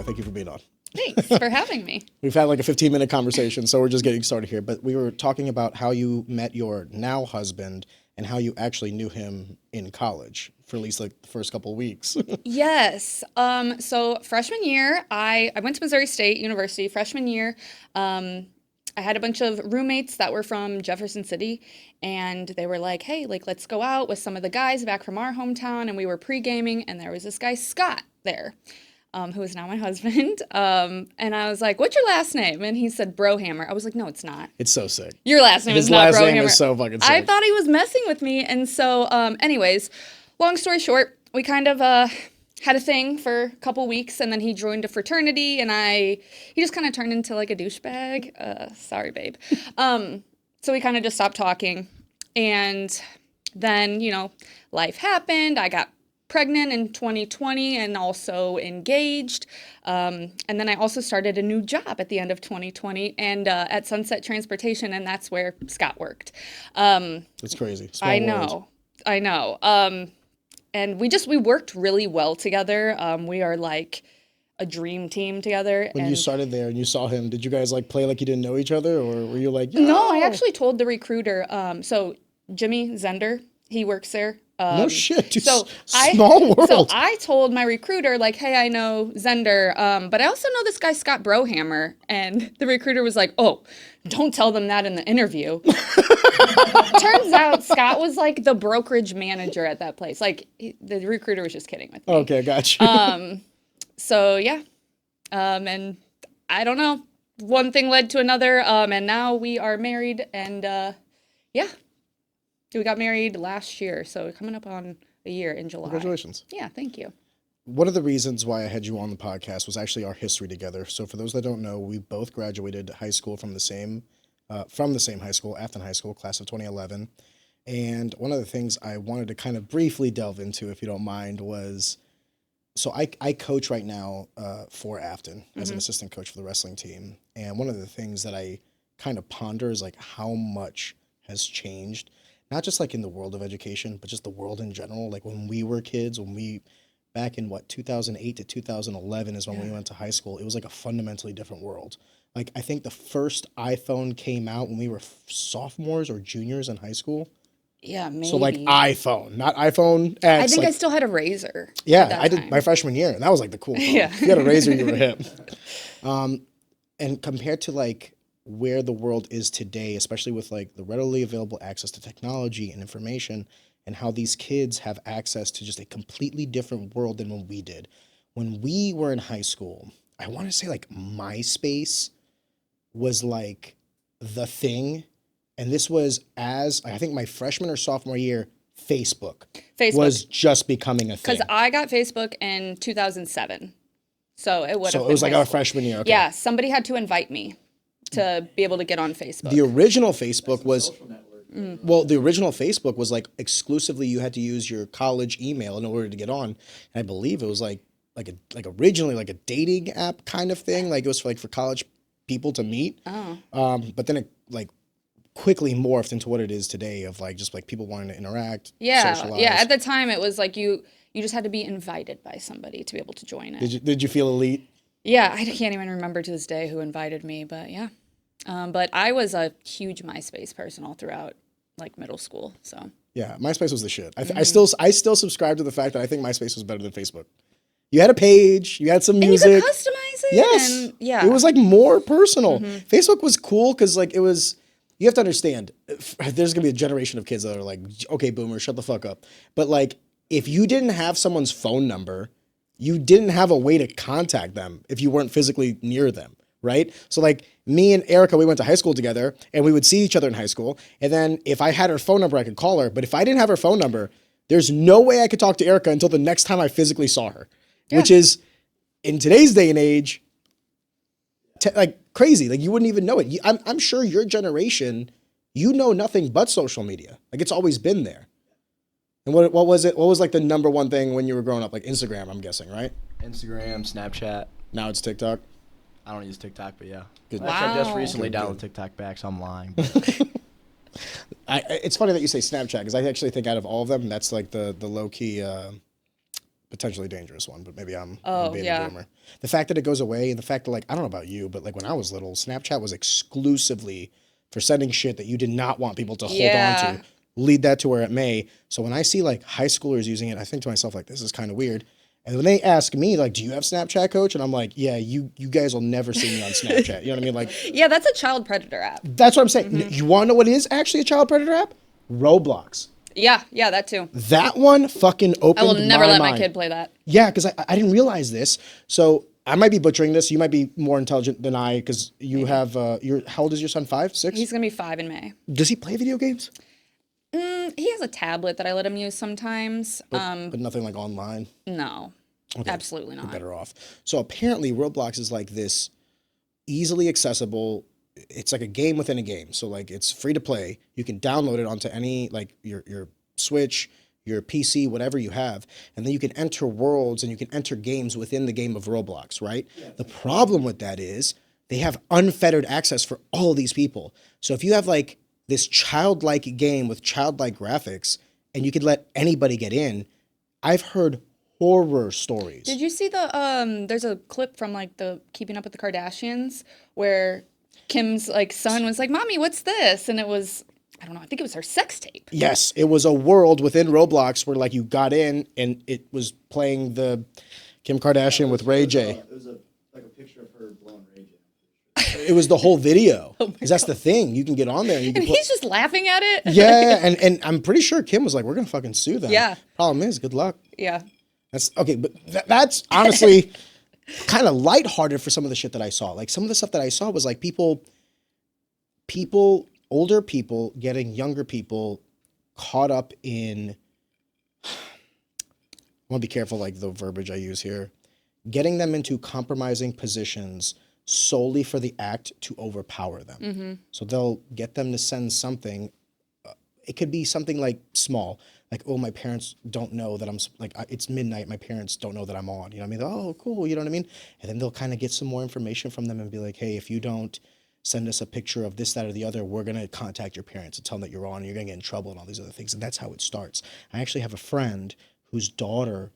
Thank you for being on. Thanks for having me. We've had like a 15-minute conversation, so we're just getting started here. But we were talking about how you met your now husband and how you actually knew him in college for at least like the first couple of weeks. Yes. So freshman year, I went to Missouri State University. Freshman year, I had a bunch of roommates that were from Jefferson City, and they were like, hey, like, let's go out with some of the guys back from our hometown. And we were pre-gaming, and there was this guy, Scott, there, who is now my husband. And I was like, what's your last name? And he said, Brohammer. I was like, no, it's not. It's so sick. Your last name His is not last Brohammer. name is so fucking sick. I thought he was messing with me. And so, anyways, long story short, we kind of had a thing for a couple weeks, and then he joined a fraternity, and he just kind of turned into like a douchebag. Sorry, babe. So we kind of just stopped talking, and then, you know, life happened. I got pregnant in 2020 and also engaged. And then I also started a new job at the end of 2020 and at Sunset Transportation, and that's where Scott worked. It's crazy. Small world. I know. And we worked really well together. We are like a dream team together. When you started there and you saw him, did you guys like play like you didn't know each other, or were you like, yo? No, I actually told the recruiter. So Jimmy Zender, he works there. No shit, dude. So Small world. So I told my recruiter, like, hey, I know Zender, but I also know this guy, Scott Brohammer. And the recruiter was like, oh, don't tell them that in the interview. Turns out Scott was like the brokerage manager at that place. Like, the recruiter was just kidding with me. Okay, got you. So, yeah. And I don't know. One thing led to another. And now we are married. And yeah. We got married last year, so we're coming up on a year in July. Congratulations. Yeah, thank you. One of the reasons why I had you on the podcast was actually our history together. So for those that don't know, we both graduated high school from the same high school, Afton High School, class of 2011. And one of the things I wanted to kind of briefly delve into, if you don't mind, was, so I coach right now for Afton as an assistant coach for the wrestling team. And one of the things that I kind of ponder is like how much has changed. Not just like in the world of education, but just the world in general. Like when we were kids, back in 2008 to 2011 is when we went to high school, it was like a fundamentally different world. Like I think the first iPhone came out when we were sophomores or juniors in high school. Yeah, maybe. So like iPhone, not iPhone X. I think I still had a Razor. Yeah, I did my freshman year, and that was like the cool phone. Yeah. If you had a Razor, you were hip. And compared to like where the world is today, especially with like the readily available access to technology and information, and how these kids have access to just a completely different world than when we did. When we were in high school, I want to say like MySpace was like the thing. And this was I think my freshman or sophomore year, Facebook was just becoming a thing. Because I got Facebook in 2007. So it would have been So it was like our freshman year. Okay. Yeah, somebody had to invite me to be able to get on Facebook. The original Facebook was, the original Facebook was like exclusively you had to use your college email in order to get on. And I believe it was like originally like a dating app kind of thing. Like it was for college people to meet. Oh. But then it like quickly morphed into what it is today of like just like people wanting to interact, socialize. Yeah. At the time it was like you just had to be invited by somebody to be able to join it. Did you feel elite? Yeah, I can't even remember to this day who invited me, but yeah. But I was a huge MySpace person all throughout, like, middle school, so. Yeah, MySpace was the shit. I still subscribe to the fact that I think MySpace was better than Facebook. You had a page, you had some music. And you could customize it. Yes. And, yeah. It was, like, more personal. Facebook was cool because, like, it was, you have to understand, there's going to be a generation of kids that are like, okay, boomer, shut the fuck up. But, like, if you didn't have someone's phone number, you didn't have a way to contact them if you weren't physically near them, right? So like me and Erica, we went to high school together and we would see each other in high school. And then if I had her phone number, I could call her. But if I didn't have her phone number, there's no way I could talk to Erica until the next time I physically saw her, which is in today's day and age, like crazy. Like you wouldn't even know it. I'm sure your generation, you know nothing but social media. Like it's always been there. And what was it? What was like the number one thing when you were growing up? Like Instagram, I'm guessing, right? Instagram, Snapchat. Now it's TikTok. I don't use TikTok, but yeah. Good. Actually, I just recently Good. downloaded TikTok back, so I'm lying. It's funny that you say Snapchat because I actually think out of all of them, that's like the low key potentially dangerous one, but maybe I'm Oh, being yeah. a boomer. The fact that it goes away, and the fact that like I don't know about you, but like when I was little, Snapchat was exclusively for sending shit that you did not want people to hold on Yeah. to. Lead that to where it may. So when I see like high schoolers using it, I think to myself like this is kind of weird. And when they ask me like, "Do you have Snapchat, coach?" and I'm like, "Yeah, you guys will never see me on Snapchat." You know what I mean? Like Yeah, that's a child predator app. that's what I'm saying. You want to know what is actually a child predator app? Roblox. Yeah, that too. That one fucking opened I will never let my mind. kid play that. Yeah, because I didn't realize this. So I might be butchering this. You might be more intelligent than I because you have how old is your son? 5, 6? He's gonna be 5 in May. Does he play video games? He has a tablet that I let him use sometimes. But nothing like online. No, Okay. absolutely not. Better off. So apparently Roblox is like this easily accessible. It's like a game within a game. So like it's free to play. You can download it onto any like your Switch, your PC, whatever you have, and then you can enter worlds and you can enter games within the game of Roblox, right? Yeah. The problem with that is they have unfettered access for all of these people. So if you have like this childlike game with childlike graphics and you could let anybody get in, I've heard horror stories. Did you see the there's a clip from like the Keeping Up with the Kardashians where Kim's like son was like, "Mommy, what's this?" And it was, I don't know, I think it was her sex tape. Yes, it was a world within Roblox where like you got in and it was playing the Kim Kardashian with Ray J. It was like a picture of her blowing Ray J. It was the whole video. Because that's the thing. You can get on there and you can And he's just laughing at it. Yeah, and I'm pretty sure Kim was like, "We're gonna fucking sue them." Yeah. Problem is, good luck. Yeah. That's okay, but that's honestly kind of lighthearted for some of the shit that I saw. Like some of the stuff that I saw was like people, older people getting younger people caught up in. I want to be careful, like the verbiage I use here. Getting them into compromising positions solely for the act to overpower them. Mm-hmm. So they'll get them to send something. It could be something like small, like, "Oh, my parents don't know that I'm like, it's midnight. My parents don't know that I'm on." You know what I mean? "Oh, cool." You know what I mean? And then they'll kind of get some more information from them and be like, "Hey, if you don't send us a picture of this, that, or the other, we're going to contact your parents and tell them that you're on and you're going to get in trouble," and all these other things. And that's how it starts. I actually have a friend whose daughter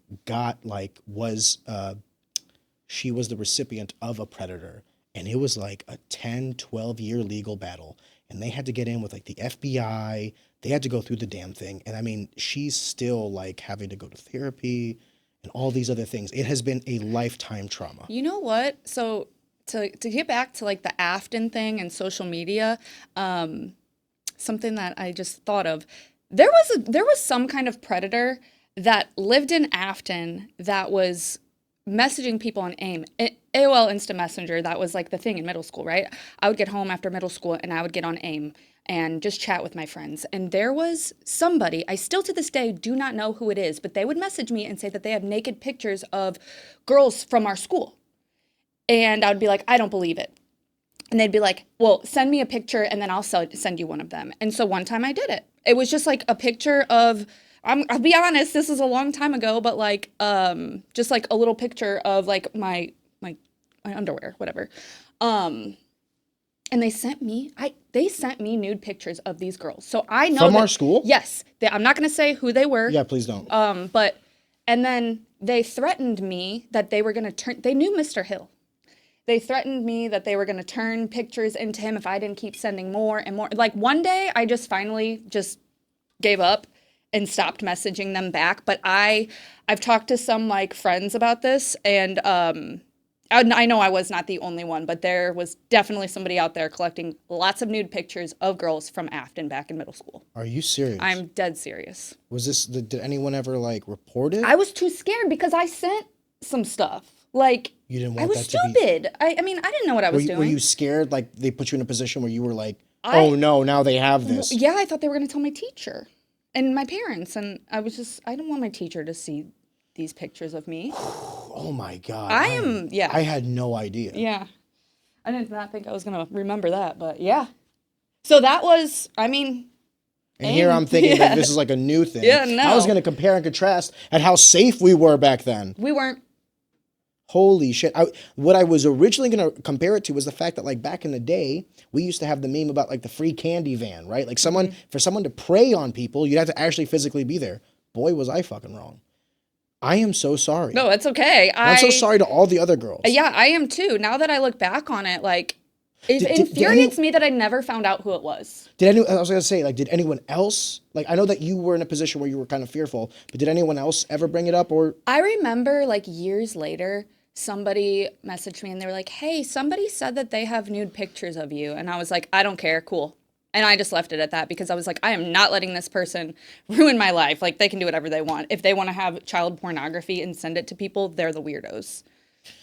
she was the recipient of a predator. And it was like a 10, 12-year legal battle. And they had to get in with like the FBI. They had to go through the damn thing. And I mean, she's still like having to go to therapy and all these other things. It has been a lifetime trauma. You know what? So to get back to like the Afton thing and social media, something that I just thought of, there was some kind of predator that lived in Afton that was messaging people on AIM. AOL Instant Messenger, that was like the thing in middle school, right? I would get home after middle school and I would get on AIM and just chat with my friends. And there was somebody, I still to this day do not know who it is, but they would message me and say that they have naked pictures of girls from our school. And I would be like, "I don't believe it." And they'd be like, "Well, send me a picture and then I'll send you one of them." And so one time I did it. It was just like a picture of, I'll be honest, this is a long time ago, but like just like a little picture of like my underwear, whatever. And they sent me nude pictures of these girls. So I know From our school? Yes. I'm not going to say who they were. Yeah, please don't. And then they threatened me that they were going to they knew Mr. Hill. They threatened me that they were going to turn pictures into him if I didn't keep sending more and more. Like one day I just finally just gave up and stopped messaging them back. But I've talked to some like friends about this, and I know I was not the only one, but there was definitely somebody out there collecting lots of nude pictures of girls from Afton back in middle school. Are you serious? I'm dead serious. Was this, did anyone ever like report it? I was too scared because I sent some stuff. Like, You didn't I want was that to be. stupid. I mean, I didn't know what I was doing. Were you scared? Like they put you in a position where you were like, "Oh no, now they have this." Yeah, I thought they were going to tell my teacher and my parents. And I didn't want my teacher to see these pictures of me. Oh my God. Yeah. I had no idea. Yeah. I did not think I was going to remember that, but yeah. So that was, I mean. And here I'm thinking like this is like a new thing. Yeah, no. I was going to compare and contrast at how safe we were back then. We weren't. Holy shit. What I was originally going to compare it to was the fact that like back in the day, we used to have the meme about like the free candy van, right? Like for someone to prey on people, you'd have to actually physically be there. Boy, was I fucking wrong. I am so sorry. No, it's okay. I'm so sorry to all the other girls. Yeah, I am too. Now that I look back on it, like, it Did infuriates me that I never found out who it was. I was going to say, like, did anyone else, like, I know that you were in a position where you were kind of fearful, but did anyone else ever bring it up or? I remember, like, years later, somebody messaged me and they were like, hey, somebody said that they have nude pictures of you. And I was like, I don't care. Cool. And I just left it at that because I was like, I am not letting this person ruin my life. Like, they can do whatever they want. If they want to have child pornography and send it to people, they're the weirdos.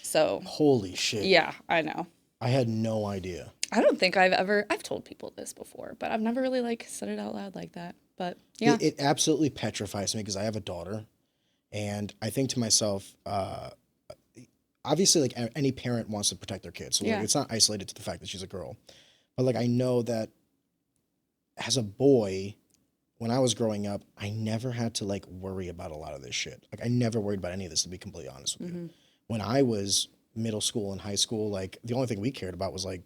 So. Holy shit. Yeah, I know. I had no idea. I don't think I've told people this before, but I've never really, like, said it out loud like that. But, yeah. It absolutely petrifies me because I have a daughter. And I think to myself, obviously, like, any parent wants to protect their kids. So like, it's not isolated to the fact that she's a girl. But, like, I know that as a boy, when I was growing up, I never had to, like, worry about a lot of this shit. Like, I never worried about any of this, to be completely honest with you. When I was middle school and high school, like, the only thing we cared about was, like,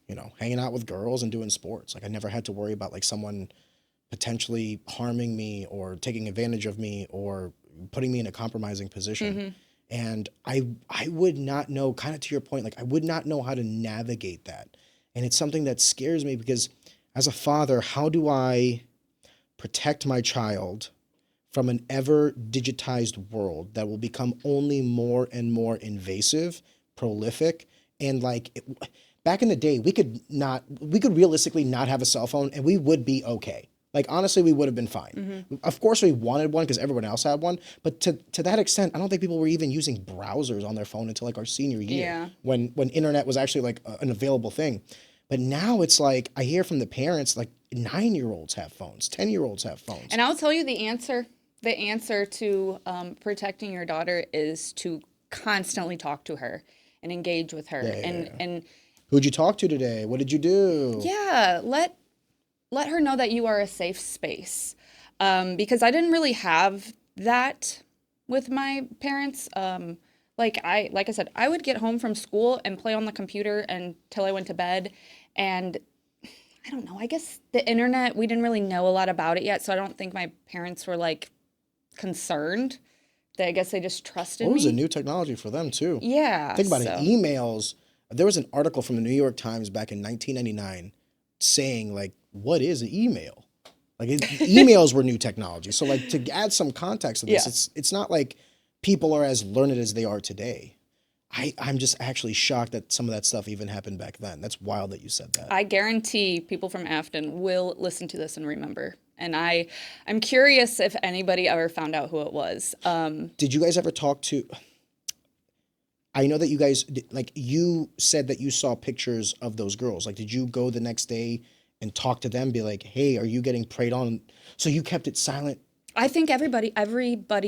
you know, hanging out with girls and doing sports. Like, I never had to worry about, like, someone potentially harming me or taking advantage of me or putting me in a compromising position. And I would not know, kind of to your point, like, I would not know how to navigate that. And it's something that scares me because as a father, how do I protect my child from an ever digitized world that will become only more and more invasive, prolific, and like back in the day, we could realistically not have a cell phone and we would be okay. Like, honestly, we would have been fine. Of course, we wanted one because everyone else had one. But to that extent, I don't think people were even using browsers on their phone until like our senior year when internet was actually like an available thing. But now it's like I hear from the parents, like 9-year-olds have phones, 10-year-olds have phones. And I'll tell you the answer. The answer to protecting your daughter is to constantly talk to her and engage with her. And who'd you talk to today? What did you do? Yeah, let her know that you are a safe space. Because I didn't really have that with my parents. Like I said, I would get home from school and play on the computer until I went to bed. And I don't know, I guess the internet, we didn't really know a lot about it yet. So I don't think my parents were like concerned. I guess they just trusted me. It was a new technology for them too. Yeah. Think about it. Emails. There was an article from the New York Times back in 1999 saying like, what is an email? Like emails were new technology. So like to add some context to this, it's not like people are as learned as they are today. I'm just actually shocked that some of that stuff even happened back then. That's wild that you said that. I guarantee people from Afton will listen to this and remember. And I'm curious if anybody ever found out who it was. Did you guys ever talk to... I know that you guys, like you said that you saw pictures of those girls. Like, did you go the next day and talk to them, be like, hey, are you getting preyed on? So you kept it silent? I think everybody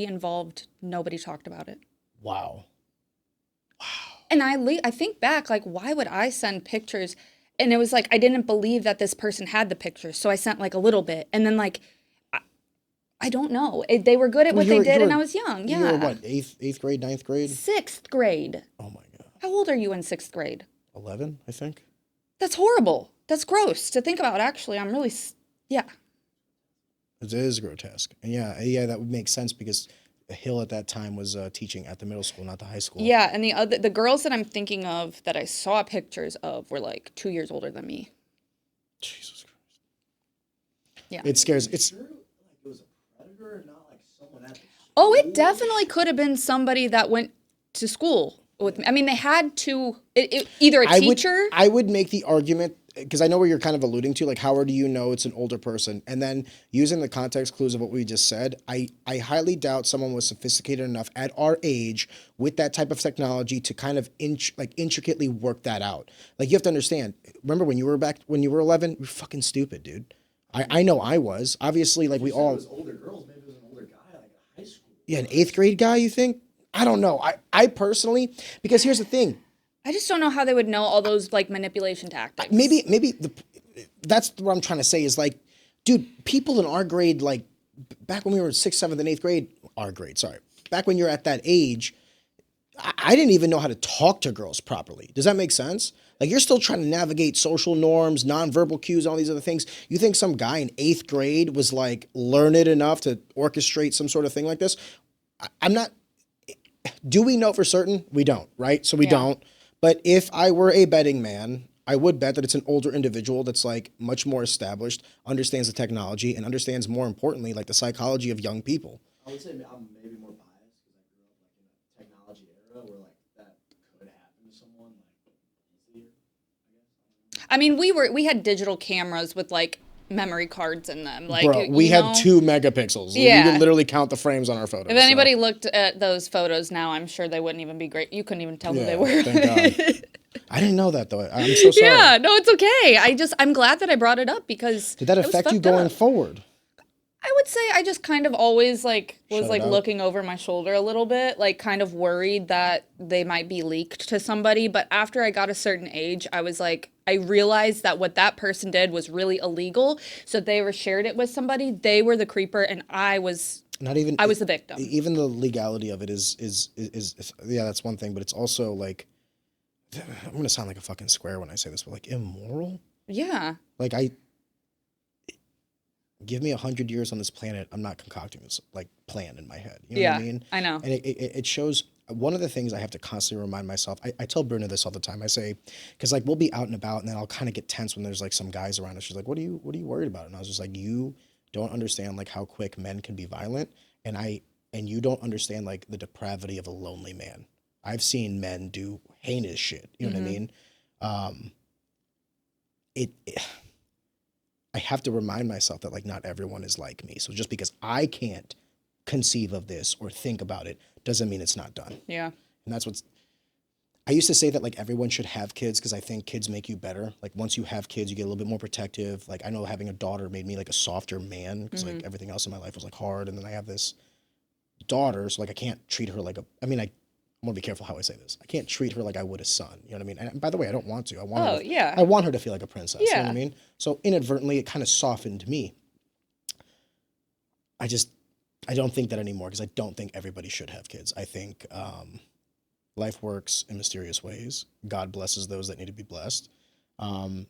involved, nobody talked about it. Wow. And I think back, like, why would I send pictures? And it was like, I didn't believe that this person had the pictures. So I sent like a little bit. And then like, I don't know. They were good at what they did and I was young. Yeah. You were what, eighth grade, ninth grade? 6th grade. Oh my God. How old are you in 6th grade? 11, I think. That's horrible. That's gross to think about, actually. I'm really, yeah. It is grotesque. And yeah, that would make sense because Hill at that time was teaching at the middle school, not the high school. Yeah, and the girls that I'm thinking of that I saw pictures of were like 2 years older than me. Jesus Christ. Yeah. It scares. It's sure, like it was a predator, not like someone at the school. Oh, it definitely could have been somebody that went to school with me. I mean, they had to, either a teacher. I would make the argument, because I know where you're kind of alluding to, like, how do you know it's an older person? And then using the context clues of what we just said, I highly doubt someone was sophisticated enough at our age with that type of technology to kind of intricately work that out. Like, you have to understand, remember when you were 11, you were fucking stupid, dude. I know I was. Obviously, like, we all... It was older girls, maybe it was an older guy, like a high school. Yeah, an 8th grade guy, you think? I don't know. I personally, because here's the thing. I just don't know how they would know all those like manipulation tactics. Maybe that's what I'm trying to say is like, dude, people in our grade, like back when we were in 6th, 7th, and 8th grade, back when you're at that age, I didn't even know how to talk to girls properly. Does that make sense? Like, you're still trying to navigate social norms, nonverbal cues, all these other things. You think some guy in 8th grade was like learned enough to orchestrate some sort of thing like this? I'm not. Do we know for certain? We don't, right? So we Yeah. don't. But if I were a betting man, I would bet that it's an older individual that's like much more established, understands the technology, and understands more importantly, like the psychology of young people. I would say I'm maybe more biased because I grew up like in a technology era where like that could happen to someone like easier. I guess. I mean, we had digital cameras with like memory cards in them. Like, Bro, we you had know? 2 megapixels. We Yeah. could literally count the frames on our photos. If anybody looked at those photos now, I'm sure they wouldn't even be great. You couldn't even tell who they were. Thank God. I didn't know that though. I'm so sorry. Yeah, no, it's okay. I'm glad that I brought it up because Did that it was affect you fucked going up. forward? I would say I just kind of always like was Shut like it out. looking over my shoulder a little bit, like kind of worried that they might be leaked to somebody. But after I got a certain age, I was like, I realized that what that person did was really illegal. So they were shared it with somebody. They were the creeper, and I was the victim. Even the legality of it is yeah, that's one thing, but it's also like, I'm gonna sound like a fucking square when I say this, but like immoral. Yeah. Like give me 100 years on this planet, I'm not concocting this like plan in my head. You know what I mean? I know. And it shows. One of the things I have to constantly remind myself, I tell Bruna this all the time. I say, because like we'll be out and about, and then I'll kind of get tense when there's like some guys around us. She's like, what are you worried about? And I was just like, you don't understand like how quick men can be violent, and you don't understand like the depravity of a lonely man. I've seen men do heinous shit. You know what I mean? I have to remind myself that like not everyone is like me. So just because I can't conceive of this or think about it doesn't mean it's not done. Yeah. And that's I used to say that like everyone should have kids because I think kids make you better. Like once you have kids, you get a little bit more protective. Like I know having a daughter made me like a softer man because like everything else in my life was like hard. And then I have this daughter, so like I can't treat her like I want to be careful how I say this. I can't treat her like I would a son. You know what I mean? And by the way, I don't want to. I want her to feel like a princess. You know what I mean? So inadvertently, it kind of softened me. I don't think that anymore because I don't think everybody should have kids. I think life works in mysterious ways. God blesses those that need to be blessed.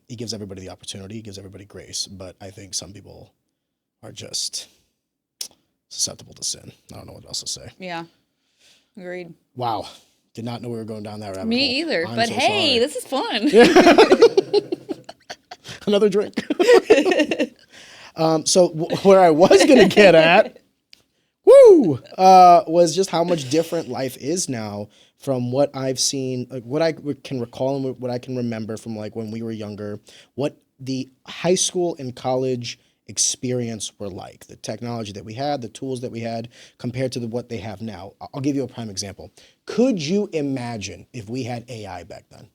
He gives everybody the opportunity. He gives everybody grace. But I think some people are just susceptible to sin. I don't know what else to say. Yeah. Agreed. Wow. Did not know we were going down that rabbit hole. Me either. I'm But so hey, sorry. this is fun. Another drink. So where I was going to get at, was just how much different life is now from what I've seen, like what I can recall and what I can remember from like when we were younger, what the high school and college experience were like, the technology that we had, the tools that we had compared to what they have now. I'll give you a prime example. Could you imagine if we had AI back then?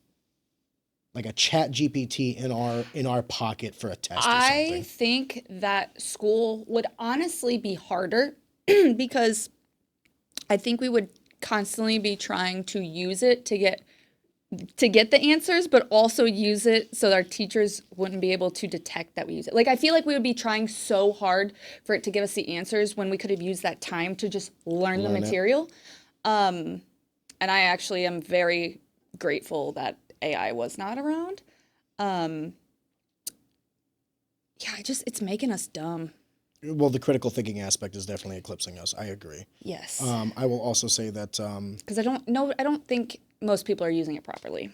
Like a chat GPT in our pocket for a test or something. I think that school would honestly be harder because I think we would constantly be trying to use it to get the answers, but also use it so that our teachers wouldn't be able to detect that we use it. Like, I feel like we would be trying so hard for it to give us the answers when we could have used that time to just learn the material. And I actually am very grateful that AI was not around. It's making us dumb. Well, the critical thinking aspect is definitely eclipsing us. I agree. Yes. I will also say that... Because I don't think most people are using it properly.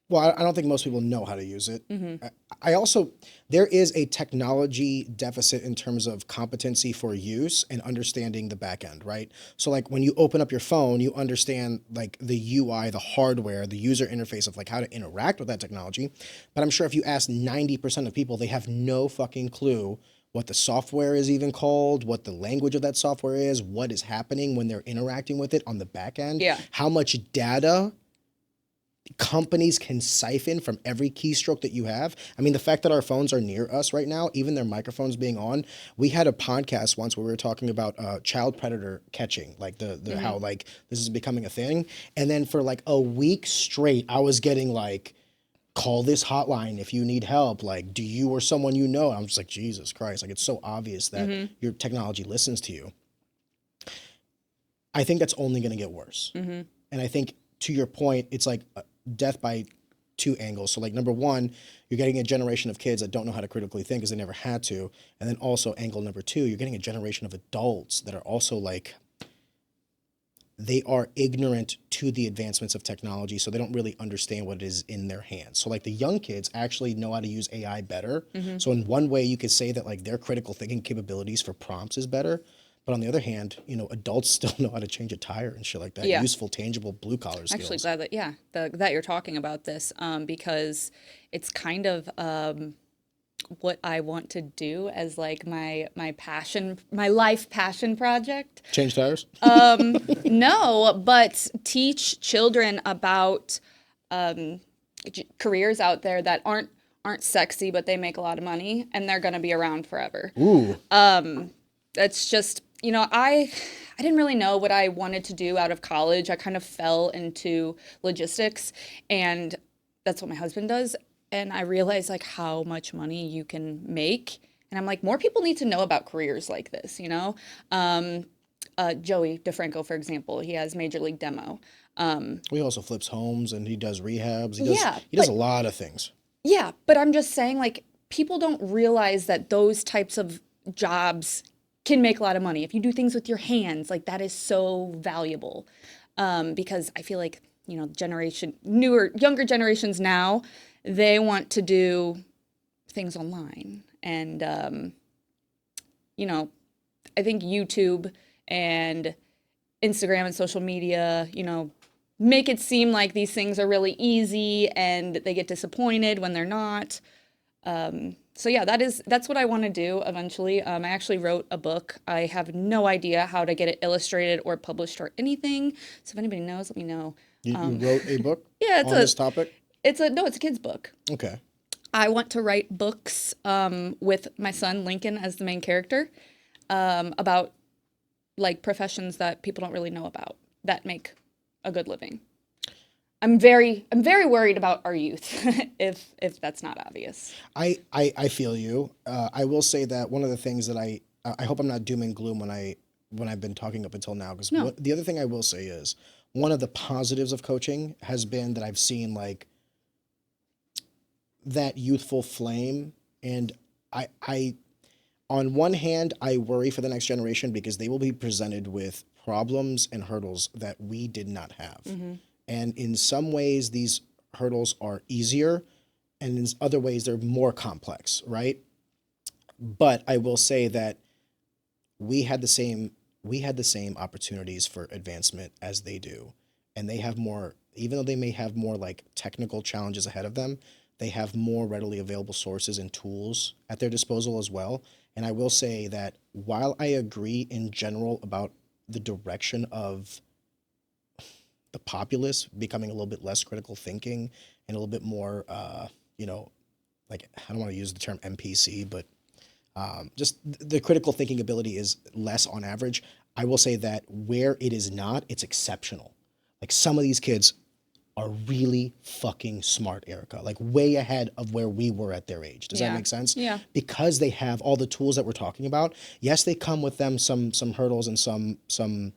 Well, I don't think most people know how to use it. Mm-hmm. I also, there is a technology deficit in terms of competency for use and understanding the back end, right? So like when you open up your phone, you understand like the UI, the hardware, the user interface of like how to interact with that technology. But I'm sure if you ask 90% of people, they have no fucking clue what the software is even called, what the language of that software is, what is happening when they're interacting with it on the back end, how much data companies can siphon from every keystroke that you have. I mean, the fact that our phones are near us right now, even their microphones being on. We had a podcast once where we were talking about child predator catching, like the how like this is becoming a thing. And then for like a week straight, I was getting like, call this hotline if you need help. Like, do you or someone you know? I'm just like, Jesus Christ. Like, it's so obvious that your technology listens to you. I think that's only going to get worse. And I think to your point, it's like death by two angles. So like number one, you're getting a generation of kids that don't know how to critically think because they never had to. And then also angle number two, you're getting a generation of adults that are also like they are ignorant to the advancements of technology, so they don't really understand what it is in their hands. So like the young kids actually know how to use AI better. So in one way you could say that like their critical thinking capabilities for prompts is better. But on the other hand, you know, adults still know how to change a tire and shit like that. Yeah. Useful, tangible, blue collar skills. Actually, glad that that you're talking about this because it's kind of what I want to do as like my passion, my life passion project. Change tires? No, but teach children about careers out there that aren't sexy, but they make a lot of money and they're going to be around forever. Ooh. That's just, you know, I didn't really know what I wanted to do out of college. I kind of fell into logistics, and that's what my husband does. And I realized like how much money you can make. And I'm like, more people need to know about careers like this, you know? Joey DeFranco, for example, he has Major League Demo. He also flips homes and he does rehabs. He does a lot of things. Yeah, but I'm just saying, like, people don't realize that those types of jobs can make a lot of money. If you do things with your hands, like, that is so valuable. Because I feel like, you know, younger generations now, they want to do things online. And, you know, I think YouTube and Instagram and social media, you know, make it seem like these things are really easy and they get disappointed when they're not. So yeah, that's what I want to do eventually. I actually wrote a book. I have no idea how to get it illustrated or published or anything. So if anybody knows, let me know. You wrote a book Yeah, on this topic? It's a kid's book. Okay. I want to write books with my son Lincoln as the main character about like professions that people don't really know about that make a good living. I'm very worried about our youth if that's not obvious. I feel you. I will say that one of the things that I hope I'm not doom and gloom when I've been talking up until now, because the other thing I will say is one of the positives of coaching has been that I've seen like that youthful flame, and I on one hand I worry for the next generation because they will be presented with problems and hurdles that we did not have. Mm-hmm. And in some ways, these hurdles are easier, and in other ways, they're more complex, right? But I will say that we had the same opportunities for advancement as they do, and they have more. Even though they may have more like technical challenges ahead of them, they have more readily available sources and tools at their disposal as well. And I will say that while I agree in general about the direction of the populace becoming a little bit less critical thinking and a little bit more, you know, like, I don't want to use the term NPC, but just the critical thinking ability is less on average. I will say that where it is not, it's exceptional. Like some of these kids are really fucking smart, Erica, like way ahead of where we were at their age. Does that make sense? Yeah. Because they have all the tools that we're talking about. Yes, they come with them some hurdles and some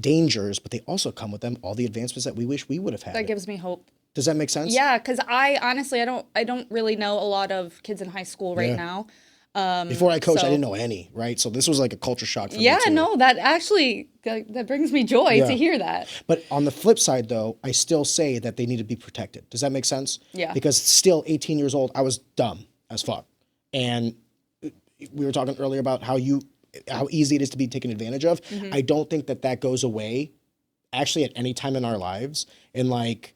dangers, but they also come with them all the advancements that we wish we would have had. That gives me hope. Does that make sense? Yeah, because I honestly I don't really know a lot of kids in high school right now. Before I coached, I didn't know any, right? So this was like a culture shock for me too. No, that actually that brings me joy to hear that. But on the flip side, though, I still say that they need to be protected. Does that make sense? Yeah. Because still 18 years old, I was dumb as fuck. And we were talking earlier about how easy it is to be taken advantage of. Mm-hmm. I don't think that goes away actually at any time in our lives. And like,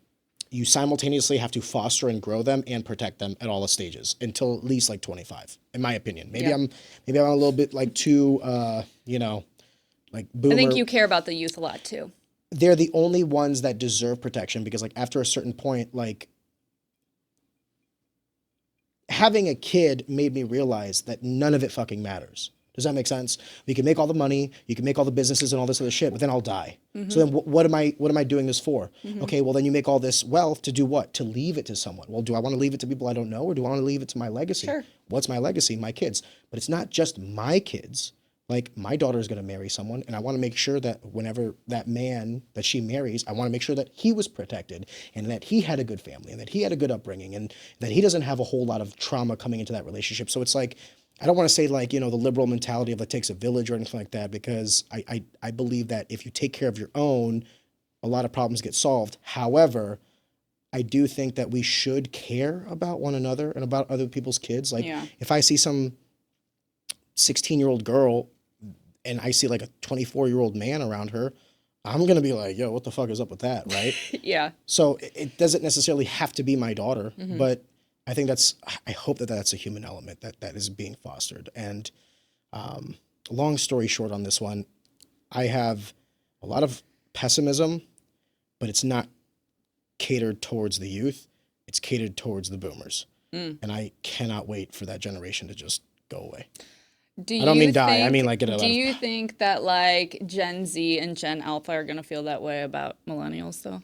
you simultaneously have to foster and grow them and protect them at all the stages until at least like 25, in my opinion. Maybe I'm a little bit like too, you know, like boomer. I think you care about the youth a lot too. They're the only ones that deserve protection because like after a certain point, like having a kid made me realize that none of it fucking matters. Does that make sense? You can make all the money, you can make all the businesses and all this other shit, but then I'll die. Mm-hmm. So then what am I doing this for? Mm-hmm. Okay, well then you make all this wealth to do what? To leave it to someone. Well, do I want to leave it to people I don't know, or do I want to leave it to my legacy? Sure. What's my legacy? My kids. But it's not just my kids. Like my daughter is going to marry someone, and I want to make sure that whenever that man that she marries, I want to make sure that he was protected and that he had a good family and that he had a good upbringing and that he doesn't have a whole lot of trauma coming into that relationship. So it's like, I don't want to say like, the liberal mentality of it takes a village or anything like that, because I believe that if you take care of your own, a lot of problems get solved. However, I do think that we should care about one another and about other people's kids. Like if I see some 16-year-old girl and I see like a 24-year-old man around her, I'm going to be like, yo, what the fuck is up with that, right? Yeah. So it doesn't necessarily have to be my daughter, but I think I hope that that's a human element that is being fostered. And long story short on this one, I have a lot of pessimism, but it's not catered towards the youth. It's catered towards the boomers. And I cannot wait for that generation to just go away. I don't mean die. I mean like get a lot Do of... you think that like Gen Z and Gen Alpha are going to feel that way about millennials though?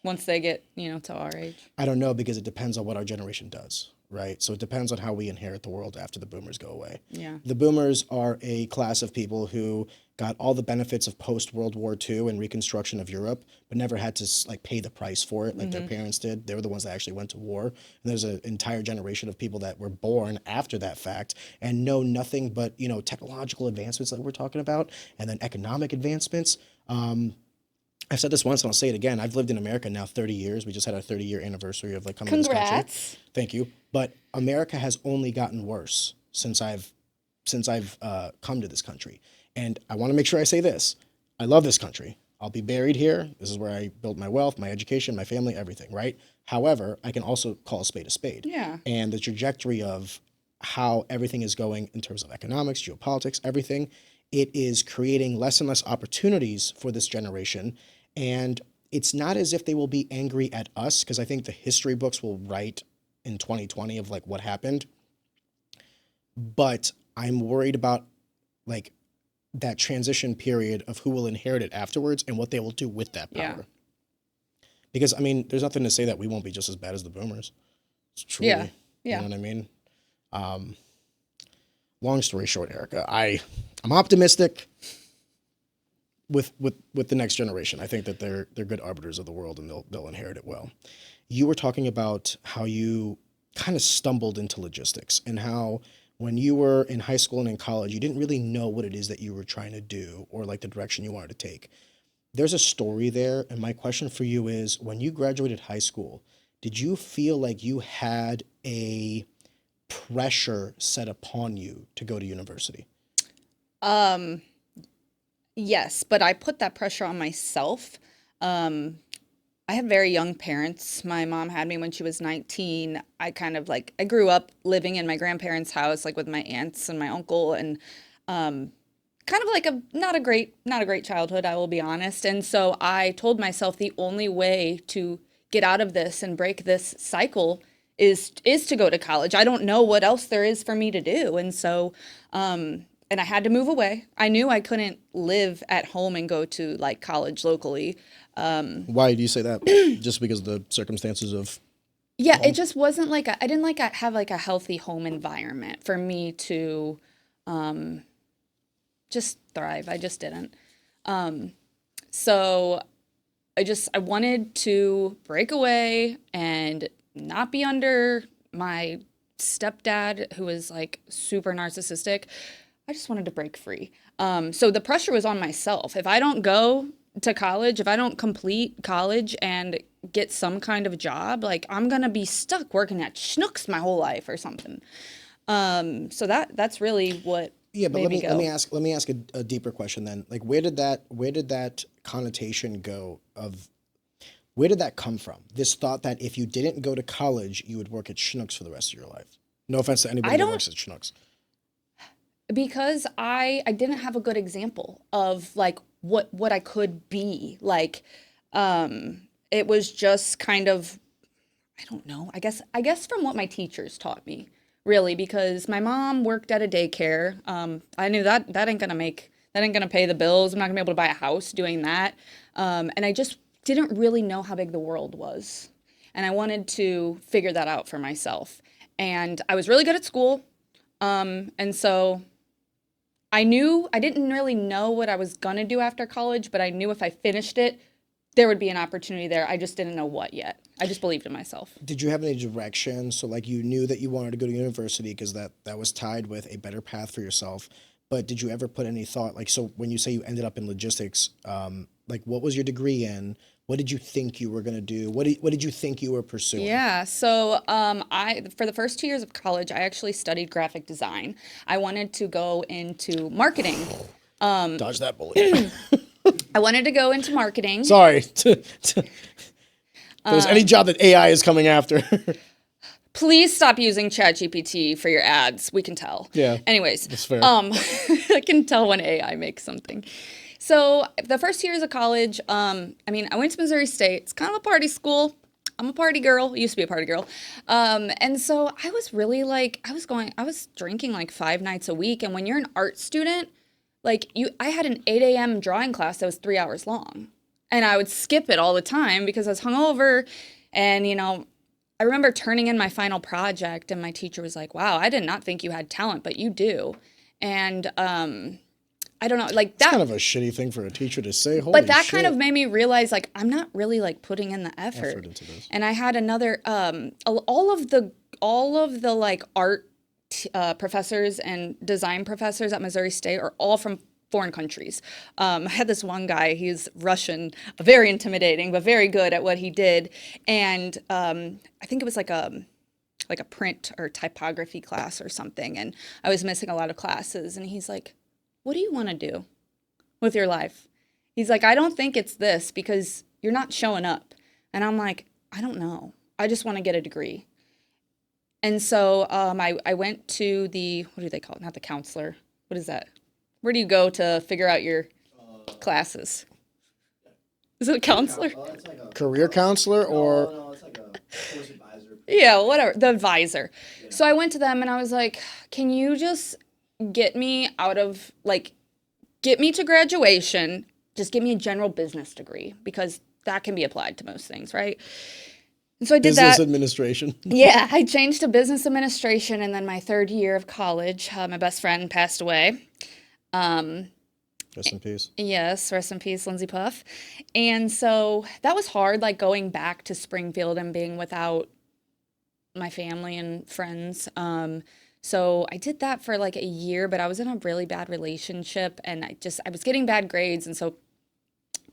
Once they get, to our age? I don't know, because it depends on what our generation does, right? So it depends on how we inherit the world after the boomers go away. Yeah. The boomers are a class of people who got all the benefits of post-World War II and reconstruction of Europe, but never had to like pay the price for it like their parents did. They were the ones that actually went to war. And there's an entire generation of people that were born after that fact and know nothing but, technological advancements that we're talking about, and then economic advancements. I've said this once and I'll say it again. I've lived in America now 30 years. We just had our 30-year anniversary of like coming to this country. Congrats. Thank you. But America has only gotten worse since I've come to this country. And I want to make sure I say this. I love this country. I'll be buried here. This is where I built my wealth, my education, my family, everything, right? However, I can also call a spade a spade. Yeah. And the trajectory of how everything is going in terms of economics, geopolitics, everything, it is creating less and less opportunities for this generation. And it's not as if they will be angry at us, because I think the history books will write in 2020 of like what happened. But I'm worried about like that transition period of who will inherit it afterwards and what they will do with that power. Yeah. Because I mean, there's nothing to say that we won't be just as bad as the boomers. It's truly, Yeah. You know what I mean? Long story short, Erica, I'm optimistic with the next generation. I think that they're good arbiters of the world and they'll inherit it well. You were talking about how you kind of stumbled into logistics and how when you were in high school and in college, you didn't really know what it is that you were trying to do or like the direction you wanted to take. There's a story there. And my question for you is, when you graduated high school, did you feel like you had a pressure set upon you to go to university? Yes, but I put that pressure on myself. I have very young parents. My mom had me when she was 19. I grew up living in my grandparents' house, like with my aunts and my uncle, and kind of like not a great childhood, I will be honest. And so I told myself the only way to get out of this and break this cycle is to go to college. I don't know what else there is for me to do. And so, and I had to move away. I knew I couldn't live at home and go to like college locally. Why do you say that? Just because of the circumstances of... Yeah, home? it just wasn't like I didn't like have like a healthy home environment for me to just thrive. I just didn't. So I wanted to break away and not be under my stepdad, who was like super narcissistic. I just wanted to break free. So the pressure was on myself. If I don't go to college, if I don't complete college and get some kind of job, like I'm gonna be stuck working at Schnucks my whole life or something. So that's really what Yeah, but made me go. let me ask a deeper question then. Like, where did that connotation go of? Where did that come from? This thought that if you didn't go to college, you would work at Schnucks for the rest of your life. No offense to anybody that works at Schnucks. Because I didn't have a good example of like what I could be. Like it was just kind of, I don't know. I guess from what my teachers taught me, really, because my mom worked at a daycare. I knew that ain't gonna pay the bills. I'm not gonna be able to buy a house doing that. And I just didn't really know how big the world was. And I wanted to figure that out for myself. And I was really good at school. And so I didn't really know what I was gonna do after college, but I knew if I finished it, there would be an opportunity there. I just didn't know what yet. I just believed in myself. Did you have any direction? So like you knew that you wanted to go to university because that was tied with a better path for yourself. But did you ever put any thought, like, so when you say you ended up in logistics, like what was your degree in? What did you think you were going to do? What did you think you were pursuing? Yeah, so for the first 2 years of college, I actually studied graphic design. I wanted to go into marketing. Dodge that bullet. I wanted to go into marketing. Sorry. If there's any job that AI is coming after. Please stop using ChatGPT for your ads. We can tell. Yeah. Anyways. That's fair. I can tell when AI makes something. So the first 2 years of college, I went to Missouri State. It's kind of a party school. I'm a party girl. Used to be a party girl. And so I was really I was drinking like 5 nights a week. And when you're an art student, I had an 8 a.m. drawing class that was 3 hours long. And I would skip it all the time because I was hungover. And, I remember turning in my final project and my teacher was like, wow, I did not think you had talent, but you do. And I don't know, that. It's kind of a shitty thing for a teacher to say. Holy but that shit. kind of made me realize, I'm not really putting in the effort into this. And I had another, all of the art professors and design professors at Missouri State are all from foreign countries. I had this one guy, he's Russian, very intimidating, but very good at what he did. And I think it was like a print or typography class or something. And I was missing a lot of classes. And he's like, what do you want to do with your life? He's like, I don't think it's this because you're not showing up. And I'm like, I don't know. I just want to get a degree. And so I went to what do they call it? Not the counselor. What is that? Where do you go to figure out your classes? Is it a counselor? It's like a Career counselor or? No, it's like a course advisor. Yeah, whatever. The advisor. Yeah. So I went to them and I was like, can you just get me get me to graduation, just give me a general business degree because that can be applied to most things, right? And so I did business that. Administration. Yeah, I changed to business administration, and then my 3rd year of college, my best friend passed away. Rest in peace. Yes, rest in peace, Lindsay Puff. And so that was hard, going back to Springfield and being without my family and friends. So I did that for a year, but I was in a really bad relationship, and I was getting bad grades, and so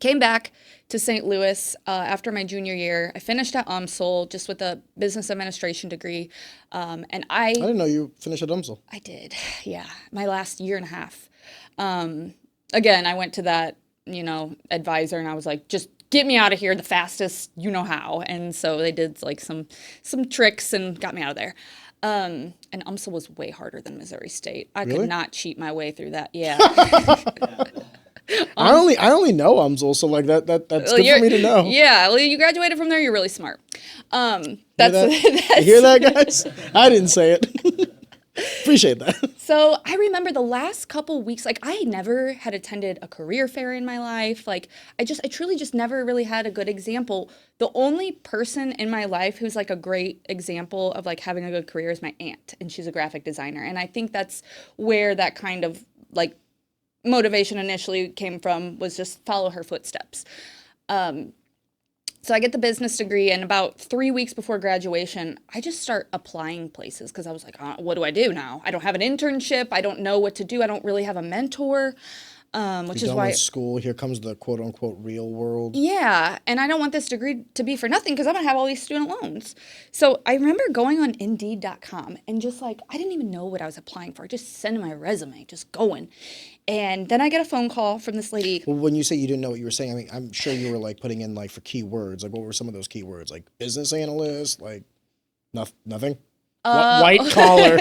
came back to St. Louis after my junior year. I finished at UMSL just with a business administration degree. And I didn't know you finished at UMSL. I did, yeah. My last year and a half. Again, I went to that, advisor, and I was like, just get me out of here the fastest you know how. And so they did some tricks and got me out of there. And UMSL was way harder than Missouri State. I Really? could not cheat my way through that. Yeah. I only know UMSL, so that's good for me to know. Yeah, well, you graduated from there. You're really smart. That's you hear that, guys? I didn't say it. Appreciate that. So I remember the last couple weeks, I never had attended a career fair in my life. I truly just never really had a good example. The only person in my life who's a great example of having a good career is my aunt, and she's a graphic designer. And I think that's where that kind of motivation initially came from, was just follow her footsteps. So I get the business degree, and about 3 weeks before graduation, I just start applying places because I was like, what do I do now? I don't have an internship. I don't know what to do. I don't really have a mentor, which is why school. Here comes the quote unquote real world. Yeah, and I don't want this degree to be for nothing because I'm gonna have all these student loans. So I remember going on Indeed.com and just I didn't even know what I was applying for. Just sending my resume, just going. And then I get a phone call from this lady. Well, when you say you didn't know what you were saying, I'm sure you were putting in for keywords. What were some of those keywords? Business analyst, nothing. White collar.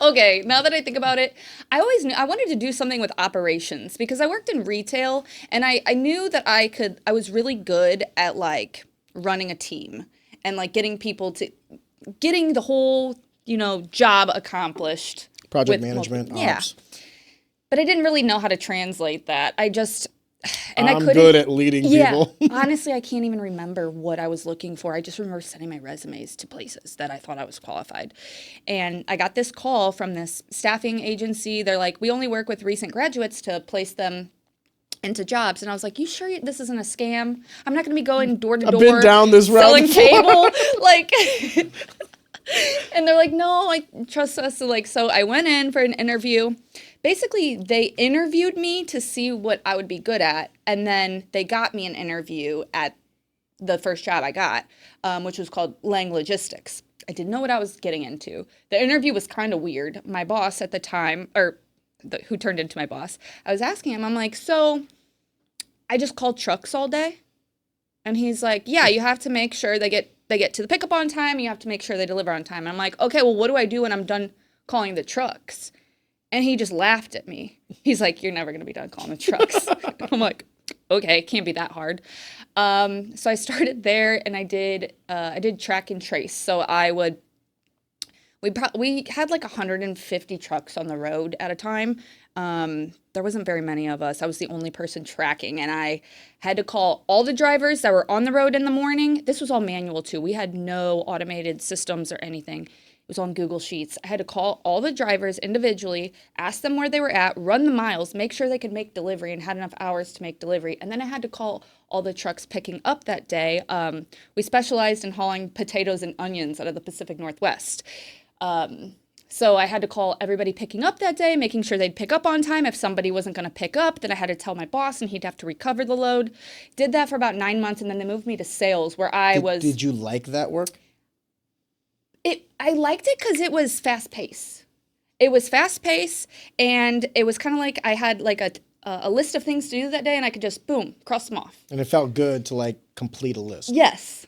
Okay, now that I think about it, I always knew I wanted to do something with operations because I worked in retail, and I knew that I was really good at running a team and getting people to getting the whole, job accomplished. Project management, ops. Yeah. But I didn't really know how to translate that. I'm good at leading people. Honestly, I can't even remember what I was looking for. I just remember sending my resumes to places that I thought I was qualified. And I got this call from this staffing agency. They're like, we only work with recent graduates to place them into jobs. And I was like, you sure this isn't a scam? I'm not going to be going door to door. I've been down this route selling before. cable. Like, and they're like, no, like, trust us. So I went in for an interview. Basically, they interviewed me to see what I would be good at. And then they got me an interview at the first job I got, which was called Lang Logistics. I didn't know what I was getting into. The interview was kind of weird. My boss at the time, who turned into my boss, I was asking him, I'm like, so I just call trucks all day? And he's like, yeah, you have to make sure they get to the pickup on time. You have to make sure they deliver on time. And I'm like, okay, well, what do I do when I'm done calling the trucks? And he just laughed at me. He's like, you're never going to be done calling the trucks. I'm like, okay, it can't be that hard. So I started there, and I did track and trace. So we had like 150 trucks on the road at a time. There wasn't very many of us. I was the only person tracking, and I had to call all the drivers that were on the road in the morning. This was all manual too. We had no automated systems or anything. It was on Google Sheets. I had to call all the drivers individually, ask them where they were at, run the miles, make sure they could make delivery and had enough hours to make delivery. And then I had to call all the trucks picking up that day. We specialized in hauling potatoes and onions out of the Pacific Northwest. So I had to call everybody picking up that day, making sure they'd pick up on time. If somebody wasn't going to pick up, then I had to tell my boss and he'd have to recover the load. Did that for about 9 months, and then they moved me to sales where Did you like that work? I liked it because it was fast paced. It was fast paced, and it was kind of like I had like a list of things to do that day, and I could just boom cross them off. And it felt good to like complete a list. Yes.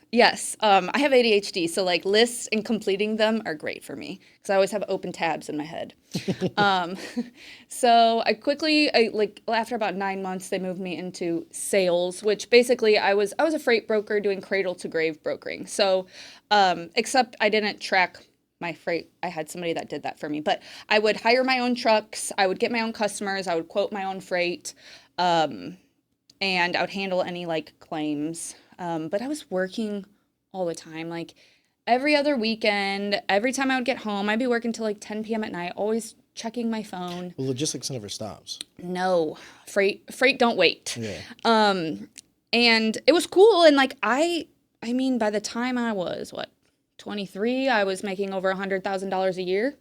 I have ADHD, so like lists and completing them are great for me because I always have open tabs in my head. So after about 9 months, they moved me into sales, which basically I was a freight broker doing cradle to grave brokering. So, except I didn't track my freight. I had somebody that did that for me, but I would hire my own trucks. I would get my own customers. I would quote my own freight, and I would handle any like claims. But I was working all the time, like every other weekend. Every time I would get home, I'd be working till like 10 p.m. at night, always checking my phone. Well, logistics never stops. No, freight don't wait. Yeah. And it was cool. And like, I mean, by the time I was 23, I was making over $100,000 a year.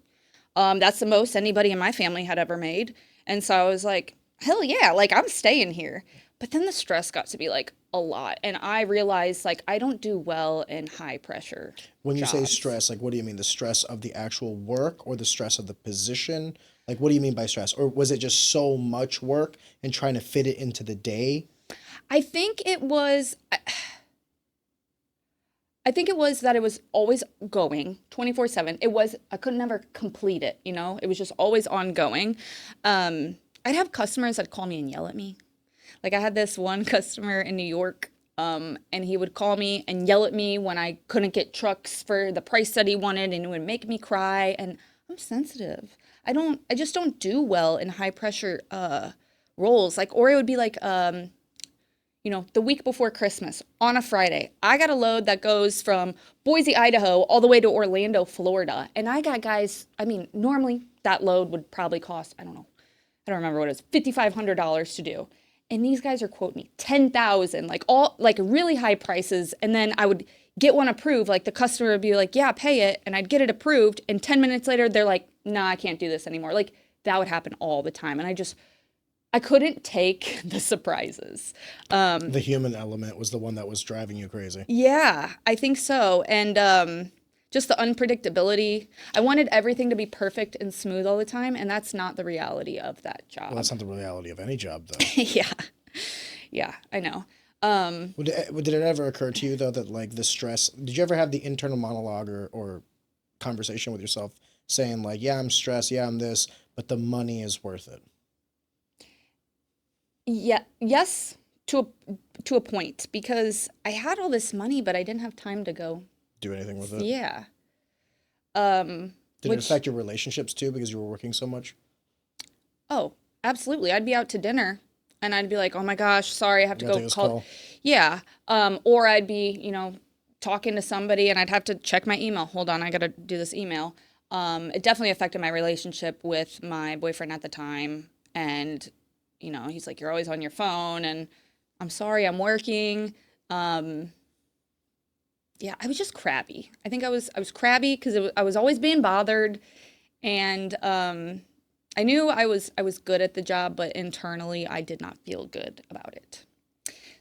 That's the most anybody in my family had ever made. And so I was like, hell yeah, like I'm staying here. But then the stress got to be like a lot. And I realized like I don't do well in high pressure When you say jobs. stress, like what do you mean? The stress of the actual work or the stress of the position? Like what do you mean by stress? Or was it just so much work and trying to fit it into the day? I think it was that it was always going 24/7. I could never complete it, you know? It was just always ongoing. I'd have customers that call me and yell at me. Like I had this one customer in New York, and he would call me and yell at me when I couldn't get trucks for the price that he wanted, and it would make me cry. And I'm sensitive. I just don't do well in high pressure roles. Like, or it would be like, the week before Christmas on a Friday, I got a load that goes from Boise, Idaho, all the way to Orlando, Florida. And I got guys, normally that load would probably cost, I don't remember what it was, $5,500 to do. And these guys are quoting me $10,000, like really high prices. And then I would get one approved. Like the customer would be like, yeah, pay it. And I'd get it approved. And 10 minutes later, they're like, nah, I can't do this anymore. Like that would happen all the time. And I couldn't take the surprises. The human element was the one that was driving you crazy. Yeah, I think so. And just the unpredictability. I wanted everything to be perfect and smooth all the time, and that's not the reality of that job. Well, that's not the reality of any job, though. Yeah, I know. Did it ever occur to you, though, that like the stress, did you ever have the internal monologue or conversation with yourself saying like, yeah, I'm stressed, yeah, I'm this, but the money is worth it? Yeah, yes, to a point, because I had all this money, but I didn't have time to go do anything with it? Yeah. Did it affect your relationships too because you were working so much? Oh, absolutely. I'd be out to dinner and I'd be like, oh my gosh, sorry, I have to go call. Yeah. Or I'd be, talking to somebody and I'd have to check my email. Hold on, I got to do this email. It definitely affected my relationship with my boyfriend at the time. And you know, he's like, you're always on your phone, and I'm sorry, I'm working. Yeah, I was just crabby. I think I was crabby because I was always being bothered, and I knew I was good at the job, but internally I did not feel good about it.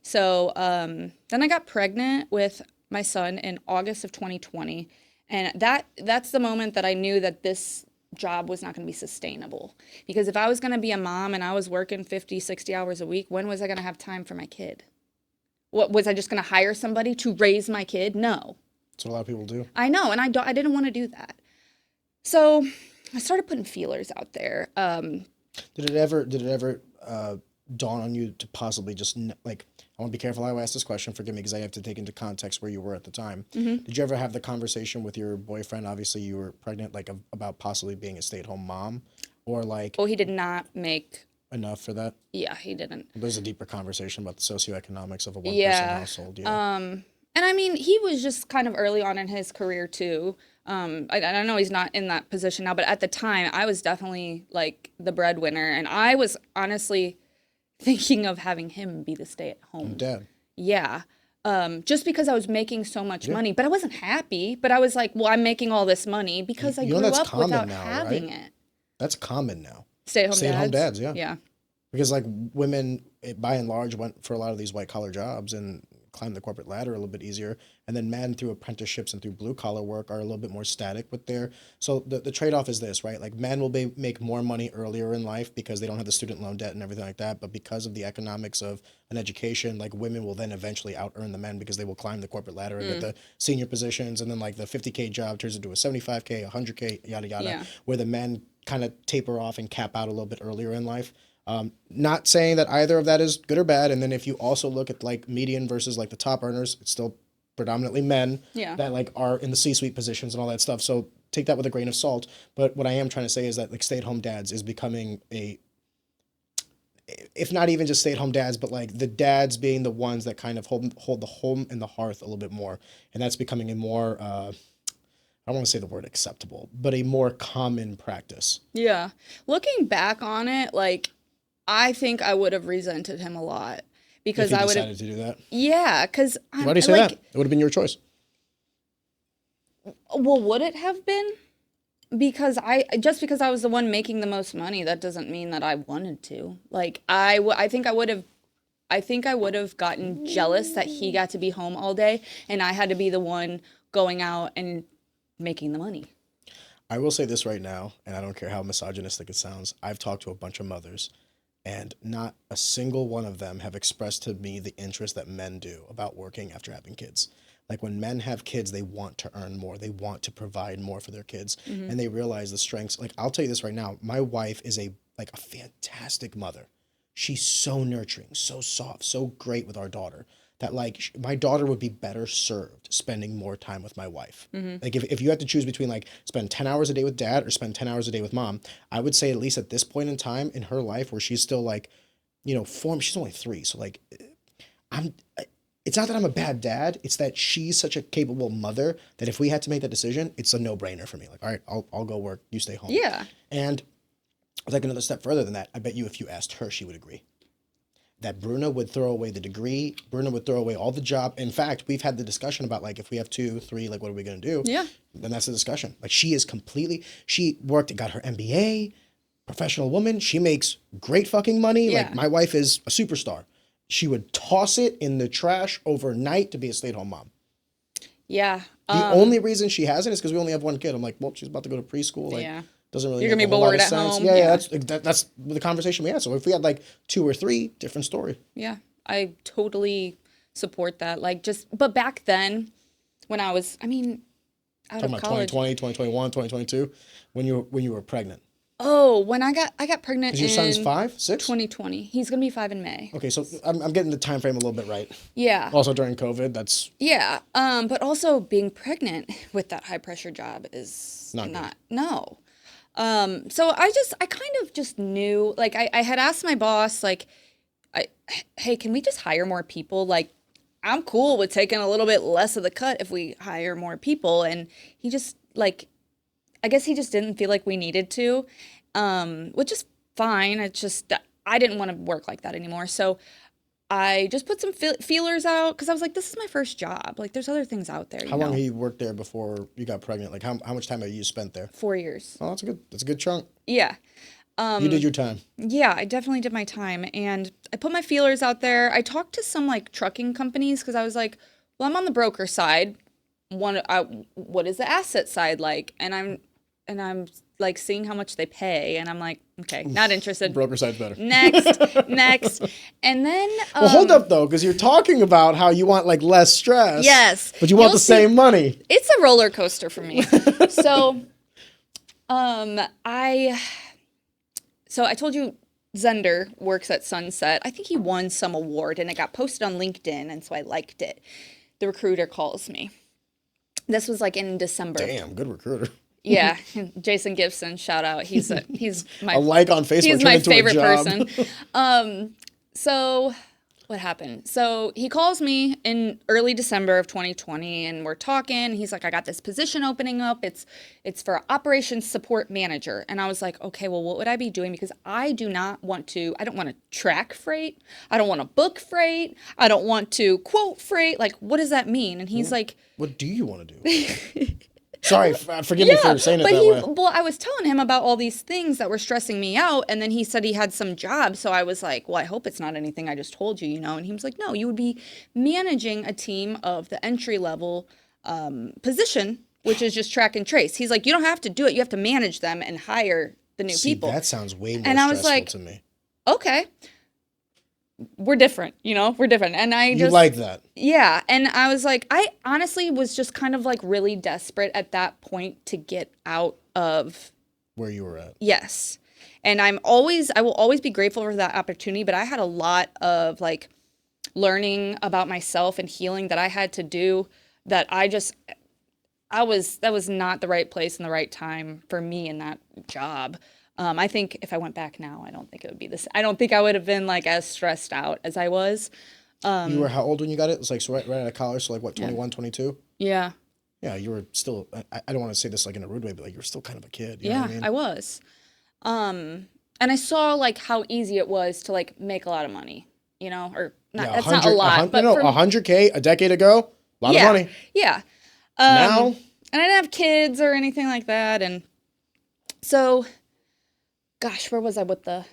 So then I got pregnant with my son in August of 2020, and that's the moment that I knew that this job was not going to be sustainable. Because if I was going to be a mom and I was working 50, 60 hours a week, when was I going to have time for my kid? What, was I just going to hire somebody to raise my kid? No. That's what a lot of people do. I know, and I didn't want to do that. So I started putting feelers out there. Did it ever dawn on you to possibly just like, I want to be careful how I ask this question, forgive me, because I have to take into context where you were at the time. Mm-hmm. Did you ever have the conversation with your boyfriend? Obviously you were pregnant, like about possibly being a stay-at-home mom, or like Well, he did not make enough for that? Yeah, he didn't. There's a deeper conversation about the socioeconomics of a one-person Yeah. household. Yeah. And I mean, he was just kind of early on in his career too. I know he's not in that position now, but at the time, I was definitely like the breadwinner, and I was honestly thinking of having him be the stay-at-home Dad. Yeah. Just because I was making so much money, but I wasn't happy. But I was like, well, I'm making all this money because I You know grew that's up common without now, having right? it. That's common now. Stay-at-home dads, yeah. Yeah. Because like women, by and large, went for a lot of these white collar jobs and climbed the corporate ladder a little bit easier. And then men through apprenticeships and through blue collar work are a little bit more static with their. So the trade off is this, right? Like men will make more money earlier in life because they don't have the student loan debt and everything like that. But because of the economics of an education, like women will then eventually out earn the men because they will climb the corporate ladder and get the senior positions. And then like the 50K job turns into a 75K, 100K, yada, yada, Yeah. where the men kind of taper off and cap out a little bit earlier in life. Not saying that either of that is good or bad. And then if you also look at like median versus like the top earners, it's still predominantly men that like are in the C-suite positions and all that stuff. So take that with a grain of salt. But what I am trying to say is that like stay-at-home dads is becoming if not even just stay-at-home dads, but like the dads being the ones that kind of hold the home and the hearth a little bit more. And that's becoming a more, I don't want to say the word acceptable, but a more common practice. Yeah. Looking back on it, like, I think I would have resented him a lot because If you I would have. decided to do that. Yeah, because Why do you say that? It would have been your choice. Well, would it have been? Because because I was the one making the most money, that doesn't mean that I wanted to. Like I think I would have gotten jealous that he got to be home all day and I had to be the one going out and making the money. I will say this right now, and I don't care how misogynistic it sounds. I've talked to a bunch of mothers, and not a single one of them have expressed to me the interest that men do about working after having kids. Like when men have kids, they want to earn more. They want to provide more for their kids, and they realize the strengths. Like I'll tell you this right now, my wife is a fantastic mother. She's so nurturing, so soft, so great with our daughter that like my daughter would be better served spending more time with my wife. Like if you had to choose between like spend 10 hours a day with dad or spend 10 hours a day with mom, I would say at least at this point in time in her life where she's still like, you know, she's only 3. So like it's not that I'm a bad dad. It's that she's such a capable mother that if we had to make that decision, it's a no-brainer for me. Like, all right, I'll go work. You stay home. Yeah. And like another step further than that, I bet you if you asked her, she would agree. That Bruna would throw away the degree. Bruna would throw away all the job. In fact, we've had the discussion about like if we have 2, 3, like what are we going to do? Yeah. Then that's the discussion. Like she worked and got her MBA, professional woman. She makes great fucking money. Yeah. Like my wife is a superstar. She would toss it in the trash overnight to be a stay-at-home mom. Yeah. The only reason she hasn't is because we only have one kid. I'm like, well, she's about to go to preschool. Like, Yeah. doesn't really You're make gonna a be whole lot bored of at sense. home. Yeah, that's the conversation we had. So if we had like 2 or 3, different story. Yeah. I totally support that. Like but back then when I was, out Talking of about college. 2020, 2021, 2022, when you were pregnant. Oh, when I got pregnant Is your son's 5, 6? 2020. He's going to be 5 in May. Okay, so I'm getting the time frame a little bit right. Yeah. Also during COVID, that's Yeah. But also being pregnant with that high pressure job is Not good. no. So I kind of just knew, like I had asked my boss, like, hey, can we just hire more people? Like, I'm cool with taking a little bit less of the cut if we hire more people. And he just like, I guess he just didn't feel like we needed to, which is fine. It's just, I didn't want to work like that anymore. So I just put some feelers out because I was like, this is my first job. Like, there's other things out there. How long have you worked there before you got pregnant? Like, how much time have you spent there? 4 years. Oh, that's a good chunk. Yeah. You did your time. Yeah, I definitely did my time. And I put my feelers out there. I talked to some like trucking companies because I was like, well, I'm on the broker side. What is the asset side like? And I'm like seeing how much they pay, and I'm like, okay, not interested. Broker side's better. Next. And then well, hold up though, because you're talking about how you want like less stress. Yes. But you want the same money. It's a roller coaster for me. So I told you Zender works at Sunset. I think he won some award and it got posted on LinkedIn, and so I liked it. The recruiter calls me. This was like in December. Damn, good recruiter. Yeah, Jason Gibson, shout out. He's my a like on Facebook. He's my favorite person. So what happened? So he calls me in early December of 2020, and we're talking. He's like, I got this position opening up. It's for operations support manager. And I was like, okay, well, what would I be doing? Because I don't want to track freight. I don't want to book freight. I don't want to quote freight. Like, what does that mean? And he's like, what do you want to do? Sorry, forgive me for saying it that way. Well, I was telling him about all these things that were stressing me out, and then he said he had some jobs, so I was like, well, I hope it's not anything I just told you, you know? And he was like, no, you would be managing a team of the entry-level position, which is just track and trace. He's like, you don't have to do it. You have to manage them and hire the new people. That sounds way more stressful to me. Okay. We're different, you know? We're different. And you like that. Yeah. And I was like, I honestly was just kind of like really desperate at that point to get out of where you were at. Yes. And I will always be grateful for that opportunity, but I had a lot of like learning about myself and healing that I had to do that that was not the right place and the right time for me in that job. I think if I went back now, I don't think it would be this. I don't think I would have been like as stressed out as I was. You were how old when you got it? It was like so right out of college, so like what, 21, 22? Yeah. Yeah, you were still, I don't want to say this like in a rude way, but like you were still kind of a kid. You yeah, know what I mean? I was. And I saw like how easy it was to like make a lot of money, you know, or not, that's not a lot, but no, 100K a decade ago, a lot of money. Yeah. Now? And I didn't have kids or anything like that. And so, gosh, where was I with the...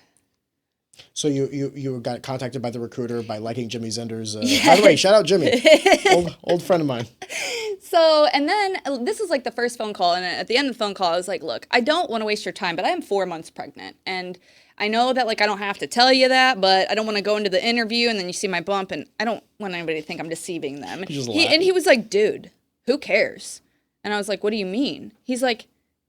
So you got contacted by the recruiter by liking Jimmy Zender's... By the way, shout out Jimmy, old friend of mine. So, and then this was like the first phone call. And at the end of the phone call, I was like, look, I don't want to waste your time, but I am 4 months pregnant. And I know that like I don't have to tell you that, but I don't want to go into the interview and then you see my bump and I don't want anybody to think I'm deceiving them. And he was like, dude, who cares? And I was like, what do you mean? He's like,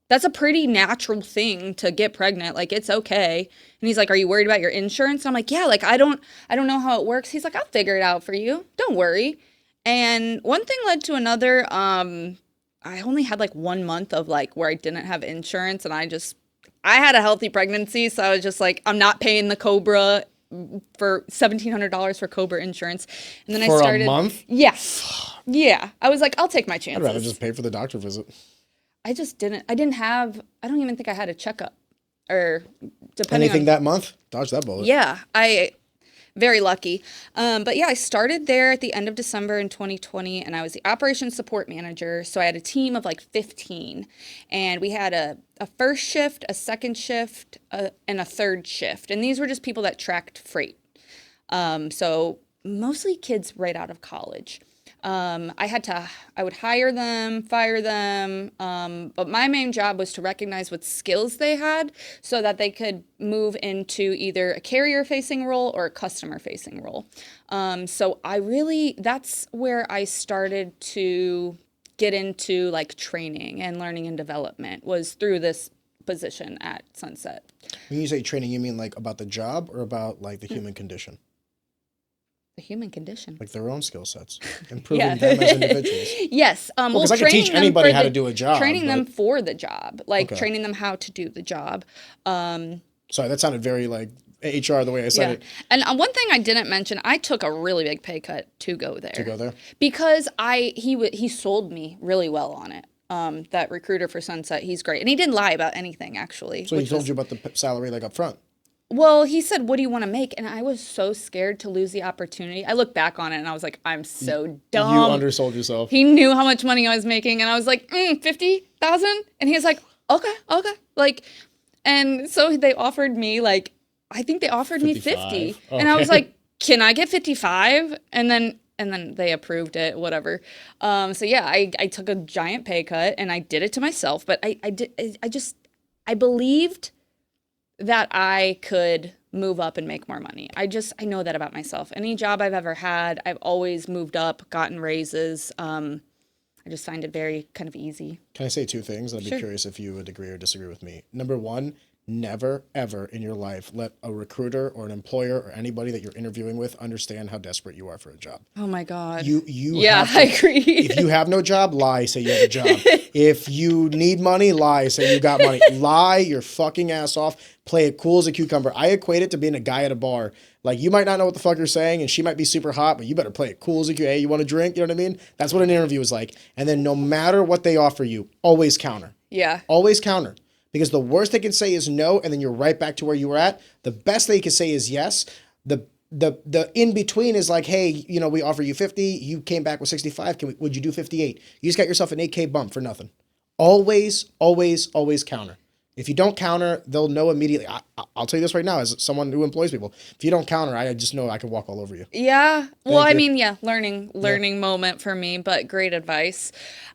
that's a pretty natural thing to get pregnant. Like, it's okay. And he's like, are you worried about your insurance? And I'm like, yeah, like, I don't know how it works. He's like, I'll figure it out for you. Don't worry. And one thing led to another. I only had like 1 month of like where I didn't have insurance. And I had a healthy pregnancy. So I was just like, I'm not paying the Cobra for $1,700 for Cobra insurance. And then for I started. A month? Yeah. Yeah. I was like, I'll take my chances. I'd rather just pay for the doctor visit. I don't even think I had a checkup or depending anything on that month. Dodge that bullet. Yeah, very lucky. But yeah, I started there at the end of December in 2020 and I was the operations support manager. So I had a team of like 15 and we had a first shift, a second shift, and a third shift. And these were just people that tracked freight. So mostly kids right out of college. I would hire them, fire them, but my main job was to recognize what skills they had so that they could move into either a carrier-facing role or a customer-facing role. So that's where I started to get into like training and learning and development was through this position at Sunset. When you say training, you mean like about the job or about like the human condition? The human condition. Like their own skill sets. Improving them as individuals. Yes. Because I can teach anybody how to do a job. Training them for the job. Like training them how to do the job. Sorry, that sounded very like HR the way I said it. And one thing I didn't mention, I took a really big pay cut to go there. To go there? Because he sold me really well on it. That recruiter for Sunset, he's great. And he didn't lie about anything, actually. So he told you about the salary like up front? Well, he said, what do you want to make? And I was so scared to lose the opportunity. I look back on it and I was like, I'm so dumb. You undersold yourself. He knew how much money I was making. And I was like, 50,000? And he was like, okay. Like, and so they offered me like, I think they offered me 50. Okay. And I was like, can I get 55? And then they approved it, whatever. So yeah, I took a giant pay cut and I did it to myself. But I believed that I could move up and make more money. I know that about myself. Any job I've ever had, I've always moved up, gotten raises. I just find it very kind of easy. Can I say two things? I'd be curious if you would agree or disagree with me. Number one, never, ever in your life let a recruiter or an employer or anybody that you're interviewing with understand how desperate you are for a job. Oh my God. Yeah, I agree. If you have no job, lie, say you have a job. If you need money, lie, say you got money. Lie your fucking ass off. Play it cool as a cucumber. I equate it to being a guy at a bar. Like, you might not know what the fuck you're saying, and she might be super hot, but you better play it cool as a cucumber. Hey, you want a drink? You know what I mean? That's what an interview is like. And then no matter what they offer you, always counter. Yeah. Always counter. Because the worst they can say is no, and then you're right back to where you were at. The best they can say is yes. The in between is like, hey, we offer you 50. You came back with 65. Would you do 58? You just got yourself an 8K bump for nothing. Always, always, always counter. If you don't counter, they'll know immediately. I'll tell you this right now, as someone who employs people. If you don't counter, I just know I can walk all over you. Yeah. Well, I mean, yeah, learning moment for me, but great advice.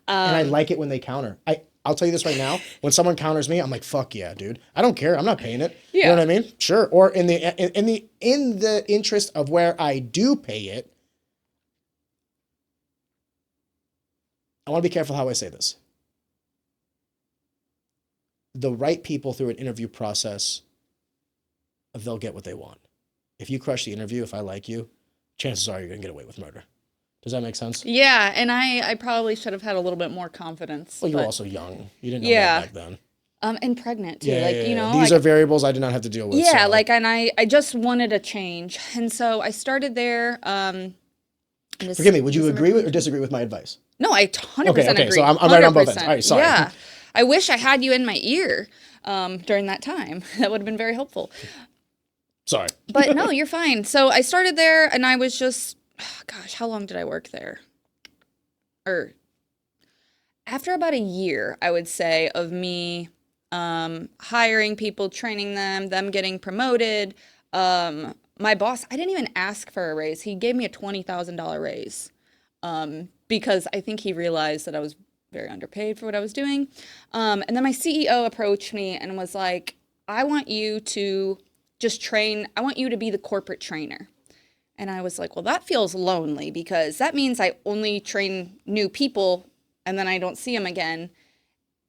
And I like it when they counter. I'll tell you this right now. When someone counters me, I'm like, fuck yeah, dude. I don't care. I'm not paying it. Yeah. You know what I mean? Sure. Or in the interest of where I do pay it, I want to be careful how I say this. The right people through an interview process, they'll get what they want. If you crush the interview, if I like you, chances are you're going to get away with murder. Does that make sense? Yeah, and I probably should have had a little bit more confidence. Well, you were also young. You didn't know that back then. And pregnant too. Yeah. These are variables I did not have to deal with. Yeah, so. and I just wanted a change. And so I started there. Forgive me, would you agree with or disagree with my advice? No, I 100% agree. Okay, so I'm right on both ends. All right, sorry. Yeah. I wish I had you in my ear during that time. That would have been very helpful. Sorry. But no, you're fine. So I started there and I was just, gosh, how long did I work there? After about a year, I would say, of me hiring people, training them getting promoted. My boss, I didn't even ask for a raise. He gave me a $20,000 raise because I think he realized that I was very underpaid for what I was doing. And then my CEO approached me and was like, I want you to just train. I want you to be the corporate trainer. And I was like, well, that feels lonely because that means I only train new people and then I don't see them again.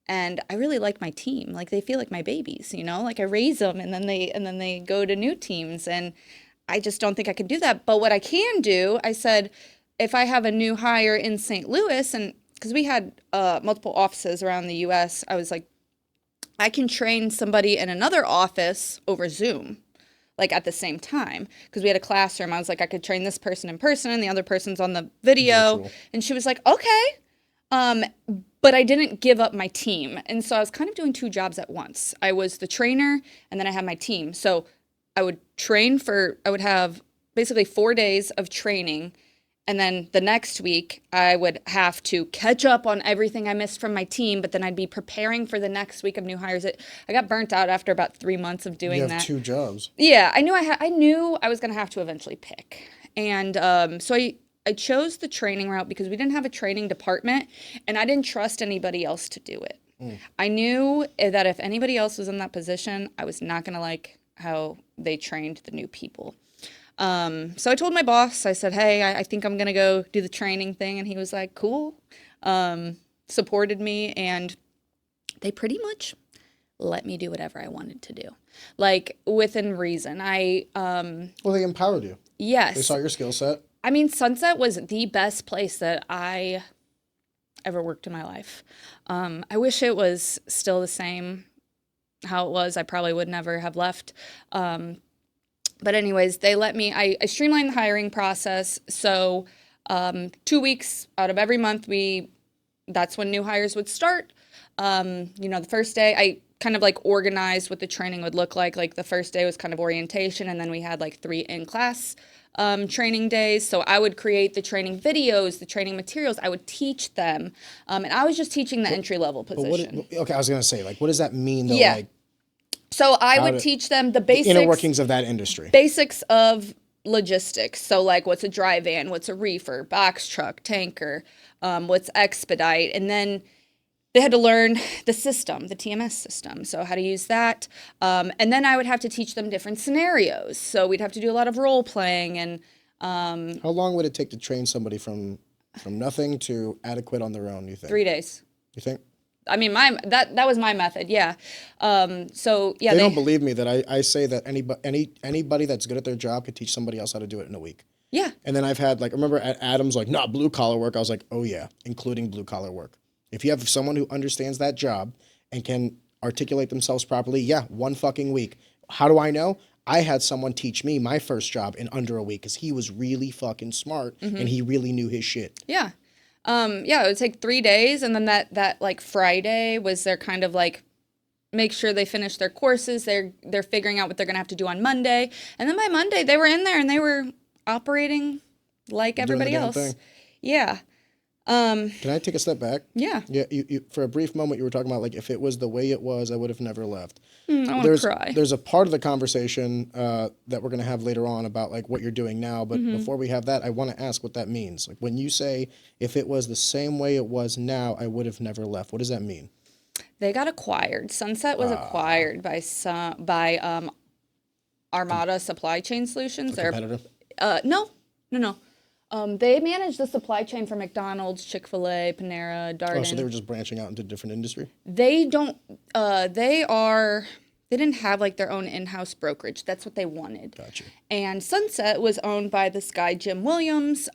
And I really like my team. Like, they feel like my babies, like I raise them and then they go to new teams. And I just don't think I can do that. But what I can do, I said, if I have a new hire in St. Louis, and because we had multiple offices around the US, I was like, I can train somebody in another office over Zoom, like at the same time, because we had a classroom. I was like, I could train this person in person and the other person's on the video. Virtual. And she was like, okay. But I didn't give up my team. And so I was kind of doing two jobs at once. I was the trainer and then I had my team. So I would I would have basically 4 days of training. And then the next week, I would have to catch up on everything I missed from my team, but then I'd be preparing for the next week of new hires. I got burnt out after about 3 months of doing that. You have two jobs. Yeah, I knew I was going to have to eventually pick. And so I chose the training route because we didn't have a training department, and I didn't trust anybody else to do it. I knew that if anybody else was in that position, I was not going to like how they trained the new people. So I told my boss, I said, hey, I think I'm going to go do the training thing. And he was like, cool. Supported me. And they pretty much let me do whatever I wanted to do. Like, within reason. Well, they empowered you. Yes. They saw your skill set. I mean, Sunset was the best place that I ever worked in my life. I wish it was still the same how it was. I probably would never have left. But anyways, they let me, I streamlined the hiring process. So 2 weeks out of every month, we that's when new hires would start. The first day I kind of like organized what the training would look like. Like the first day was kind of orientation, and then we had like 3 in-class training days. So I would create the training videos, the training materials. I would teach them. And I was just teaching the entry-level position. Okay, I was going to say, like, what does that mean, though? Yeah. Like, so I would teach them the basics. inner workings of that industry. Basics of logistics. So like what's a dry van, what's a reefer, box truck, tanker, what's expedite. And then they had to learn the system, the TMS system, so how to use that. And then I would have to teach them different scenarios. So we'd have to do a lot of role playing. And how long would it take to train somebody from nothing to adequate on their own, you think? 3 days. You think? I mean, that was my method, yeah. So yeah, they don't believe me that I say that anybody that's good at their job could teach somebody else how to do it in a week. Yeah. And then I've had, like, remember at Adam's, like, not blue collar work. I was like, oh yeah, including blue collar work. If you have someone who understands that job and can articulate themselves properly, yeah, 1 fucking week. How do I know? I had someone teach me my first job in under a week because he was really fucking smart and he really knew his shit. Yeah. It would take 3 days, and then that like Friday was their kind of like make sure they finish their courses. They're figuring out what they're gonna have to do on Monday, and then by Monday they were in there and they were operating like everybody else. Thing. Yeah. Can I take a step back? Yeah. Yeah. You for a brief moment you were talking about, like, if it was the way it was, I would have never left. I want to cry. There's a part of the conversation that we're going to have later on about, like, what you're doing now. But before we have that, I want to ask what that means. Like, when you say, if it was the same way it was now, I would have never left. What does that mean? They got acquired. Sunset was acquired by Armada Supply Chain Solutions. A competitor? No. They manage the supply chain for McDonald's, Chick-fil-A, Panera, Darden. Oh, so they were just branching out into different industry? They don't, they didn't have like their own in-house brokerage. That's what they wanted. Gotcha. And Sunset was owned by this guy, Jim Williams.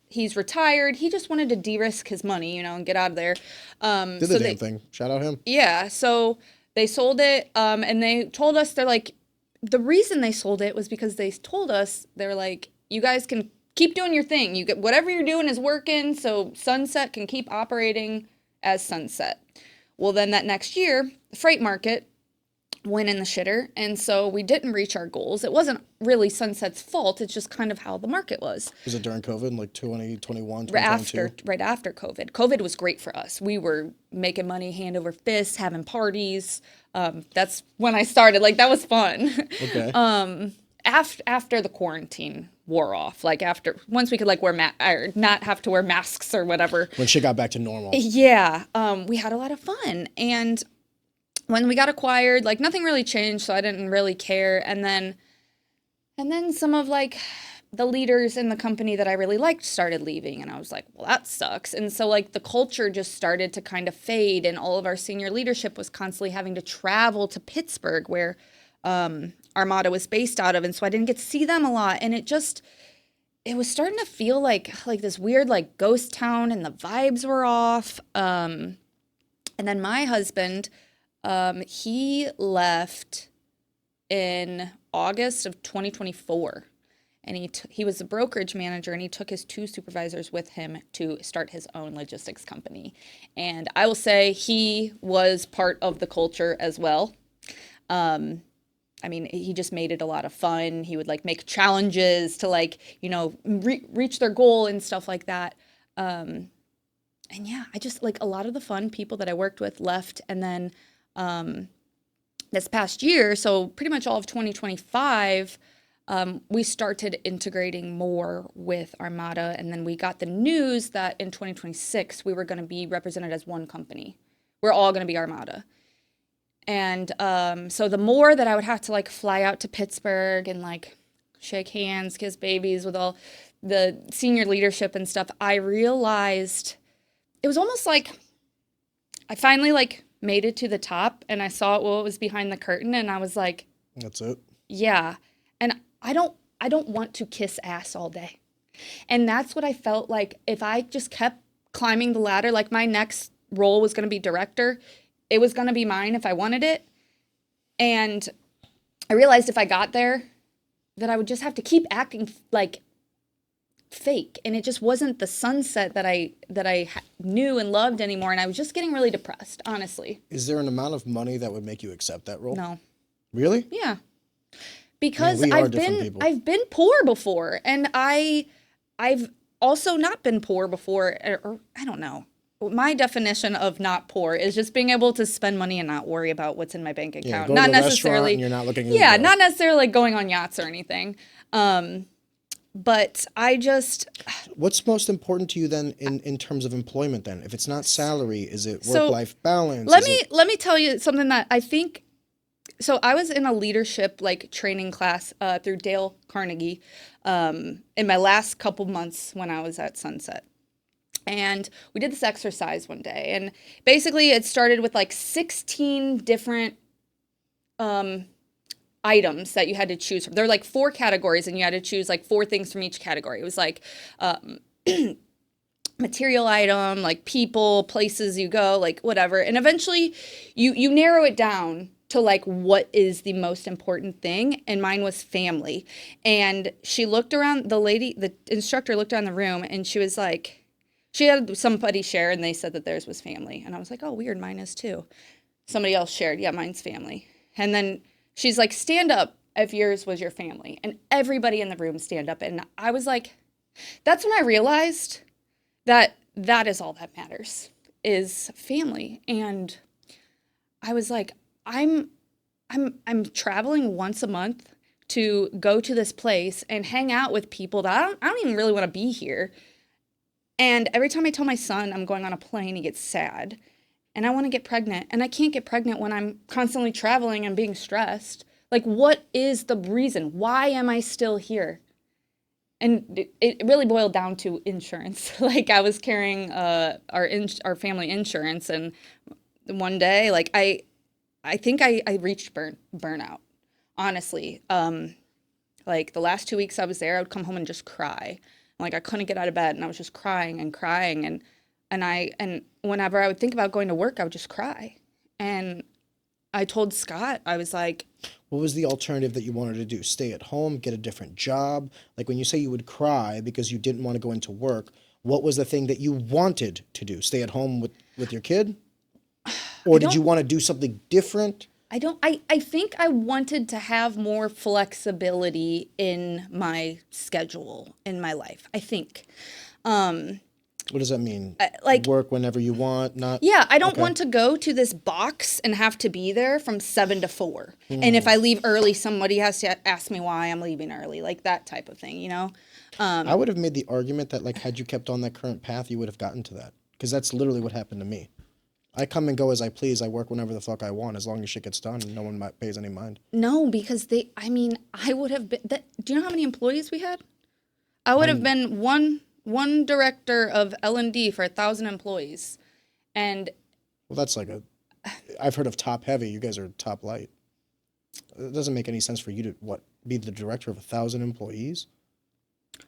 He's retired. He just wanted to de-risk his money, and get out of there. Did the damn thing. Shout out him. Yeah. So they sold it, and they told us, they're like, the reason they sold it was because they told us, they're like, you guys can keep doing your thing. You get whatever you're doing is working, so Sunset can keep operating as Sunset. Well, then that next year, the freight market went in the shitter, and so we didn't reach our goals. It wasn't really Sunset's fault. It's just kind of how the market was. Was it during COVID, like 2021, 2022? Right after COVID. COVID was great for us. We were making money hand over fist, having parties. That's when I started. Like, that was fun. Okay. After the quarantine wore off, like once we could like wear or not have to wear masks or whatever. When shit got back to normal. Yeah. We had a lot of fun. And when we got acquired, like nothing really changed, so I didn't really care. And then some of like the leaders in the company that I really liked started leaving, and I was like, well, that sucks. And so like the culture just started to kind of fade, and all of our senior leadership was constantly having to travel to Pittsburgh, where Armada was based out of, and so I didn't get to see them a lot, and it was starting to feel like this weird like ghost town, and the vibes were off. And then my husband, he left in August of 2024, and he was the brokerage manager, and he took his 2 supervisors with him to start his own logistics company. And I will say he was part of the culture as well. I mean, he just made it a lot of fun. He would like make challenges to like, reach their goal and stuff like that. And yeah, I just like a lot of the fun people that I worked with left. And then this past year, so pretty much all of 2025, we started integrating more with Armada. And then we got the news that in 2026, we were going to be represented as one company. We're all going to be Armada. And so the more that I would have to like fly out to Pittsburgh and like shake hands, kiss babies with all the senior leadership and stuff, I realized it was almost like I finally like made it to the top, and I saw what was behind the curtain, and I was like, that's it. Yeah. And I don't want to kiss ass all day. And that's what I felt like if I just kept climbing the ladder, like my next role was going to be director. It was going to be mine if I wanted it. And I realized if I got there that I would just have to keep acting like fake, and it just wasn't the sunset that I knew and loved anymore, and I was just getting really depressed, honestly. Is there an amount of money that would make you accept that role? No. Really? Yeah. Because Man, we are different people. I've been poor before, and I've also not been poor before, or I don't know. My definition of not poor is just being able to spend money and not worry about what's in my bank account. Yeah, go not to a necessarily. and you're not looking. Yeah, not necessarily like going on yachts or anything. But I just. What's most important to you then in terms of employment? Then, if it's not salary, is it work-life balance? Let me tell you something that I think. So I was in a leadership like training class through Dale Carnegie in my last couple months when I was at Sunset. And we did this exercise one day. And basically it started with like 16 different items that you had to choose from. There were like 4 categories and you had to choose like 4 things from each category. It was like material item, like people, places you go, like whatever. And eventually you narrow it down to like what is the most important thing, and mine was family. And she looked around, the instructor looked around the room, and she was like, she had somebody share, and they said that theirs was family. And I was like, oh, weird, mine is too. Somebody else shared, yeah, mine's family. And then she's like, stand up if yours was your family. And everybody in the room stand up. And I was like, that's when I realized that that is all that matters, is family. And I was like, I'm traveling once a month to go to this place and hang out with people that I don't even really want to be here. And every time I tell my son I'm going on a plane, he gets sad. And I want to get pregnant. And I can't get pregnant when I'm constantly traveling and being stressed. Like, what is the reason? Why am I still here? And it really boiled down to insurance. Like, I was carrying our family insurance. And one day, like, I think I reached burnout, honestly. Like the last 2 weeks I was there, I would come home and just cry. Like I couldn't get out of bed, and I was just crying and crying. And whenever I would think about going to work, I would just cry. And I told Scott, I was like, what was the alternative that you wanted to do? Stay at home, get a different job? Like when you say you would cry because you didn't want to go into work, what was the thing that you wanted to do? Stay at home with your kid? Or did you want to do something different? I think I wanted to have more flexibility in my schedule, in my life, I think. What does that mean? Like work whenever you want, not? Yeah, I don't want to go to this box and have to be there from 7 to 4. And if I leave early, somebody has to ask me why I'm leaving early, like that type of thing, you know? I would have made the argument that like had you kept on that current path, you would have gotten to that. Because that's literally what happened to me. I come and go as I please. I work whenever the fuck I want, as long as shit gets done and no one pays any mind. No, because I would have been, do you know how many employees we had? I would have been one director of L&D for 1,000 employees. And well, that's like I've heard of top heavy. You guys are top light. It doesn't make any sense for you to be the director of 1,000 employees?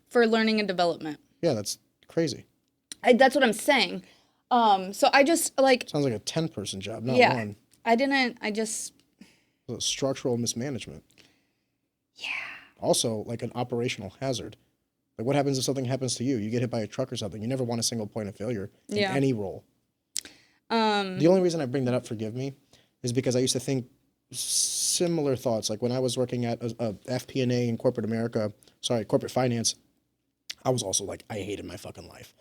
For learning and development. Yeah, that's crazy. That's what I'm saying. So I just like... Sounds like a 10-person job, not one. I just... Structural mismanagement. Yeah. Also, like an operational hazard. Like what happens if something happens to you? You get hit by a truck or something. You never want a single point of failure in any role. The only reason I bring that up, forgive me, is because I used to think similar thoughts. Like when I was working at a FP&A in corporate finance, I was also like, I hated my fucking life.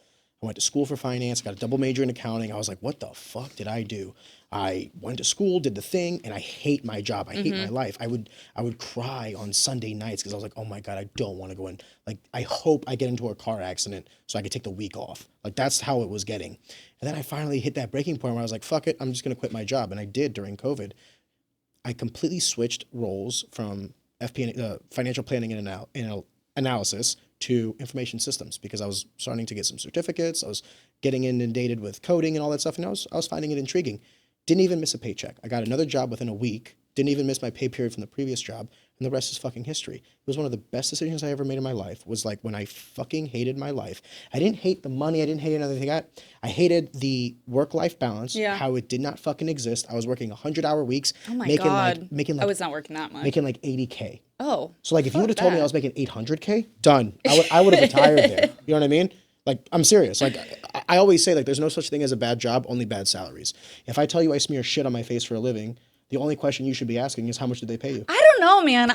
I went to school for finance, got a double major in accounting. I was like, what the fuck did I do? I went to school, did the thing, and I hate my job. I hate my life. I would cry on Sunday nights because I was like, oh my God, I don't want to go in. Like, I hope I get into a car accident so I could take the week off. Like, that's how it was getting. And then I finally hit that breaking point where I was like, fuck it, I'm just going to quit my job. And I did during COVID. I completely switched roles from financial planning and analysis to information systems because I was starting to get some certificates. I was getting inundated with coding and all that stuff, and I was finding it intriguing. Didn't even miss a paycheck. I got another job within a week. Didn't even miss my pay period from the previous job. and the rest is fucking history. It was one of the best decisions I ever made in my life, was like when I fucking hated my life. I didn't hate the money. I didn't hate anything. I hated the work-life balance, how it did not fucking exist. I was working 100-hour weeks. Oh my making God. Making I was not working that much. Making like 80K. Oh. So like if you would have told me I was making 800K, done. I would have retired there. You know what I mean? Like, I'm serious. Like, I always say, like, there's no such thing as a bad job, only bad salaries. If I tell you I smear shit on my face for a living, the only question you should be asking is how much did they pay you? I don't know, man.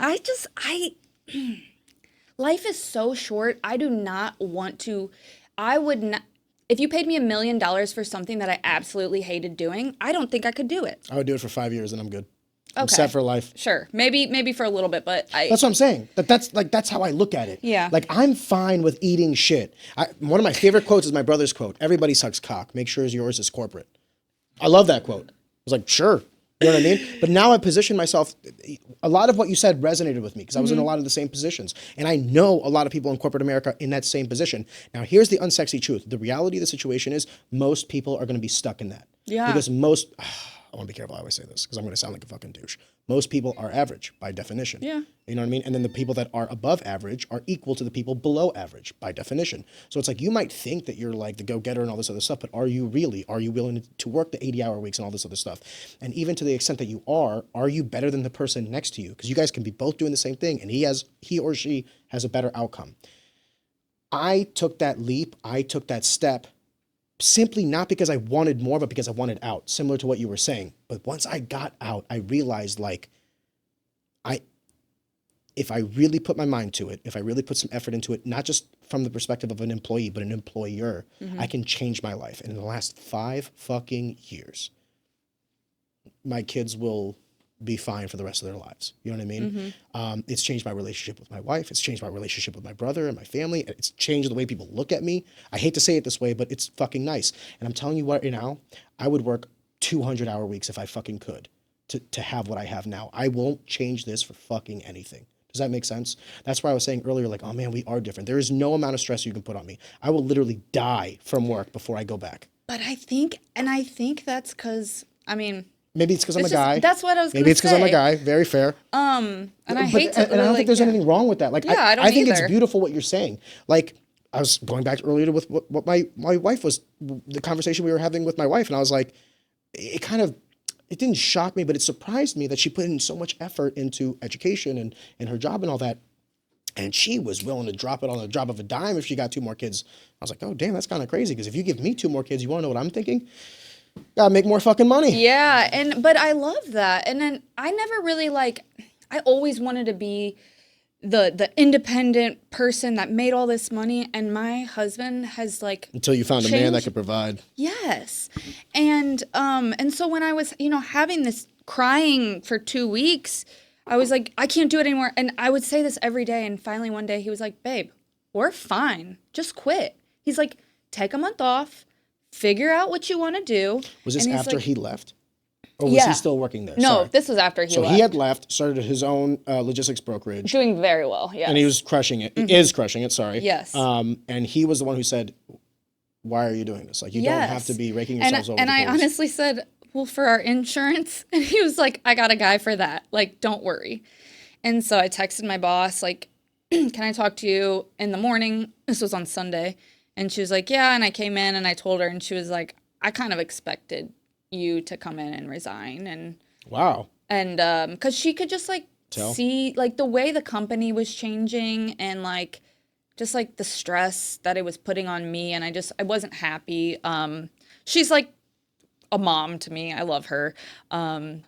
Life is so short. I do not want to, I would not, if you paid me $1 million for something that I absolutely hated doing, I don't think I could do it. I would do it for 5 years and I'm good. Okay. I'm set for life. Sure. Maybe for a little bit, but That's what I'm saying. That's how I look at it. Yeah. Like, I'm fine with eating shit. One of my favorite quotes is my brother's quote. Everybody sucks cock. Make sure yours is corporate. I love that quote. I was like, sure. You know what I mean? But now I position myself. A lot of what you said resonated with me because I was in a lot of the same positions. And I know a lot of people in corporate America in that same position. Now, here's the unsexy truth. The reality of the situation is most people are going to be stuck in that. Yeah. Because I want to be careful how I say this because I'm going to sound like a fucking douche. Most people are average by definition. Yeah. You know what I mean? And then the people that are above average are equal to the people below average by definition. So it's like you might think that you're like the go-getter and all this other stuff, but are you really? Are you willing to work the 80-hour weeks and all this other stuff? And even to the extent that you are you better than the person next to you? Because you guys can be both doing the same thing and he or she has a better outcome. I took that leap. I took that step simply not because I wanted more, but because I wanted out, similar to what you were saying. But once I got out, I realized like, if I really put my mind to it, if I really put some effort into it, not just from the perspective of an employee, but an employer, I can change my life. And in the last 5 fucking years, my kids will be fine for the rest of their lives. You know what I mean? It's changed my relationship with my wife. It's changed my relationship with my brother and my family. It's changed the way people look at me. I hate to say it this way, but it's fucking nice. And I'm telling you what, right now, I would work 200-hour weeks if I fucking could to have what I have now. I won't change this for fucking anything. Does that make sense? That's why I was saying earlier, like, oh man, we are different. There is no amount of stress you can put on me. I will literally die from work before I go back. But I think that's because, I mean, maybe it's because I'm a guy. That's what I was going to say. Maybe it's because I'm a guy. Very fair. And I hate to. And I don't think there's anything wrong with that. Like, I don't I think either. it's beautiful what you're saying. Like, I was going back earlier with what my wife was, the conversation we were having with my wife, and I was like, it didn't shock me, but it surprised me that she put in so much effort into education and her job and all that. And she was willing to drop it on the drop of a dime if she got 2 more kids. I was like, oh, damn, that's kind of crazy. Because if you give me 2 more kids, you want to know what I'm thinking? Gotta make more fucking money. Yeah, but I love that. And then I never really I always wanted to be the independent person that made all this money, and my husband has until you found a man that could provide. Yes. And so when I was, having this crying for 2 weeks, I was like, I can't do it anymore. And I would say this every day. And finally one day he was like, babe, we're fine. Just quit. He's like, take a month off, figure out what you want to do. Was this after he left? Or was he still working there? No, Sorry. This was after he left. So he had left, started his own logistics brokerage. Doing very well, yes. And he was crushing it. He is crushing it, sorry. Yes. And he was the one who said, why are you doing this? Like, you don't have to be raking yourselves over the And I coals. honestly said, well, for our insurance. And he was like, I got a guy for that. Like, don't worry. And so I texted my boss, like, can I talk to you in the morning? This was on Sunday. And she was like, yeah. And I came in and I told her, and she was like, I kind of expected you to come in and resign. And wow. And because she could just see the way the company was changing, and just the stress that it was putting on me, and I wasn't happy. She's like a mom to me. I love her. But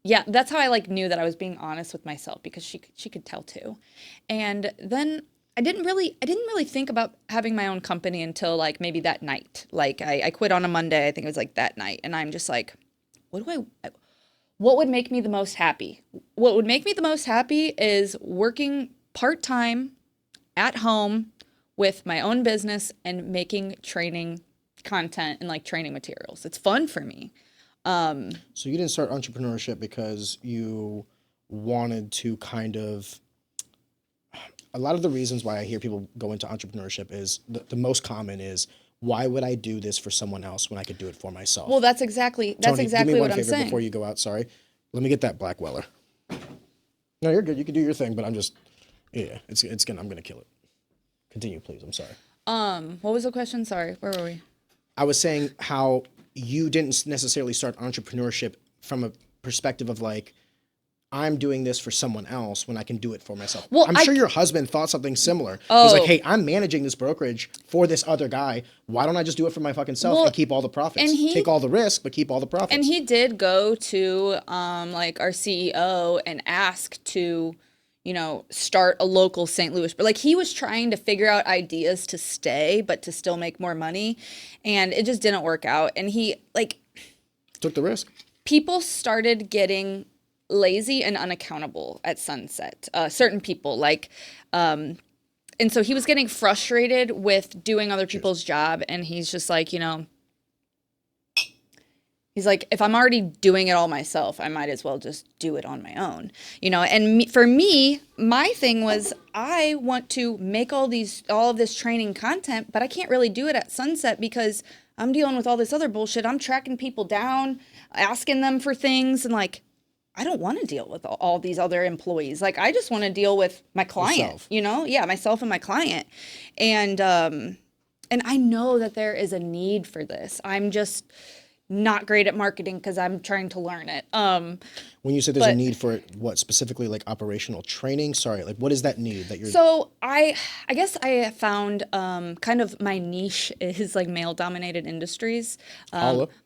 yeah, that's how I knew that I was being honest with myself, because she could tell too. And then I didn't really think about having my own company until maybe that night. I quit on a Monday. I think it was that night. And I'm just like, what would make me the most happy? What would make me the most happy is working part-time at home with my own business and making training content and training materials. It's fun for me. So you didn't start entrepreneurship because you wanted to kind of... A lot of the reasons why I hear people go into entrepreneurship is the most common is, why would I do this for someone else when I could do it for myself? Well, that's exactly Tony, what I'm saying. Before you go out, sorry. Let me get that black Weller. No, you're good. You can do your thing, but I'm just, yeah, I'm gonna kill it. Continue, please. I'm sorry. What was the question? Sorry, where were we? I was saying how you didn't necessarily start entrepreneurship from a perspective of like, I'm doing this for someone else when I can do it for myself. Well, I'm sure your husband thought something similar. Oh. He's like, hey, I'm managing this brokerage for this other guy. Why don't I just do it for my fucking self and keep all the profits? and Take all the risk, but keep all the profits. And he did go to like our CEO and ask to, you know, start a local St. Louis. But like he was trying to figure out ideas to stay, but to still make more money. And it just didn't work out. And he like took the risk. People started getting lazy and unaccountable at Sunset. Certain people like, and so he was getting frustrated with doing other people's job. And he's just like, you know, he's like, if I'm already doing it all myself, I might as well just do it on my own, you know? And for me, my thing was I want to make all of this training content, but I can't really do it at Sunset because I'm dealing with all this other bullshit. I'm tracking people down, asking them for things, and like, I don't want to deal with all these other employees. Like, I just want to deal with my client, Yourself. you know? Yeah, myself and my client. And I know that there is a need for this. I'm just not great at marketing because I'm trying to learn it. When you said there's a need for it, what specifically, like operational training? Sorry, like what is that need that you're? So I guess I found kind of my niche is like male-dominated industries.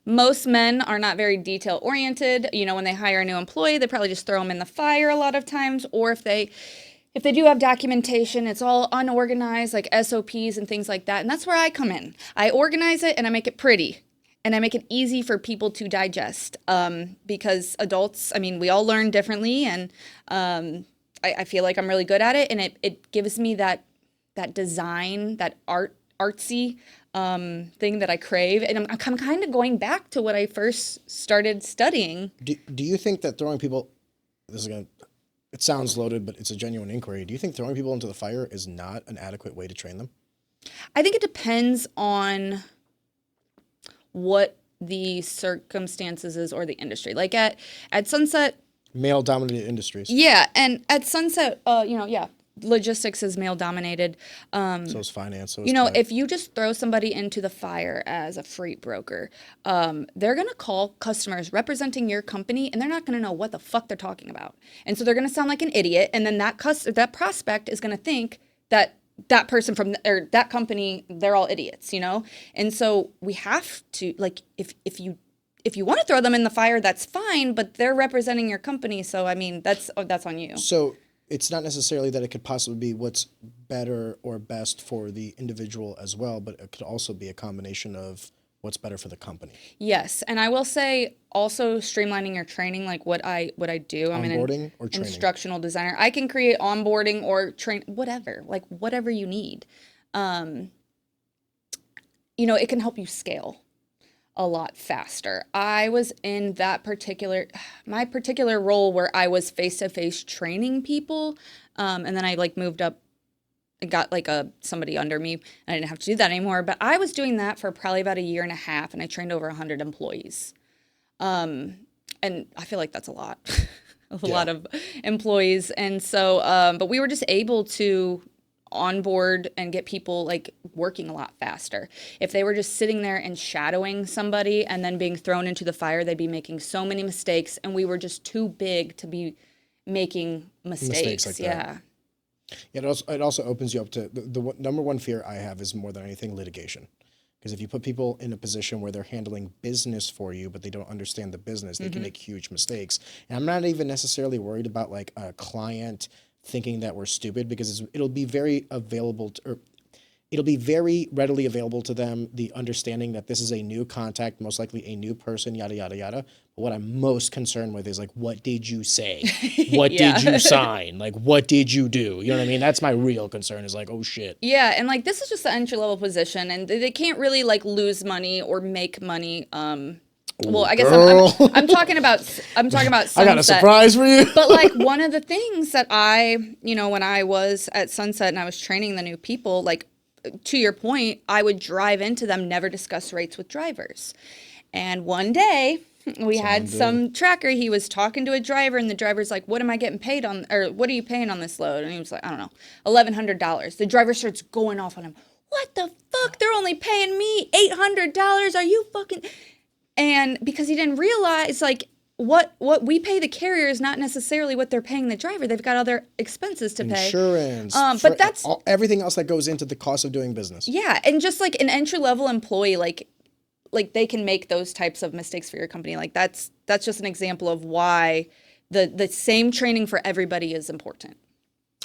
Most men are not very detail-oriented. You know, when they hire a new employee, they probably just throw them in the fire a lot of times. Or if they do have documentation, it's all unorganized, like SOPs and things like that. And that's where I come in. I organize it and I make it pretty. And I make it easy for people to digest because adults, I mean, we all learn differently. And I feel like I'm really good at it. And it gives me that design, that artsy thing that I crave. And I'm kind of going back to what I first started studying. Do you think that throwing people, it sounds loaded, but it's a genuine inquiry. Do you think throwing people into the fire is not an adequate way to train them? I think it depends on what the circumstances is or the industry. Like at Sunset, male dominated industries. Yeah, and at Sunset, logistics is male dominated. So is finance. So is if you just throw somebody into the fire as a freight broker, they're gonna call customers representing your company, and they're not gonna know what the fuck they're talking about, and so they're gonna sound like an idiot, and then that prospect is gonna think that person or that company, they're all idiots, you know? And so we have to, like, if you want to throw them in the fire, that's fine, but they're representing your company. So, I mean, that's on you. So it's not necessarily that it could possibly be what's better or best for the individual as well, but it could also be a combination of what's better for the company. Yes. And I will say also streamlining your training, like what I do. I'm onboarding or training? Instructional designer. I can create onboarding or train, whatever you need. It can help you scale a lot faster. I was in my particular role where I was face-to-face training people. And then I moved up. I got somebody under me, and I didn't have to do that anymore. But I was doing that for probably about a year and a half, and I trained over 100 employees. And I feel like that's a lot, lot of employees. And so, but we were just able to onboard and get people working a lot faster. If they were just sitting there and shadowing somebody and then being thrown into the fire, they'd be making so many mistakes, and we were just too big to be making mistakes. Like that. Yeah. Yeah, it also opens you up to the number one fear I have is more than anything litigation. Because if you put people in a position where they're handling business for you, but they don't understand the business, they can make huge mistakes. And I'm not even necessarily worried about a client thinking that we're stupid, because it'll be very readily available to them, the understanding that this is a new contact, most likely a new person, yada, yada, yada. But what I'm most concerned with is what did you say? What did you sign? What did you do? You know what I mean? That's my real concern is oh shit. Yeah. And this is just the entry level position, and they can't really lose money or make money. Well, I guess I'm talking about Sunset. I got a surprise for you. But one of the things that when I was at Sunset and I was training the new people, to your point, I would drive into them, never discuss rates with drivers. And one day we had did. some tracker. He was talking to a driver, and the driver's like, "What am I getting paid on? Or what are you paying on this load?" And he was like, "I don't know, $1,100." The driver starts going off on him. What the fuck? They're only paying me $800. Are you fucking? And because he didn't realize, like, what we pay the carrier is not necessarily what they're paying the driver. They've got other expenses to pay. Insurance. But that's everything else that goes into the cost of doing business. Yeah, and just like an entry level employee, like they can make those types of mistakes for your company. Like that's just an example of why the same training for everybody is important.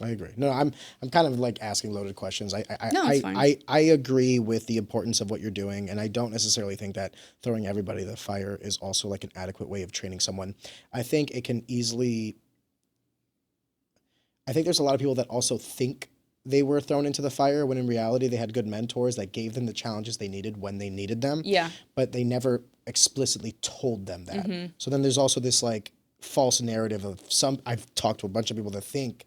I agree. No, I'm kind of like asking loaded questions. It's fine. I agree with the importance of what you're doing, and I don't necessarily think that throwing everybody to the fire is also like an adequate way of training someone. I think it can easily. I think there's a lot of people that also think they were thrown into the fire when in reality they had good mentors that gave them the challenges they needed when they needed them. Yeah. But they never explicitly told them that. So then there's also this like false narrative of I've talked to a bunch of people that think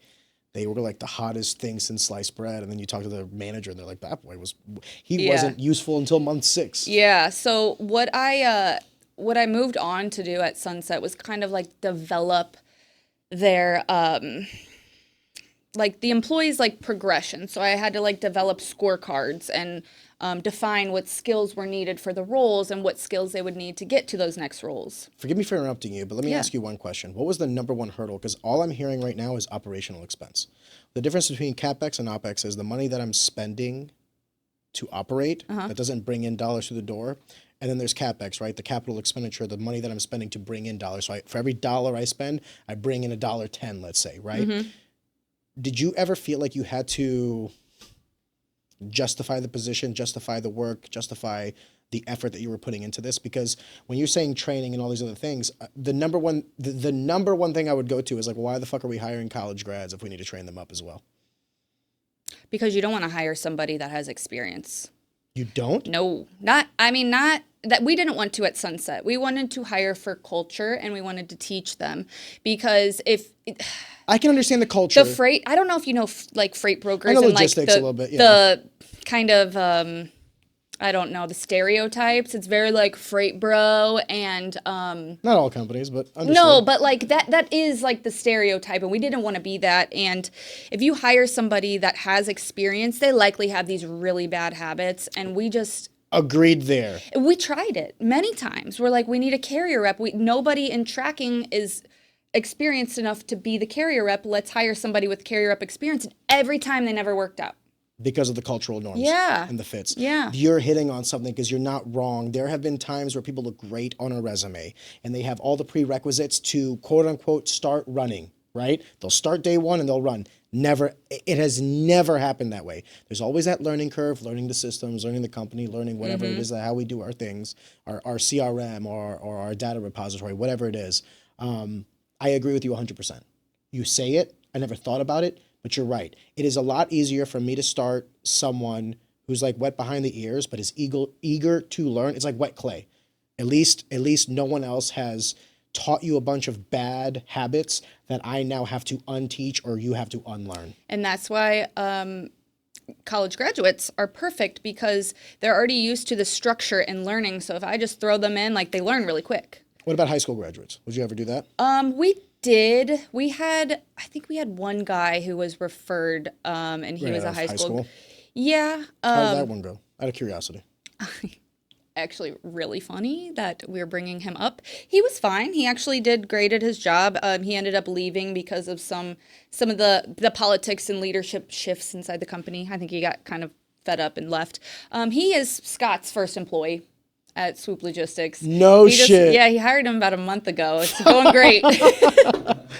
they were like the hottest thing since sliced bread, and then you talk to the manager and they're like, that boy wasn't useful until month 6. Yeah. So what I moved on to do at Sunset was kind of like develop their like the employees' like progression. So I had to like develop scorecards and define what skills were needed for the roles and what skills they would need to get to those next roles. Forgive me for interrupting you, but let me ask you one question. What was the number one hurdle? Because all I'm hearing right now is operational expense. The difference between CapEx and OpEx is the money that I'm spending to operate that doesn't bring in dollars through the door. And then there's CapEx, right? The capital expenditure, the money that I'm spending to bring in dollars. So for every dollar I spend, I bring in $1.10, let's say, right? Did you ever feel like you had to justify the position, justify the work, justify the effort that you were putting into this? Because when you're saying training and all these other things, the number one thing I would go to is like, why the fuck are we hiring college grads if we need to train them up as well? Because you don't want to hire somebody that has experience. You don't? No, not that we didn't want to at Sunset. We wanted to hire for culture, and we wanted to teach them because I can understand the culture. The freight, I don't know if you know like freight brokers I know and logistics like a little bit, yeah. the kind of I don't know, the stereotypes. It's very like freight bro and not all companies, but understood. No, but like that is like the stereotype, and we didn't want to be that. And if you hire somebody that has experience, they likely have these really bad habits, and we just agreed there. We tried it many times. We're like, we need a carrier rep. Nobody in tracking is experienced enough to be the carrier rep. Let's hire somebody with carrier rep experience. And every time they never worked out. Because of the cultural norms and the fits. Yeah. You're hitting on something because you're not wrong. There have been times where people look great on a resume and they have all the prerequisites to quote unquote start running, right? They'll start day one and they'll run. It has never happened that way. There's always that learning curve, learning the systems, learning the company, learning whatever it is, how we do our things, our CRM or our data repository, whatever it is. I agree with you 100%. You say it, I never thought about it, but you're right. It is a lot easier for me to start someone who's like wet behind the ears, but is eager to learn. It's like wet clay. At least no one else has taught you a bunch of bad habits that I now have to unteach or you have to unlearn. And that's why college graduates are perfect because they're already used to the structure and learning. So if I just throw them in, like they learn really quick. What about high school graduates? Would you ever do that? We did. I think we had one guy who was referred, and he was a high school. Yeah. How did that one go? Out of curiosity. Actually, really funny that we're bringing him up. He was fine. He actually did great at his job. He ended up leaving because of some of the politics and leadership shifts inside the company. I think he got kind of fed up and left. He is Scott's first employee at Swoop Logistics. No shit. Yeah, he hired him about a month ago. It's going great.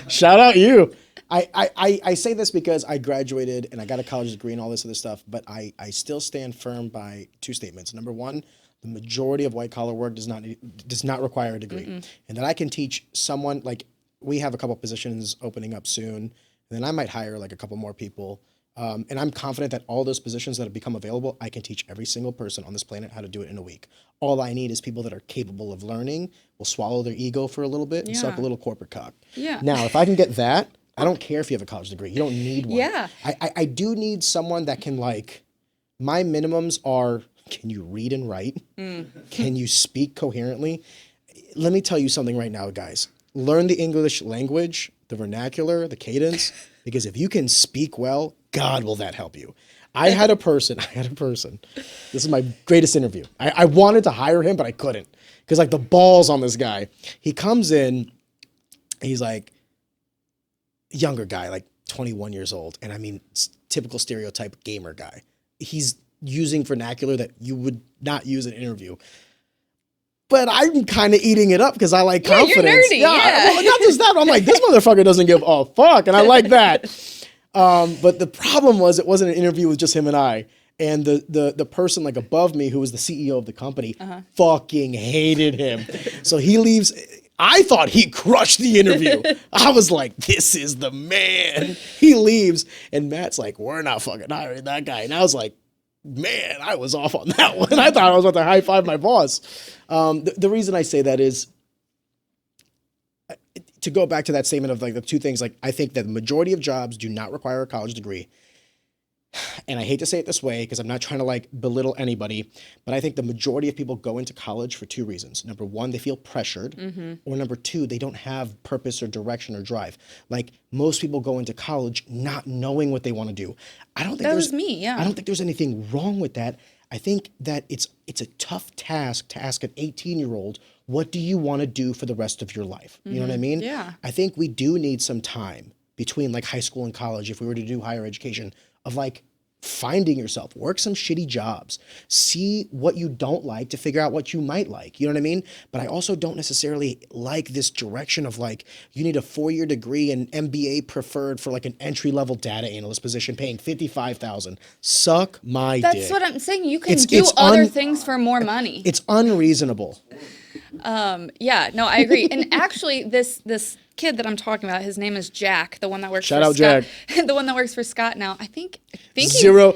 Shout out you. I say this because I graduated and I got a college degree and all this other stuff, but I still stand firm by two statements. Number one, the majority of white collar work does not require a degree. And that I can teach someone, like we have a couple positions opening up soon, and then I might hire like a couple more people. And I'm confident that all those positions that have become available, I can teach every single person on this planet how to do it in a week. All I need is people that are capable of learning, will swallow their ego for a little bit and suck a little corporate cock. Yeah. Now, if I can get that, I don't care if you have a college degree. You don't need one. Yeah. I do need someone that can like, my minimums are can you read and write? Can you speak coherently? Let me tell you something right now, guys. Learn the English language, the vernacular, the cadence, because if you can speak well, God, will that help you. I had a person, this is my greatest interview. I wanted to hire him, but I couldn't. Because like the balls on this guy. He comes in, he's like, younger guy, like 21 years old. And I mean, typical stereotype gamer guy. He's using vernacular that you would not use in an interview. But I'm kind of eating it up because I like confidence. You're nerdy, yeah. Well, not just that. I'm like, this motherfucker doesn't give a fuck. And I like that. But the problem was it wasn't an interview with just him and I. And the person like above me, who was the CEO of the company, fucking hated him. So he leaves. I thought he crushed the interview. I was like, this is the man. He leaves. And Matt's like, we're not fucking hiring that guy. And I was like, man, I was off on that one. I thought I was about to high five my boss. The reason I say that is to go back to that statement of like the two things. Like I think that the majority of jobs do not require a college degree. And I hate to say it this way because I'm not trying to like belittle anybody, but I think the majority of people go into college for two reasons. Number one, they feel pressured, or number two, they don't have purpose or direction or drive. Like most people go into college not knowing what they want to do. I don't think That was me, yeah. I don't think there's anything wrong with that. I think that it's a tough task to ask an 18-year-old, what do you want to do for the rest of your life? You know what I mean? Yeah. I think we do need some time between like high school and college, if we were to do higher education, of like finding yourself, work some shitty jobs, see what you don't like to figure out what you might like. You know what I mean? But I also don't necessarily like this direction of like, you need a 4-year degree and MBA preferred for like an entry-level data analyst position paying $55,000. Suck my dick. That's what I'm saying. You can do other things for more money. It's unreasonable. Yeah, no, I agree. And actually, this kid that I'm talking about, his name is Jack, the one that works Shout for out Scott. Jack. The one that works for Scott now. I think Zero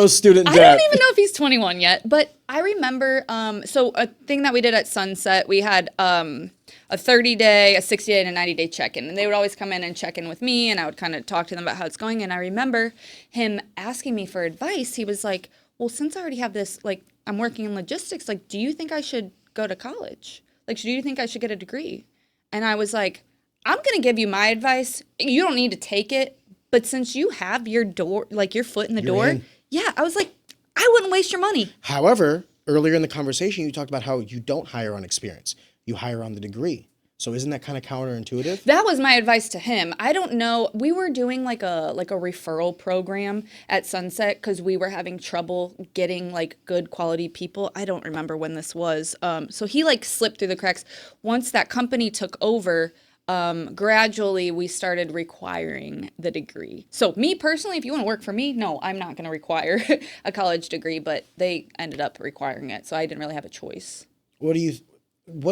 student I debt. don't even know if he's 21 yet, but I remember, so a thing that we did at Sunset, we had a 30-day, a 60-day, and a 90-day check-in. And they would always come in and check in with me, and I would kind of talk to them about how it's going. And I remember him asking me for advice. He was like, well, since I already have this, like, I'm working in logistics, like, do you think I should go to college? Like, do you think I should get a degree? And I was like, I'm going to give you my advice. You don't need to take it. But since you have your door, like your foot in the door, yeah, I was like, I wouldn't waste your money. However, earlier in the conversation, you talked about how you don't hire on experience. You hire on the degree. So isn't that kind of counterintuitive? That was my advice to him. I don't know. We were doing like a referral program at Sunset because we were having trouble getting like good quality people. I don't remember when this was. So he like slipped through the cracks. Once that company took over, gradually we started requiring the degree. So me personally, if you want to work for me, no, I'm not going to require a college degree, but they ended up requiring it. So I didn't really have a choice. What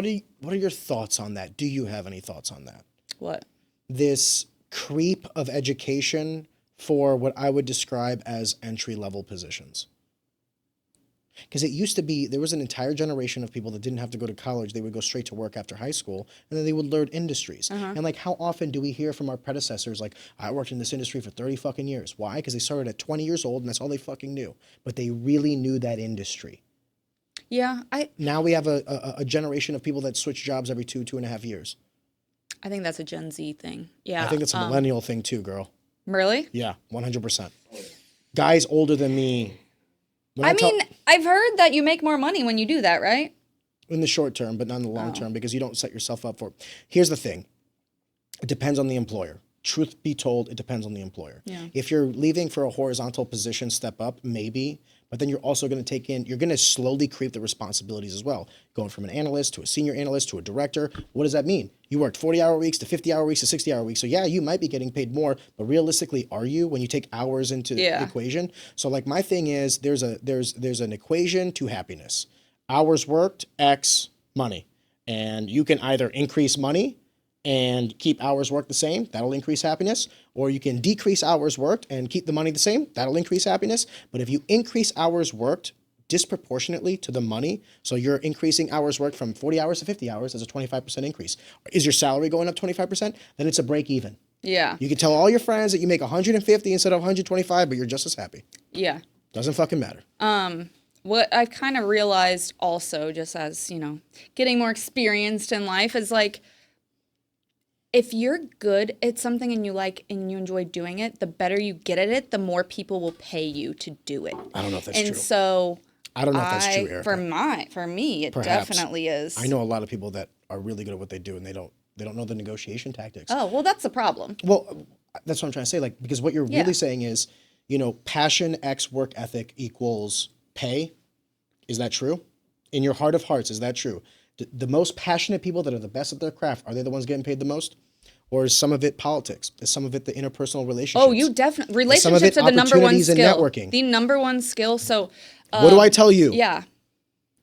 are your thoughts on that? Do you have any thoughts on that? What? This creep of education for what I would describe as entry-level positions. Because it used to be, there was an entire generation of people that didn't have to go to college. They would go straight to work after high school, and then they would learn industries. And like, how often do we hear from our predecessors, like, I worked in this industry for 30 fucking years. Why? Because they started at 20 years old, and that's all they fucking knew. But they really knew that industry. Yeah, Now we have a generation of people that switch jobs every 2.5 years. I think that's a Gen Z thing. Yeah. I think it's a millennial thing too, girl. Really? Yeah, 100%. Guys older than me. I've heard that you make more money when you do that, right? In the short term, but not in the long term, because you don't set yourself up for it. Here's the thing. It depends on the employer. Truth be told, it depends on the employer. Yeah. If you're leaving for a horizontal position, step up, maybe. But then you're also going to you're going to slowly creep the responsibilities as well. Going from an analyst to a senior analyst to a director. What does that mean? You worked 40-hour weeks to 50-hour weeks to 60-hour weeks. So yeah, you might be getting paid more, but realistically, are you when you take hours into the equation? So like my thing is there's an equation to happiness. Hours worked, X money. And you can either increase money and keep hours worked the same, that'll increase happiness, or you can decrease hours worked and keep the money the same, that'll increase happiness. But if you increase hours worked disproportionately to the money, so you're increasing hours worked from 40 hours to 50 hours, that's a 25% increase. Is your salary going up 25%? Then it's a break even. Yeah. You can tell all your friends that you make 150 instead of 125, but you're just as happy. Yeah. Doesn't fucking matter. what I've kind of realized also, just as, getting more experienced in life, is like, if you're good at something and you like and you enjoy doing it, the better you get at it, the more people will pay you to do it. I don't know if that's true. And so I don't know if that's true, Erica. For me, it Perhaps. Definitely is. I know a lot of people that are really good at what they do and they don't know the negotiation tactics. Oh, well, that's the problem. Well, that's what I'm trying to say. Like, because what you're really saying is, passion x work ethic equals pay. Is that true? In your heart of hearts, is that true? The most passionate people that are the best at their craft, are they the ones getting paid the most? Or is some of it politics? Is some of it the interpersonal relationships? Oh, you definitely. Relationships are the number one skill. Networking. The number one skill. So, what do I tell you? Yeah.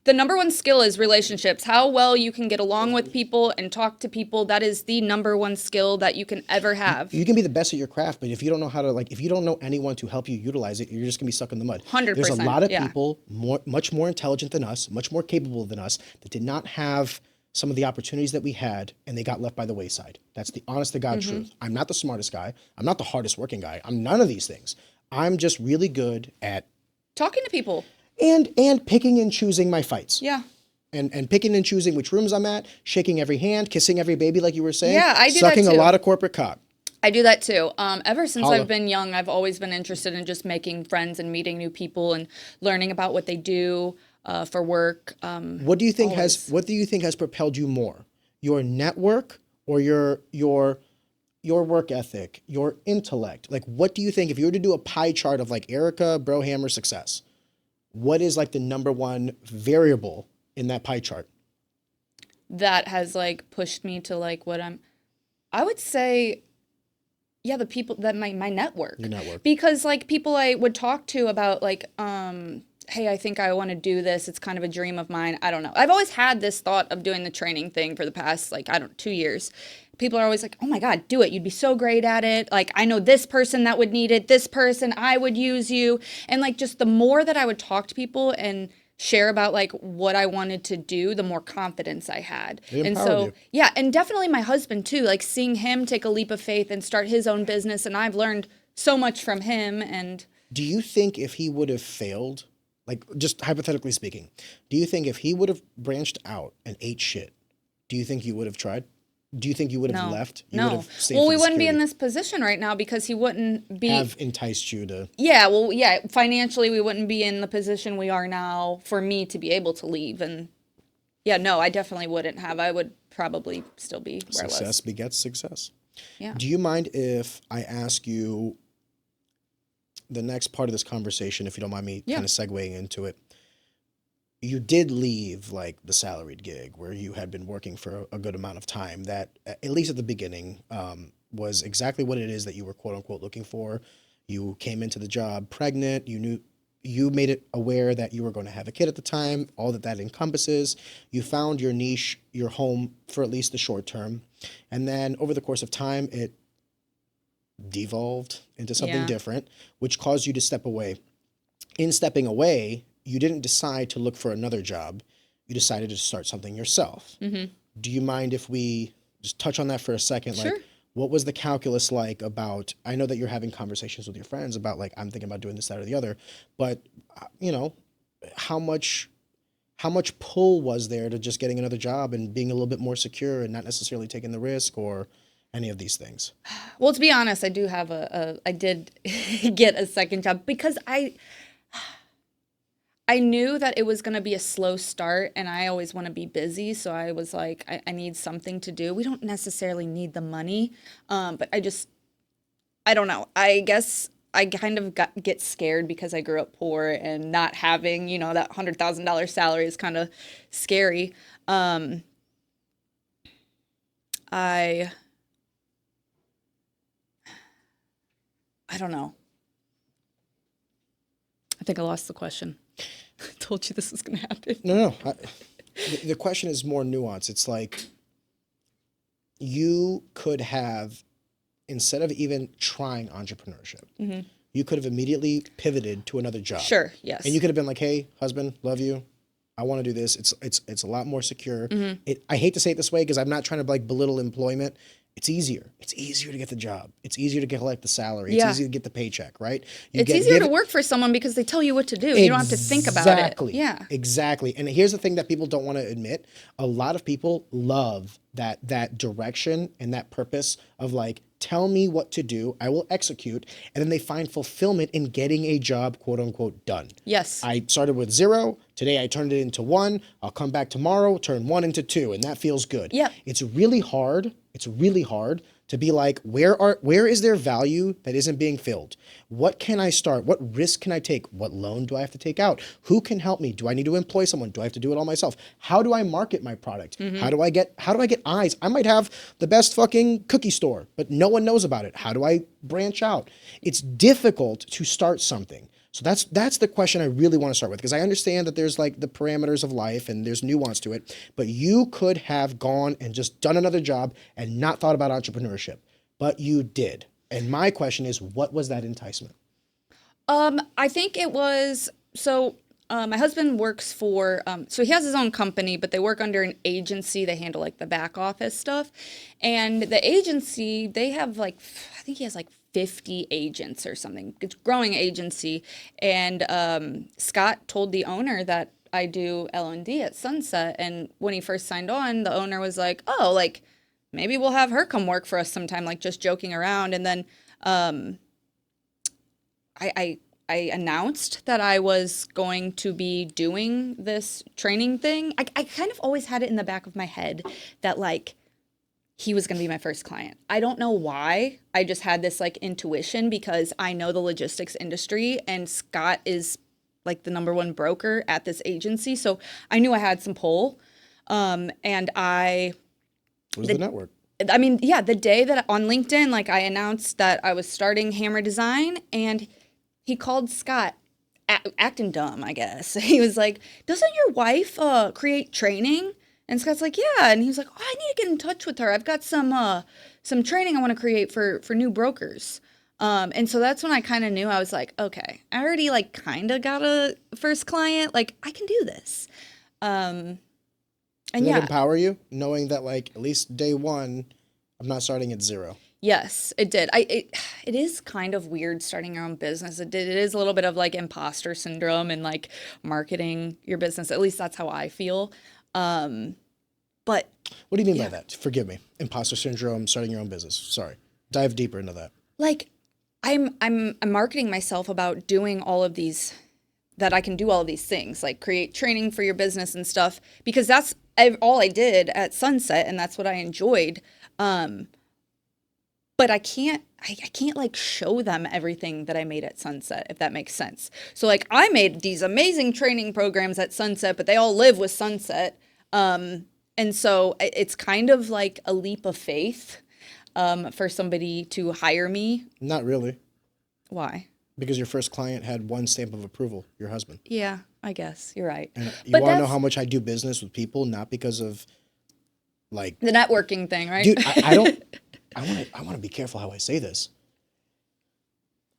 The number one skill is relationships. How well you can get along with people and talk to people. That is the number one skill that you can ever have. You can be the best at your craft, but if you don't know how to, if you don't know anyone to help you utilize it, you're just going to be stuck in the mud. 100%. There's a lot of people much more intelligent than us, much more capable than us, that did not have some of the opportunities that we had, and they got left by the wayside. That's the honest to God truth. I'm not the smartest guy. I'm not the hardest working guy. I'm none of these things. I'm just really good at talking to people. And picking and choosing my fights. Yeah. And picking and choosing which rooms I'm at, shaking every hand, kissing every baby, like you were saying. Yeah, I do sucking that too. a lot of corporate cock. I do that too. Ever since I've been young, I've always been interested in just making friends and meeting new people and learning about what they do for work. What do you think has propelled you more? Your network or your work ethic, your intellect? Like, what do you think, if you were to do a pie chart of like Erica Brohammer success, what is like the number one variable in that pie chart? That has like pushed me to like I would say, the people that my network. Your network. Because like people I would talk to about like, hey, I think I want to do this. It's kind of a dream of mine. I don't know. I've always had this thought of doing the training thing for the past 2 years. People are always like, oh my God, do it. You'd be so great at it. Like, I know this person that would need it. This person, I would use you. And like, just the more that I would talk to people and share about like what I wanted to do, the more confidence I had. And so, you. And definitely my husband too, like seeing him take a leap of faith and start his own business. And I've learned so much from him. And do you think if he would have failed, like just hypothetically speaking, do you think if he would have branched out and ate shit, do you think you would have tried? Do you think you would have left? You would have stayed well, we wouldn't be in this position right now because he wouldn't be... Have enticed you to... Yeah, financially we wouldn't be in the position we are now for me to be able to leave. And I definitely wouldn't have. I would probably still be where I was. Success begets success. Yeah. Do you mind if I ask you the next part of this conversation, if you don't mind me kind of segueing into it? You did leave like the salaried gig where you had been working for a good amount of time that, at least at the beginning, was exactly what it is that you were quote unquote looking for. You came into the job pregnant. You made it aware that you were going to have a kid at the time, all that encompasses. You found your niche, your home for at least the short term. And then over the course of time, it devolved into something different, which caused you to step away. In stepping away, you didn't decide to look for another job. You decided to start something yourself. Mm-hmm. Do you mind if we just touch on that for a second? Sure. Like, what was the calculus like about, I know that you're having conversations with your friends about like, I'm thinking about doing this, that, or the other, but how much pull was there to just getting another job and being a little bit more secure and not necessarily taking the risk or any of these things? Well, to be honest, I do have I did get a second job because I knew that it was going to be a slow start and I always want to be busy. So I was like, I need something to do. We don't necessarily need the money. But I don't know. I guess I kind of get scared because I grew up poor and not having, that $100,000 salary is kind of scary. I don't know. I think I lost the question. I told you this was going to happen. No. The question is more nuanced. It's like you could have, instead of even trying entrepreneurship, you could have immediately pivoted to another job. Sure, yes. And you could have been like, hey, husband, love you. I want to do this. It's a lot more secure. I hate to say it this way because I'm not trying to like belittle employment. It's easier. It's easier to get the job. It's easier to collect the salary. It's Yeah. easier to get the paycheck, right? It's easier to work for someone because they tell you what to do. You don't have to think about it. Yeah. Exactly. And here's the thing that people don't want to admit. A lot of people love that direction and that purpose of like, tell me what to do, I will execute, and then they find fulfillment in getting a job, quote unquote, done. Yes. I started with 0. Today I turned it into 1. I'll come back tomorrow, turn 1 into 2, and that feels good. Yep. It's really hard. It's really hard to be like, where is there value that isn't being filled? What can I start? What risk can I take? What loan do I have to take out? Who can help me? Do I need to employ someone? Do I have to do it all myself? How do I market my product? How do I get eyes? I might have the best fucking cookie store, but no one knows about it. How do I branch out? It's difficult to start something. So that's the question I really want to start with, because I understand that there's like the parameters of life and there's nuance to it, but you could have gone and just done another job and not thought about entrepreneurship, but you did. And my question is, what was that enticement? I think it was, my husband works for, so he has his own company, but they work under an agency. They handle like the back office stuff. And the agency, they have like, I think he has like 50 agents or something. It's a growing agency. And Scott told the owner that I do L&D at Sunset. And when he first signed on, the owner was like, oh, like maybe we'll have her come work for us sometime, like just joking around. And then I announced that I was going to be doing this training thing. I kind of always had it in the back of my head that like he was going to be my first client. I don't know why. I just had this like intuition because I know the logistics industry and Scott is like the #1 broker at this agency. So I knew I had some pull. And It was the network. I mean, yeah, the day that on LinkedIn, like I announced that I was starting Hammer Design and he called Scott, acting dumb, I guess. He was like, doesn't your wife create training? And Scott's like, yeah. And he was like, oh, I need to get in touch with her. I've got some training I want to create for new brokers. And so that's when I kind of knew. I was like, okay, I already like kind of got a first client. Like I can do this. And Did yeah. that empower you, knowing that like at least day 1, I'm not starting at 0? Yes, it did. It is kind of weird starting your own business. It is a little bit of like imposter syndrome and like marketing your business. At least that's how I feel. But What do you mean by that? Forgive me. Imposter syndrome, starting your own business. Sorry. Dive deeper into that. like I'm marketing myself about doing all of these, that I can do all of these things, like create training for your business and stuff, because that's all I did at Sunset and that's what I enjoyed. But I can't like show them everything that I made at Sunset, if that makes sense. So like I made these amazing training programs at Sunset, but they all live with Sunset. And so it's kind of like a leap of faith for somebody to hire me. Not really. Why? Because your first client had 1 stamp of approval, your husband. Yeah, I guess you're right. And you want to know how much I do business with people, not because of like the networking thing, right? Dude, I don't. I want to be careful how I say this.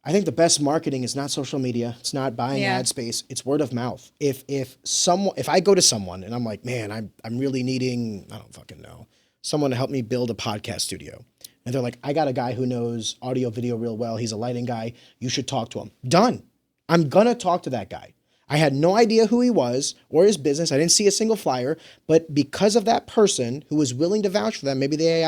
I think the best marketing is not social media. It's not buying ad space. It's word of mouth. If I go to someone and I'm like, man, I'm really needing, I don't fucking know, someone to help me build a podcast studio. And they're like, I got a guy who knows audio, video real well. He's a lighting guy. You should talk to him. Done. I'm going to talk to that guy. I had no idea who he was or his business. I didn't see a single flyer. But because of that person who was willing to vouch for them, maybe they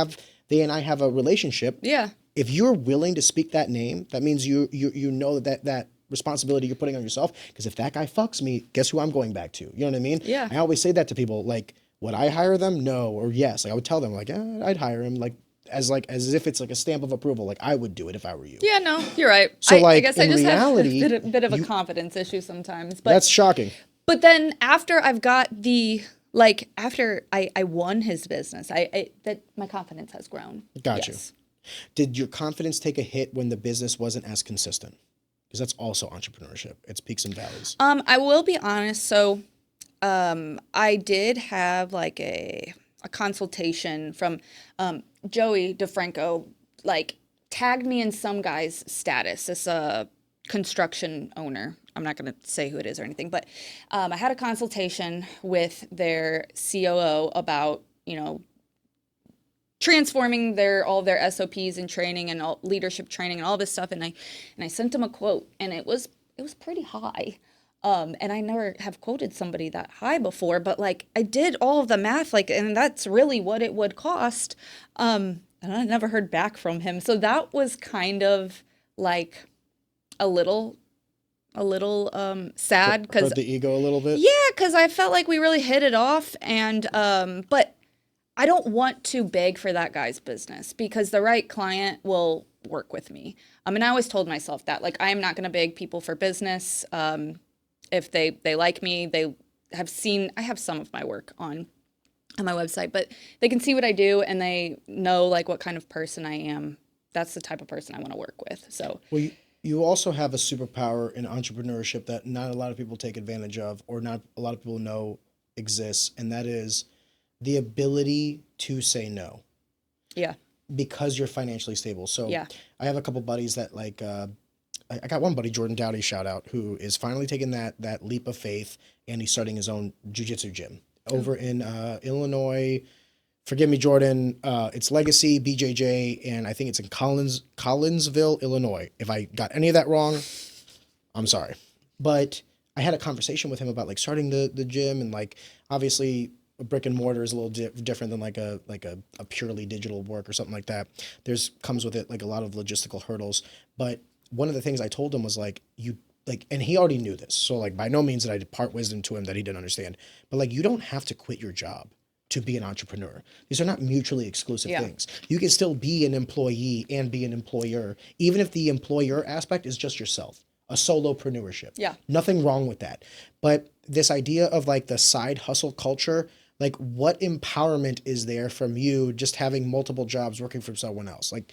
and I have a relationship. Yeah. If you're willing to speak that name, that means you know that responsibility you're putting on yourself. Because if that guy fucks me, guess who I'm going back to? You know what I mean? Yeah. I always say that to people. Like, would I hire them? No, or yes. Like I would tell them, like, I'd hire him. Like as if it's like a stamp of approval. Like I would do it if I were you. Yeah, no, you're right. So I guess I just reality, have a bit of a confidence issue sometimes. But that's shocking. But then after I've got after I won his business, that my confidence has grown. Got yes. you. Did your confidence take a hit when the business wasn't as consistent? Because that's also entrepreneurship. It's peaks and valleys. I will be honest. So, I did have like a consultation from Joey DeFranco, like tagged me in some guy's status. This construction owner. I'm not going to say who it is or anything, but I had a consultation with their COO about, transforming all of their SOPs and training and all, leadership training and all this stuff. And I sent them a quote, and it was pretty high. And I never have quoted somebody that high before, but like I did all of the math, like, and that's really what it would cost. And I never heard back from him. So that was kind of like a little sad because hurt the ego a little bit. Yeah, because I felt like we really hit it off, and but I don't want to beg for that guy's business because the right client will work with me. And I always told myself that, like, I am not going to beg people for business. If they like me, they have seen, I have some of my work on my website, but they can see what I do and they know like what kind of person I am. That's the type of person I want to work with. So, well, you also have a superpower in entrepreneurship that not a lot of people take advantage of, or not a lot of people know exists, and that is the ability to say no. Yeah. Because you're financially stable. So yeah. I have a couple buddies that like, I got one buddy, Jordan Dowdy, shout out, who is finally taking that leap of faith, and he's starting his own jiu-jitsu gym over in Illinois. Forgive me, Jordan. It's Legacy, BJJ, and I think it's in Collinsville, Illinois. If I got any of that wrong, I'm sorry. But I had a conversation with him about like starting the gym, and like obviously a brick and mortar is a little different than like a purely digital work or something like that. Comes with it like a lot of logistical hurdles. But one of the things I told him was like, and he already knew this. So like by no means did I depart wisdom to him that he didn't understand. But like, you don't have to quit your job to be an entrepreneur. These are not mutually exclusive things. You can still be an employee and be an employer, even if the employer aspect is just yourself, a solopreneurship. Yeah. Nothing wrong with that. But this idea of like the side hustle culture, like what empowerment is there from you just having multiple jobs working for someone else? Like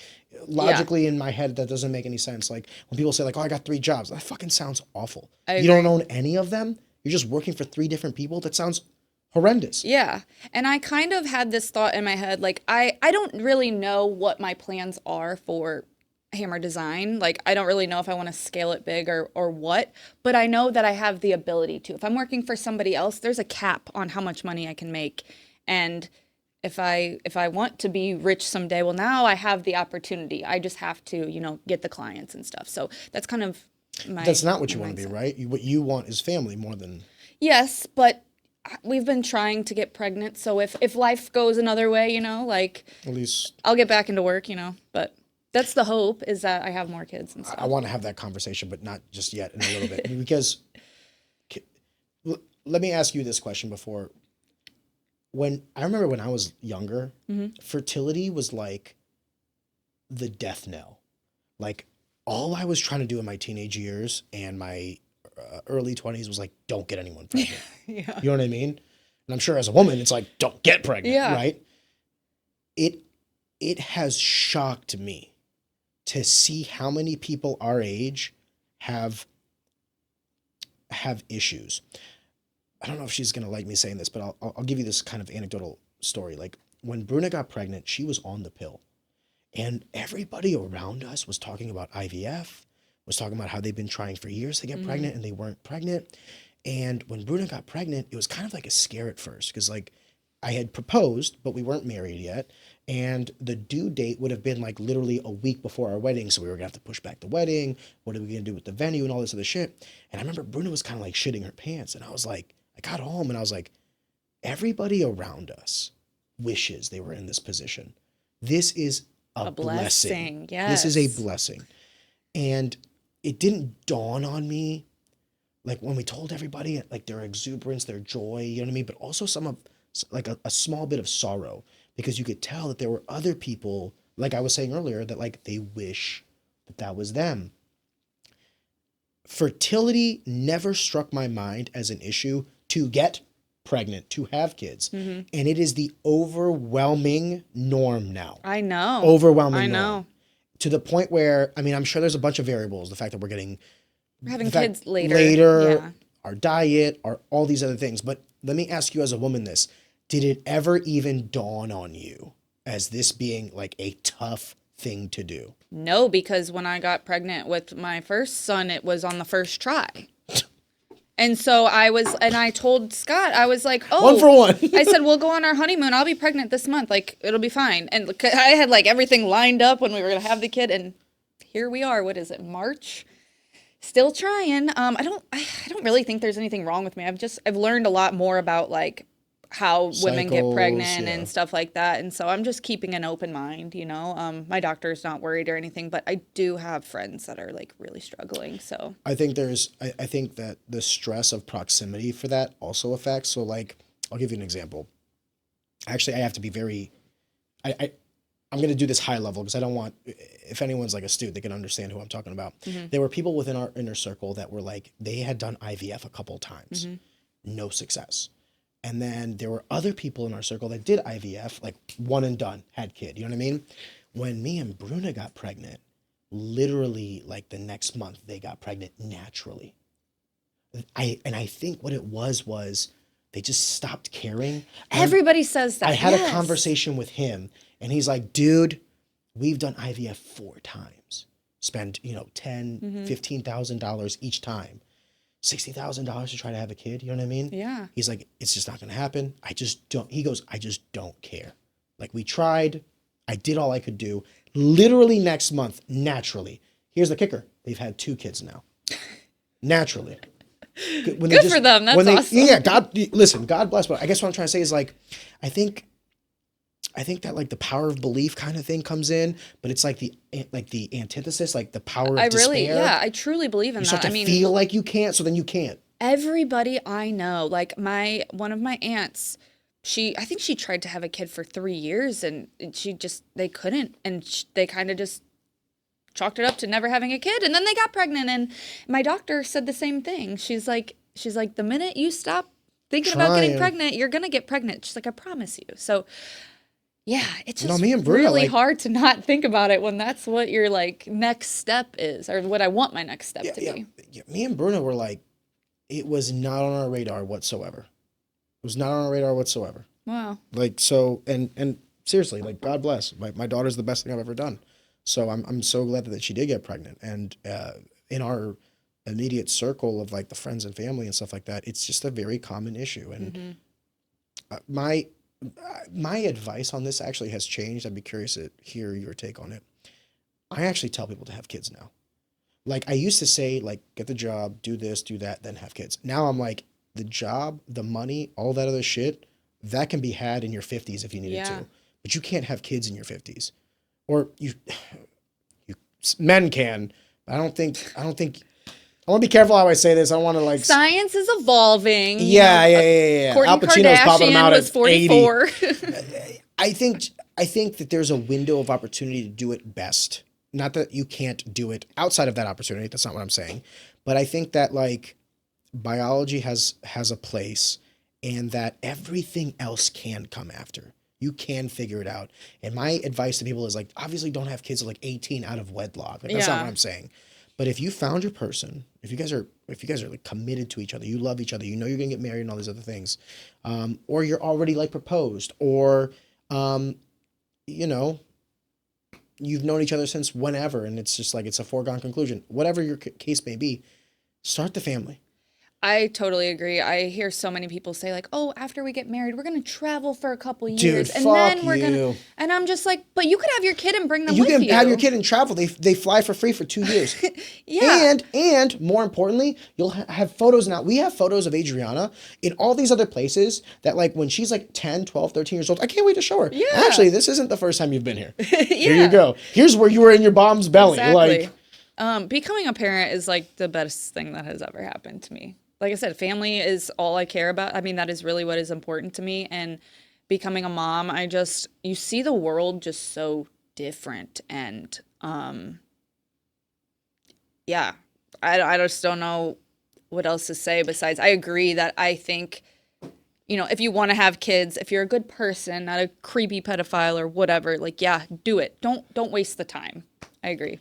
logically in my head, that doesn't make any sense. Like when people say like, oh, I got 3 jobs, that fucking sounds awful. You don't own any of them. You're just working for 3 different people. That sounds horrendous. Yeah. And I kind of had this thought in my head, like, I don't really know what my plans are for Hammer Design. Like, I don't really know if I want to scale it big or what, but I know that I have the ability to. If I'm working for somebody else, there's a cap on how much money I can make. And if I want to be rich someday, well, now I have the opportunity. I just have to, get the clients and stuff. So that's kind of That's not what you want to be, right? What you want is family more than... Yes, but we've been trying to get pregnant, so if life goes another way, like at least I'll get back into work, but that's the hope, is that I have more kids and stuff. I want to have that conversation, but not just yet, in a little bit. Because let me ask you this question before. I remember when I was younger, fertility was like the death knell. Like all I was trying to do in my teenage years and my early 20s was like, don't get anyone pregnant. Yeah. You know what I mean? And I'm sure as a woman, it's like, don't get pregnant, right? It has shocked me to see how many people our age have issues. I don't know if she's going to like me saying this, but I'll give you this kind of anecdotal story. Like when Bruna got pregnant, she was on the pill, and everybody around us was talking about IVF, was talking about how they've been trying for years to get pregnant and they weren't pregnant. And when Bruna got pregnant, it was kind of like a scare at first, because like I had proposed, but we weren't married yet. And the due date would have been like literally a week before our wedding. So we were gonna have to push back the wedding. What are we gonna do with the venue and all this other shit? And I remember Bruna was kind of like shitting her pants. And I was like, I got home and I was like, everybody around us wishes they were in this position. This is a blessing. Yes. This is a blessing. And it didn't dawn on me, like when we told everybody, like their exuberance, their joy, you know what I mean? But also some of like a small bit of sorrow, because you could tell that there were other people, like I was saying earlier, that like they wish that was them. Fertility never struck my mind as an issue to get pregnant, to have kids. And it is the overwhelming norm now. I know. Overwhelming norm. know. To the point where, I mean, I'm sure there's a bunch of variables. The fact that we're having kids later. Yeah. Our diet, all these other things. But let me ask you as a woman this. Did it ever even dawn on you as this being like a tough thing to do? No, because when I got pregnant with my first son, it was on the first try. And so I told Scott, I was like, oh. 1 for 1. I said, we'll go on our honeymoon. I'll be pregnant this month. Like, it'll be fine. And I had like everything lined up when we were going to have the kid. And here we are. What is it, March? Still trying. I don't really think there's anything wrong with me. I've learned a lot more about like how women get pregnant and stuff like that. And so I'm just keeping an open mind, you know. My doctor's not worried or anything, but I do have friends that are like really struggling. So I think that the stress of proximity for that also affects. So like, I'll give you an example. Actually, I have to be very, I'm going to do this high level because I don't want, if anyone's like astute, they can understand who I'm talking about. Mm-hmm. There were people within our inner circle that were like, they had done IVF a couple of times, no success. And then there were other people in our circle that did IVF, like one and done, had kid. You know what I mean? When me and Bruna got pregnant, literally like the next month they got pregnant naturally. I think what it was they just stopped caring. Everybody says that. I had a conversation with him and he's like, dude, we've done IVF 4 times. Spend, $10,000, $15,000 each time. $60,000 to try to have a kid. You know what I mean? Yeah. He's like, it's just not going to happen. He goes, I just don't care. Like we tried, I did all I could do. Literally next month, naturally. Here's the kicker. They've had 2 kids now. Naturally. Good for them. That's awesome. Yeah, God bless. But I guess what I'm trying to say is like, I think that like the power of belief kind of thing comes in, but it's like the antithesis, like the power of despair. I truly believe in that. You start to feel like you can't, so then you can't. Everybody I know, like one of my aunts, I think she tried to have a kid for 3 years and they couldn't. And they kind of just chalked it up to never having a kid. And then they got pregnant. And my doctor said the same thing. She's like, the minute you stop thinking about getting pregnant, you're going to get pregnant. She's like, I promise you. So yeah, it's just really hard to not think about it when that's what your like next step is, or what I want my next step to be. Yeah. Me and Bruna were like, it was not on our radar whatsoever. It was not on our radar whatsoever. Wow. Like, so, and seriously, like, God bless. My daughter's the best thing I've ever done. So I'm so glad that she did get pregnant. And in our immediate circle of like the friends and family and stuff like that, it's just a very common issue. And my advice on this actually has changed. I'd be curious to hear your take on it. I actually tell people to have kids now. Like I used to say, like, get the job, do this, do that, then have kids. Now I'm like, the job, the money, all that other shit, that can be had in your 50s if you needed to. But you can't have kids in your 50s. Or you men can. But I don't think I want to be careful how I say this. I don't want to like. Science is evolving. Yeah. Kourtney Al Pacino's popping them out was 44. 80. I think that there's a window of opportunity to do it best. Not that you can't do it outside of that opportunity. That's not what I'm saying. But I think that like biology has a place, and that everything else can come after. You can figure it out. And my advice to people is like, obviously don't have kids at like 18 out of wedlock. Like, that's not what I'm saying. But if you found your person, if you guys are like committed to each other, you love each other, you know you're gonna get married and all these other things, or you're already like proposed, or you've known each other since whenever, and it's just like it's a foregone conclusion. Whatever your case may be, start the family. I totally agree. I hear so many people say like, "Oh, after we get married, we're gonna travel for a couple years, and then we're gonna." And I'm just like, "But you could have your kid and bring them with you. You can have your kid and travel. They fly for free for 2 years. Yeah. And more importantly, you'll have photos now. We have photos of Adriana in all these other places that like when she's like 10, 12, 13 years old, I can't wait to show her. Yeah. Actually, this isn't the first time you've been here. Here you go. Here's where you were in your mom's belly. Exactly. Like, becoming a parent is like the best thing that has ever happened to me. Like I said, family is all I care about. I mean, that is really what is important to me. And becoming a mom, you see the world just so different. And I just don't know what else to say besides I agree that I think, if you want to have kids, if you're a good person, not a creepy pedophile or whatever, like, yeah, do it. Don't waste the time. I agree.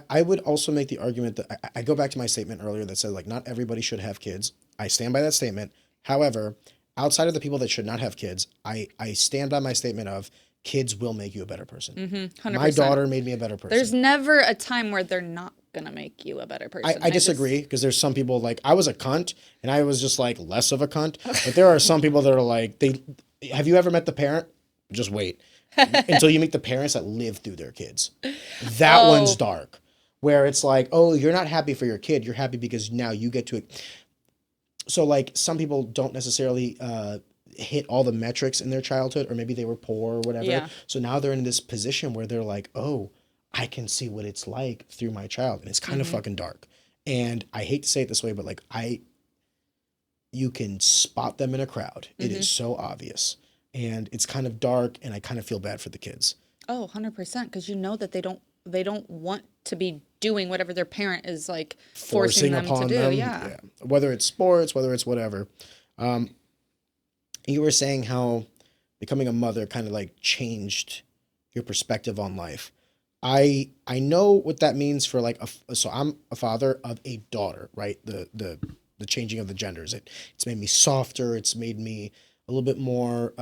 I would also make the argument that I go back to my statement earlier that said like not everybody should have kids. I stand by that statement. However, outside of the people that should not have kids, I stand by my statement of kids will make you a better person. 100%. My daughter made me a better person. There's never a time where they're not gonna make you a better person. I disagree because there's some people like I was a cunt and I was just like less of a cunt. But there are some people that are like have you ever met the parent? Just wait until you meet the parents that live through their kids. That one's dark. Where it's like, oh, you're not happy for your kid. You're happy because now you get to. So like some people don't necessarily hit all the metrics in their childhood, or maybe they were poor or whatever. Yeah. So now they're in this position where they're like, oh, I can see what it's like through my child. And it's kind of fucking dark. And I hate to say it this way, but like you can spot them in a crowd. It is so obvious. And it's kind of dark, and I kind of feel bad for the kids. Oh, 100%. Because you know that they don't want to be doing whatever their parent is like forcing them to do. Yeah. Whether it's sports, whether it's whatever. You were saying how becoming a mother kind of like changed your perspective on life. I know what that means for like so I'm a father of a daughter, right? The changing of the genders. It's made me softer. It's made me a little bit more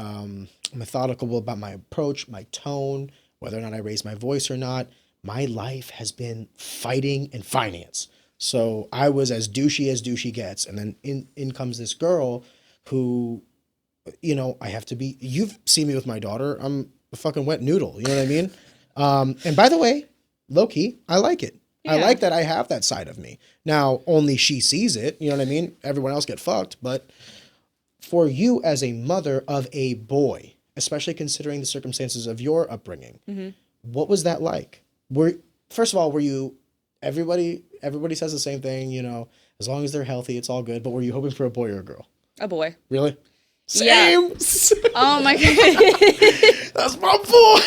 methodical about my approach, my tone, whether or not I raise my voice or not. My life has been fighting and finance. So I was as douchey gets. And then in comes this girl who, you know, I have to be, you've seen me with my daughter. I'm a fucking wet noodle. You know what I mean? And by the way, low key, I like it. Yeah. I like that I have that side of me. Now, only she sees it. You know what I mean? Everyone else get fucked. But for you as a mother of a boy, especially considering the circumstances of your upbringing, what was that like? First of all, were you, everybody says the same thing, you know, as long as they're healthy, it's all good. But were you hoping for a boy or a girl? A boy. Really? Same. Yeah. Oh my God. That's my boy.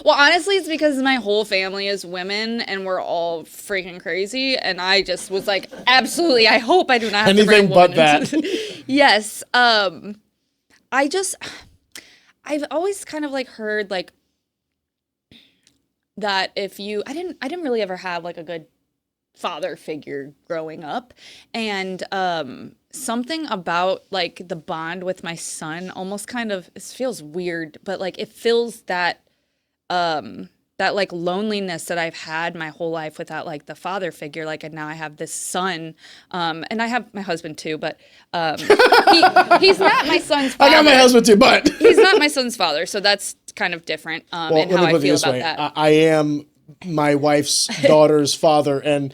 Well, honestly, it's because my whole family is women and we're all freaking crazy. And I just was like, absolutely, I hope I do not have to bring a woman but that. Yes. I've always kind of like heard like that if you, I didn't really ever have like a good father figure growing up, and something about like the bond with my son almost kind of, it feels weird, but like it fills that that like loneliness that I've had my whole life without like the father figure. Like, and now I have this son, and I have my husband too, but he's not my son's father. I got my husband too, but he's not my son's father, so that's kind of different in how I feel about that. I am my wife's daughter's father, and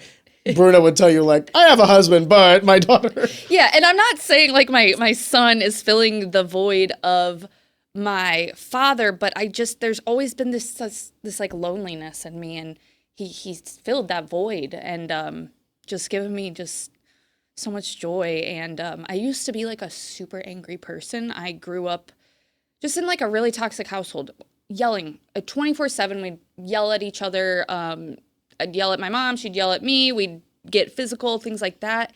Bruno would tell you, like, I have a husband, but my daughter. Yeah, and I'm not saying, like, my son is filling the void of my father, but there's always been this like, loneliness in me, and he's filled that void, and just given me just so much joy, and I used to be, like, a super angry person. I grew up just in, like, a really toxic household, yelling 24/7. We'd yell at each other. I'd yell at my mom. She'd yell at me. We'd get physical, things like that.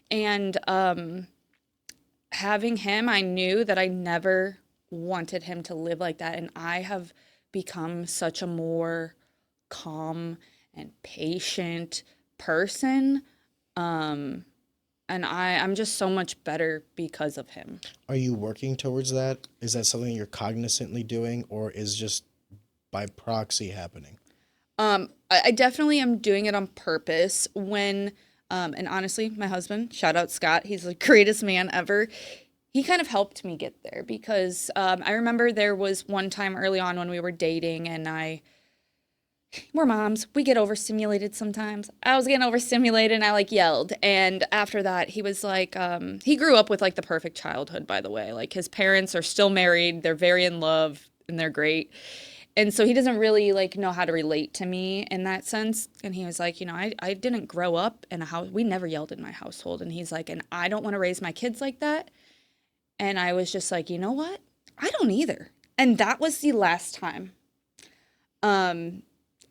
And having him, I knew that I never wanted him to live like that. And I have become such a more calm and patient person. And I'm just so much better because of him. Are you working towards that? Is that something you're cognizantly doing, or is just by proxy happening? I definitely am doing it on purpose when, and honestly, my husband, shout out Scott, he's the greatest man ever. He kind of helped me get there because I remember there was one time early on when we were dating, and we're moms, we get overstimulated sometimes. I was getting overstimulated and I like yelled. And after that, he was like, he grew up with like the perfect childhood, by the way. Like his parents are still married. They're very in love and they're great. And so he doesn't really like know how to relate to me in that sense. And he was like, you know, I didn't grow up in a house. We never yelled in my household. And he's like, and I don't want to raise my kids like that. And I was just like, you know what? I don't either. And that was the last time.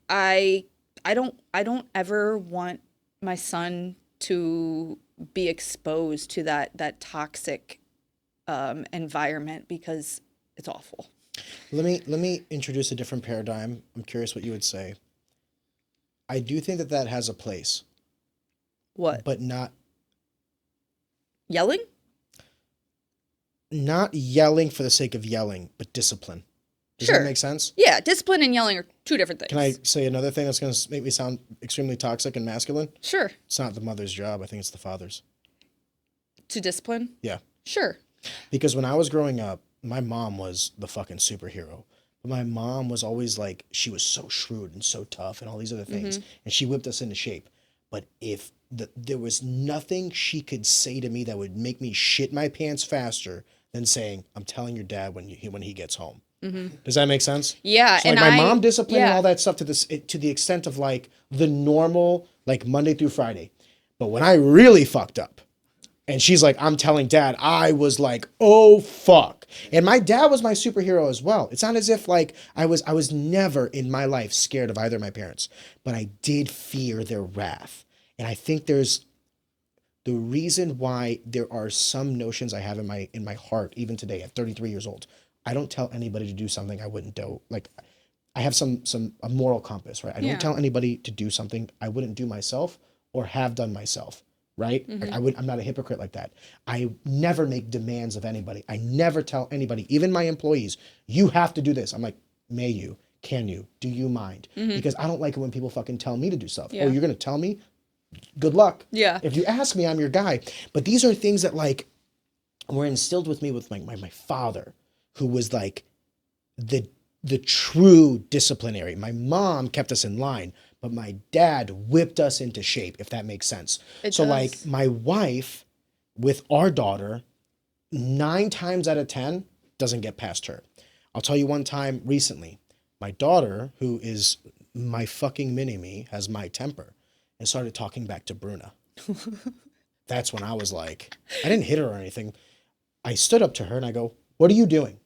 I don't ever want my son to be exposed to that toxic environment because it's awful. Let me introduce a different paradigm. I'm curious what you would say. I do think that has a place. What? But not yelling? Not yelling for the sake of yelling, but discipline. Does Sure. that make sense? Yeah, discipline and yelling are two different things. Can I say another thing that's going to make me sound extremely toxic and masculine? Sure. It's not the mother's job. I think it's the father's. To discipline? Yeah. Sure. Because when I was growing up, my mom was the fucking superhero. But my mom was always like, she was so shrewd and so tough and all these other things. And she whipped us into shape. But if there was nothing she could say to me that would make me shit my pants faster than saying, I'm telling your dad when he gets home. Does that make sense? Yeah. So like my mom disciplined and yeah. all that stuff to the extent of like the normal, like Monday through Friday. But when I really fucked up, and she's like, I'm telling dad, I was like, oh fuck. And my dad was my superhero as well. It's not as if like I was never in my life scared of either of my parents, but I did fear their wrath. And I think there's the reason why there are some notions I have in my heart, even today at 33 years old. I don't tell anybody to do something I wouldn't do. Like I have a moral compass, right? I don't tell anybody to do something I wouldn't do myself or have done myself. Right? Like I'm not a hypocrite like that. I never make demands of anybody. I never tell anybody, even my employees, you have to do this. I'm like, may you? Can you? Do you mind? Because I don't like it when people fucking tell me to do stuff. Yeah. Oh, you're going to tell me? Good luck. Yeah. If you ask me, I'm your guy. But these are things that like were instilled with me with my father, who was like the true disciplinary. My mom kept us in line, but my dad whipped us into shape, if that makes sense. So like my wife with our daughter, 9 times out of 10 doesn't get past her. I'll tell you one time recently, my daughter, who is my fucking mini-me, has my temper and started talking back to Bruna. That's when I was like, I didn't hit her or anything. I stood up to her and I go, what are you doing?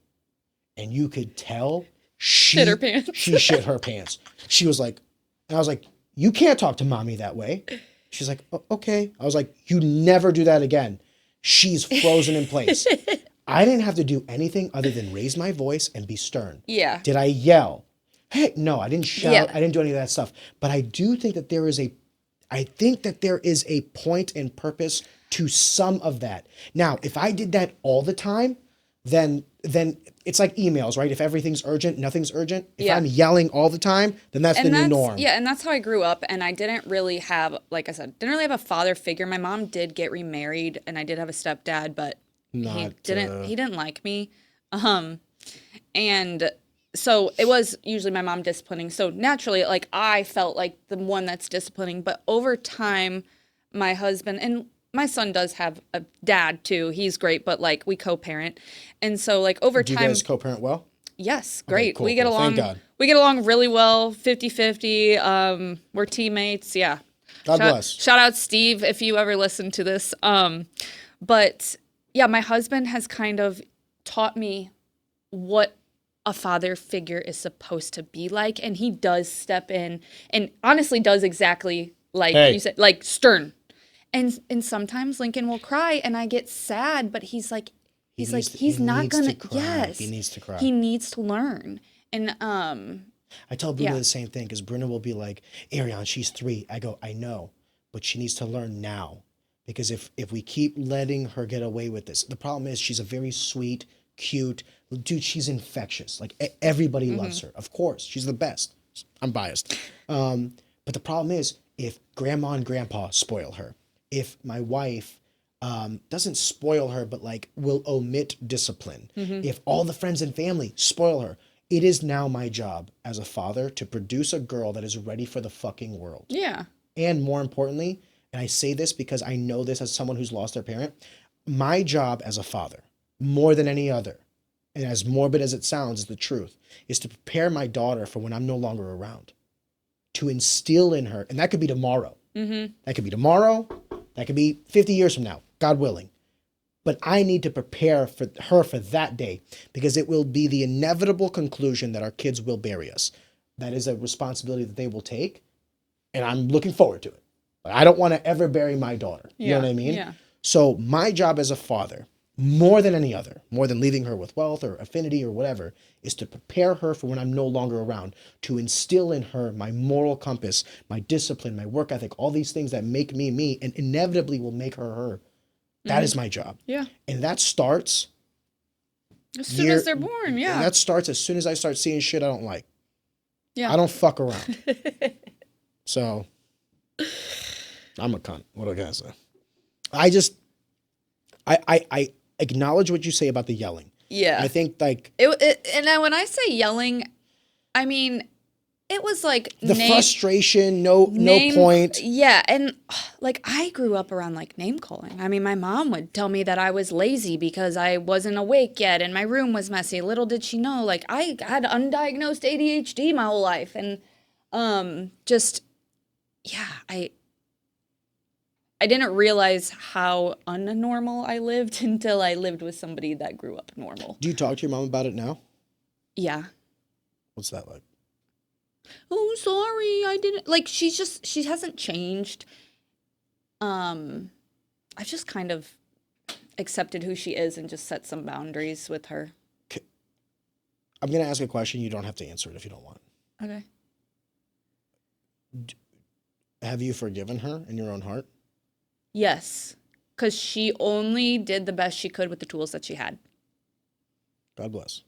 And you could tell she Shit her pants. She shit her pants. She was like, and I was like, you can't talk to mommy that way. She's like, okay. I was like, you never do that again. She's frozen in place. I didn't have to do anything other than raise my voice and be stern. Yeah. Did I yell? Hey, no, I didn't shout. Yeah. I didn't do any of that stuff. But I do think that there is a point and purpose to some of that. Now, if I did that all the time, then it's like emails, right? If everything's urgent, nothing's urgent. If I'm yelling all the time, then that's the new norm. Yeah, and that's how I grew up. And I didn't really have, like I said, didn't really have a father figure. My mom did get remarried, and I did have a stepdad, but he didn't like me. And so it was usually my mom disciplining. So naturally, like I felt like the one that's disciplining. But over time, my husband and my son does have a dad too. He's great, but like we co-parent. And so like over time. Do you guys co-parent well? Yes, great. Cool, we get along. Thank God. We get along really well, 50-50. We're teammates. Yeah. God bless. Shout out Steve if you ever listen to this. But yeah, my husband has kind of taught me what a father figure is supposed to be like, and he does step in and honestly does exactly like you said, like stern. And sometimes Lincoln will cry and I get sad, but he's not gonna. Yes, he needs to cry. He needs to learn. And I tell Bruna the same thing because Bruna will be like, Ariane, she's 3. I go, I know, but she needs to learn now. Because if we keep letting her get away with this, the problem is she's a very sweet, cute dude. She's infectious. Like everybody loves her. Of course, she's the best. I'm biased. But the problem is if grandma and grandpa spoil her, if my wife doesn't spoil her, but like will omit discipline, if all the friends and family spoil her, it is now my job as a father to produce a girl that is ready for the fucking world. yeah, And more importantly, and I say this because I know this as someone who's lost their parent, my job as a father, more than any other, and as morbid as it sounds, is the truth, is to prepare my daughter for when I'm no longer around. To instill in her, and that could be tomorrow. That could be tomorrow. That could be 50 years from now, God willing. But I need to prepare for her for that day because it will be the inevitable conclusion that our kids will bury us. That is a responsibility that they will take, and I'm looking forward to it. I don't want to ever bury my daughter. You know what I mean? Yeah. So my job as a father, more than any other, more than leaving her with wealth or affinity or whatever, is to prepare her for when I'm no longer around, to instill in her my moral compass, my discipline, my work ethic, all these things that make me me and inevitably will make her her. That is my job. Yeah. And that starts As soon as they're born, yeah. And that starts as soon as I start seeing shit I don't like. Yeah. I don't fuck around. So, I'm a cunt. What do I gotta say? I acknowledge what you say about the yelling. Yeah. I think like and then when I say yelling, I mean it was like the frustration, no point. Yeah, and like I grew up around like name calling. I mean, my mom would tell me that I was lazy because I wasn't awake yet and my room was messy. Little did she know, like I had undiagnosed ADHD my whole life, and just yeah, I didn't realize how unnormal I lived until I lived with somebody that grew up normal. Do you talk to your mom about it now? Yeah. What's that like? Oh, sorry, I didn't, like, she hasn't changed. I've just kind of accepted who she is and just set some boundaries with her. I'm going to ask a question. You don't have to answer it if you don't want. Okay. Have you forgiven her in your own heart? Yes, because she only did the best she could with the tools that she had. God bless.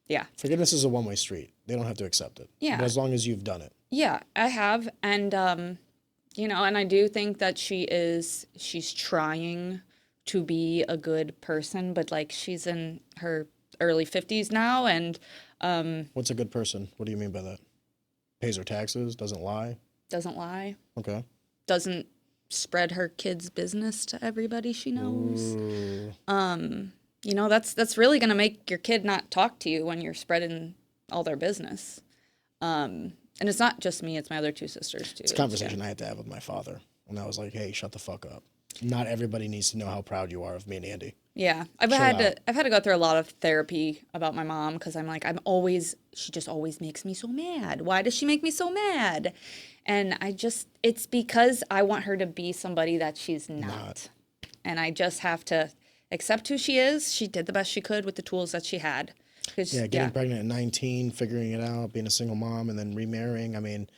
Yeah. Forgiveness is a one-way street. They don't have to accept it. Yeah. But as long as you've done it. Yeah, I have. And, and I do think that she's trying to be a good person, but like she's in her early 50s now. And, what's a good person? What do you mean by that? Pays her taxes, doesn't lie? Doesn't lie. Okay. Doesn't spread her kids' business to everybody she knows. Ooh. That's really going to make your kid not talk to you when you're spreading all their business. And it's not just me, it's my other two sisters too. It's a conversation I had to have with my father when I was like, hey, shut the fuck up. Not everybody needs to know how proud you are of me and Andy. Yeah. I've had to go through a lot of therapy about my mom because I'm like, she just always makes me so mad. Why does she make me so mad? And it's because I want her to be somebody that she's not. And I just have to accept who she is. She did the best she could with the tools that she had. Getting pregnant at 19, figuring it out, being a single mom, and then remarrying. I mean,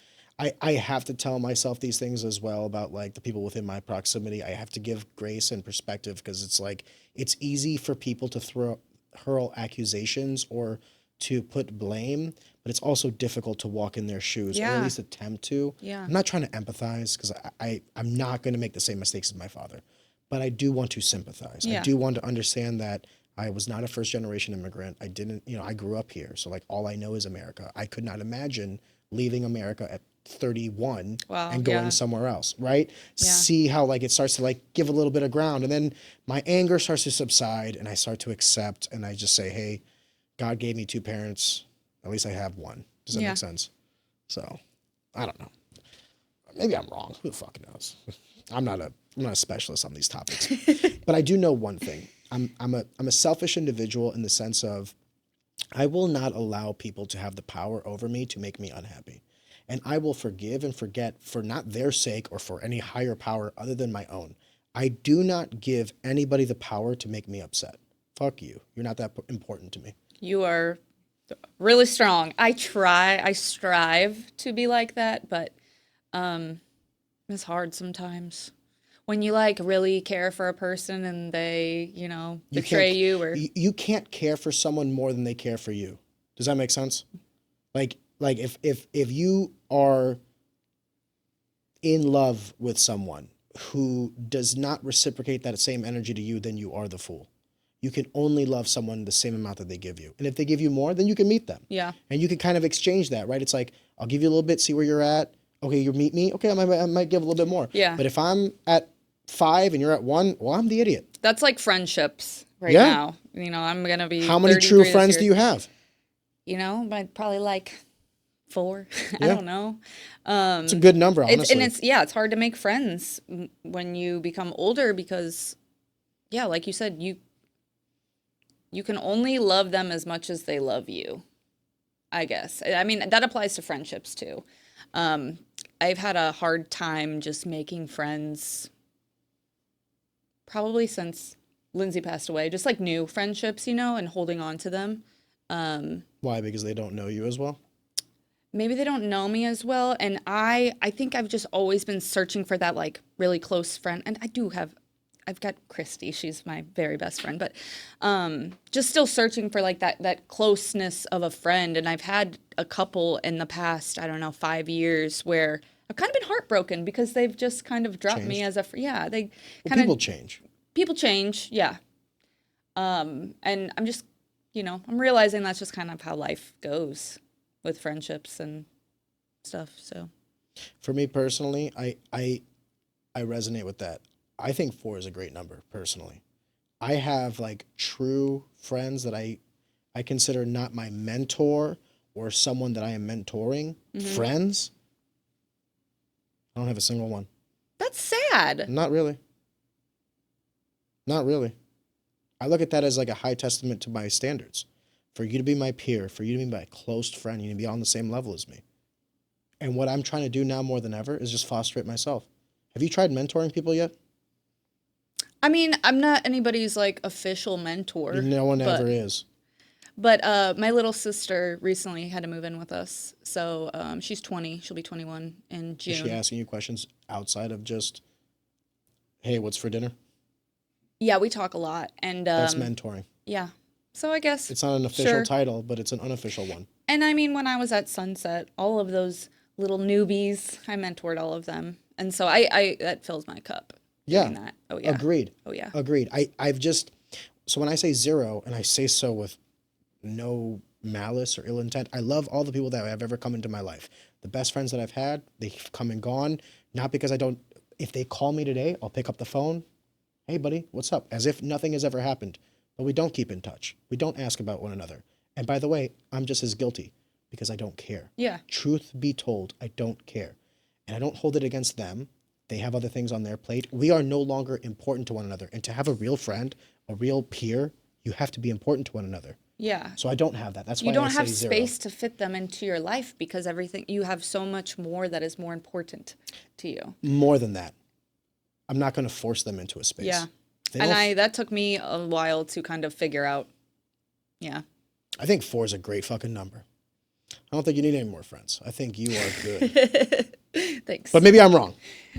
I have to tell myself these things as well about like the people within my proximity. I have to give grace and perspective because it's like it's easy for people to hurl accusations or to put blame, but it's also difficult to walk in their shoes or at least attempt to. Yeah. I'm not trying to empathize because I'm not going to make the same mistakes as my father, but I do want to sympathize. Yeah. I do want to understand that I was not a first generation immigrant. I didn't, I grew up here. So like all I know is America. I could not imagine leaving America at 31 and going somewhere else, right? Yeah. See how like it starts to like give a little bit of ground, and then my anger starts to subside and I start to accept, and I just say, hey, God gave me two parents. At least I have one. Does that make sense? So I don't know. Maybe I'm wrong. Who the fuck knows? I'm not a specialist on these topics, but I do know one thing. I'm a selfish individual in the sense of I will not allow people to have the power over me to make me unhappy. And I will forgive and forget for not their sake or for any higher power other than my own. I do not give anybody the power to make me upset. Fuck you. You're not that important to me. You are really strong. I strive to be like that, but it's hard sometimes. When you like really care for a person and they, betray you or you can't care for someone more than they care for you. Does that make sense? Like if you are in love with someone who does not reciprocate that same energy to you, then you are the fool. You can only love someone the same amount that they give you. And if they give you more, then you can meet them. Yeah. And you can kind of exchange that, right? It's like, I'll give you a little bit, see where you're at. Okay, you meet me. Okay, I might give a little bit more. Yeah. But if I'm at 5 and you're at 1, well, I'm the idiot. That's like friendships now. I'm going to be How many true friends do you have? Probably like 4. I don't know. It's a good number, honestly. It's hard to make friends when you become older because, like you said, you can only love them as much as they love you, I guess. I mean, that applies to friendships too. I've had a hard time just making friends probably since Lindsay passed away, just like new friendships, and holding on to them. Why? Because they don't know you as well? Maybe they don't know me as well. And I think I've just always been searching for that like really close friend. And I I've got Christy. She's my very best friend, but just still searching for like that closeness of a friend. And I've had a couple in the past, I don't know, 5 years where I've kind of been heartbroken because they've just kind of dropped me as a they kind of people change. People change, yeah. And I'm just, I'm realizing that's just kind of how life goes with friendships and stuff. So, for me personally, I resonate with that. I think 4 is a great number personally. I have like true friends that I consider not my mentor or someone that I am mentoring. Friends. I don't have a single one. That's sad. Not really. Not really. I look at that as like a high testament to my standards. For you to be my peer, for you to be my close friend, you need to be on the same level as me. And what I'm trying to do now more than ever is just foster it myself. Have you tried mentoring people yet? I mean, I'm not anybody's like official mentor. No one ever is. But my little sister recently had to move in with us. So she's 20. She'll be 21 in June. Is she asking you questions outside of just, hey, what's for dinner? Yeah, we talk a lot. And that's mentoring. Yeah. So I guess it's not an official title, but it's an unofficial one. And I mean, when I was at Sunset, all of those little newbies, I mentored all of them. And so I that fills my cup. Yeah. That. Oh, yeah. Agreed. Oh, yeah. Agreed. So when I say 0, and I say so with no malice or ill intent, I love all the people that have ever come into my life. The best friends that I've had, they've come and gone. Not because if they call me today, I'll pick up the phone. Hey, buddy, what's up? As if nothing has ever happened. But we don't keep in touch. We don't ask about one another. And by the way, I'm just as guilty because I don't care. Yeah. Truth be told, I don't care. And I don't hold it against them. They have other things on their plate. We are no longer important to one another. And to have a real friend, a real peer, you have to be important to one another. Yeah. So I don't have that. That's why you don't I say have 0. space to fit them into your life because you have so much more that is more important to you. More than that. I'm not going to force them into a space. Yeah. And that took me a while to kind of figure out. Yeah. I think 4 is a great fucking number. I don't think you need any more friends. I think you are good. Thanks. But maybe I'm wrong.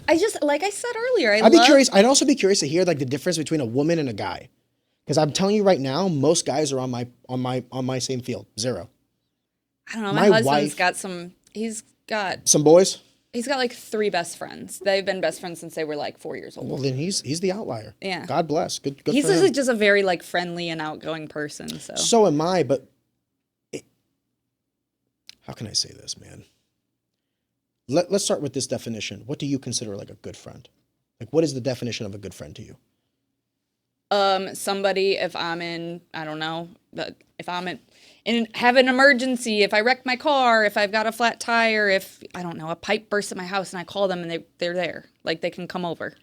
I just, like I said earlier, I'd be curious. I'd also be curious to hear like the difference between a woman and a guy. Because I'm telling you right now, most guys are on my same field. 0. I don't know. My husband's got some boys. He's got like 3 best friends. They've been best friends since they were like 4 years old. Well, then he's the outlier. Yeah. God bless. Good he's for him. Just a very like friendly and outgoing person. So am I, but how can I say this, man? Let's start with this definition. What do you consider like a good friend? Like, what is the definition of a good friend to you? Somebody, if I'm in, I don't know, if I'm have an emergency, if I wreck my car, if I've got a flat tire, if, I don't know, a pipe bursts at my house and I call them and they're there. Like, they can come over.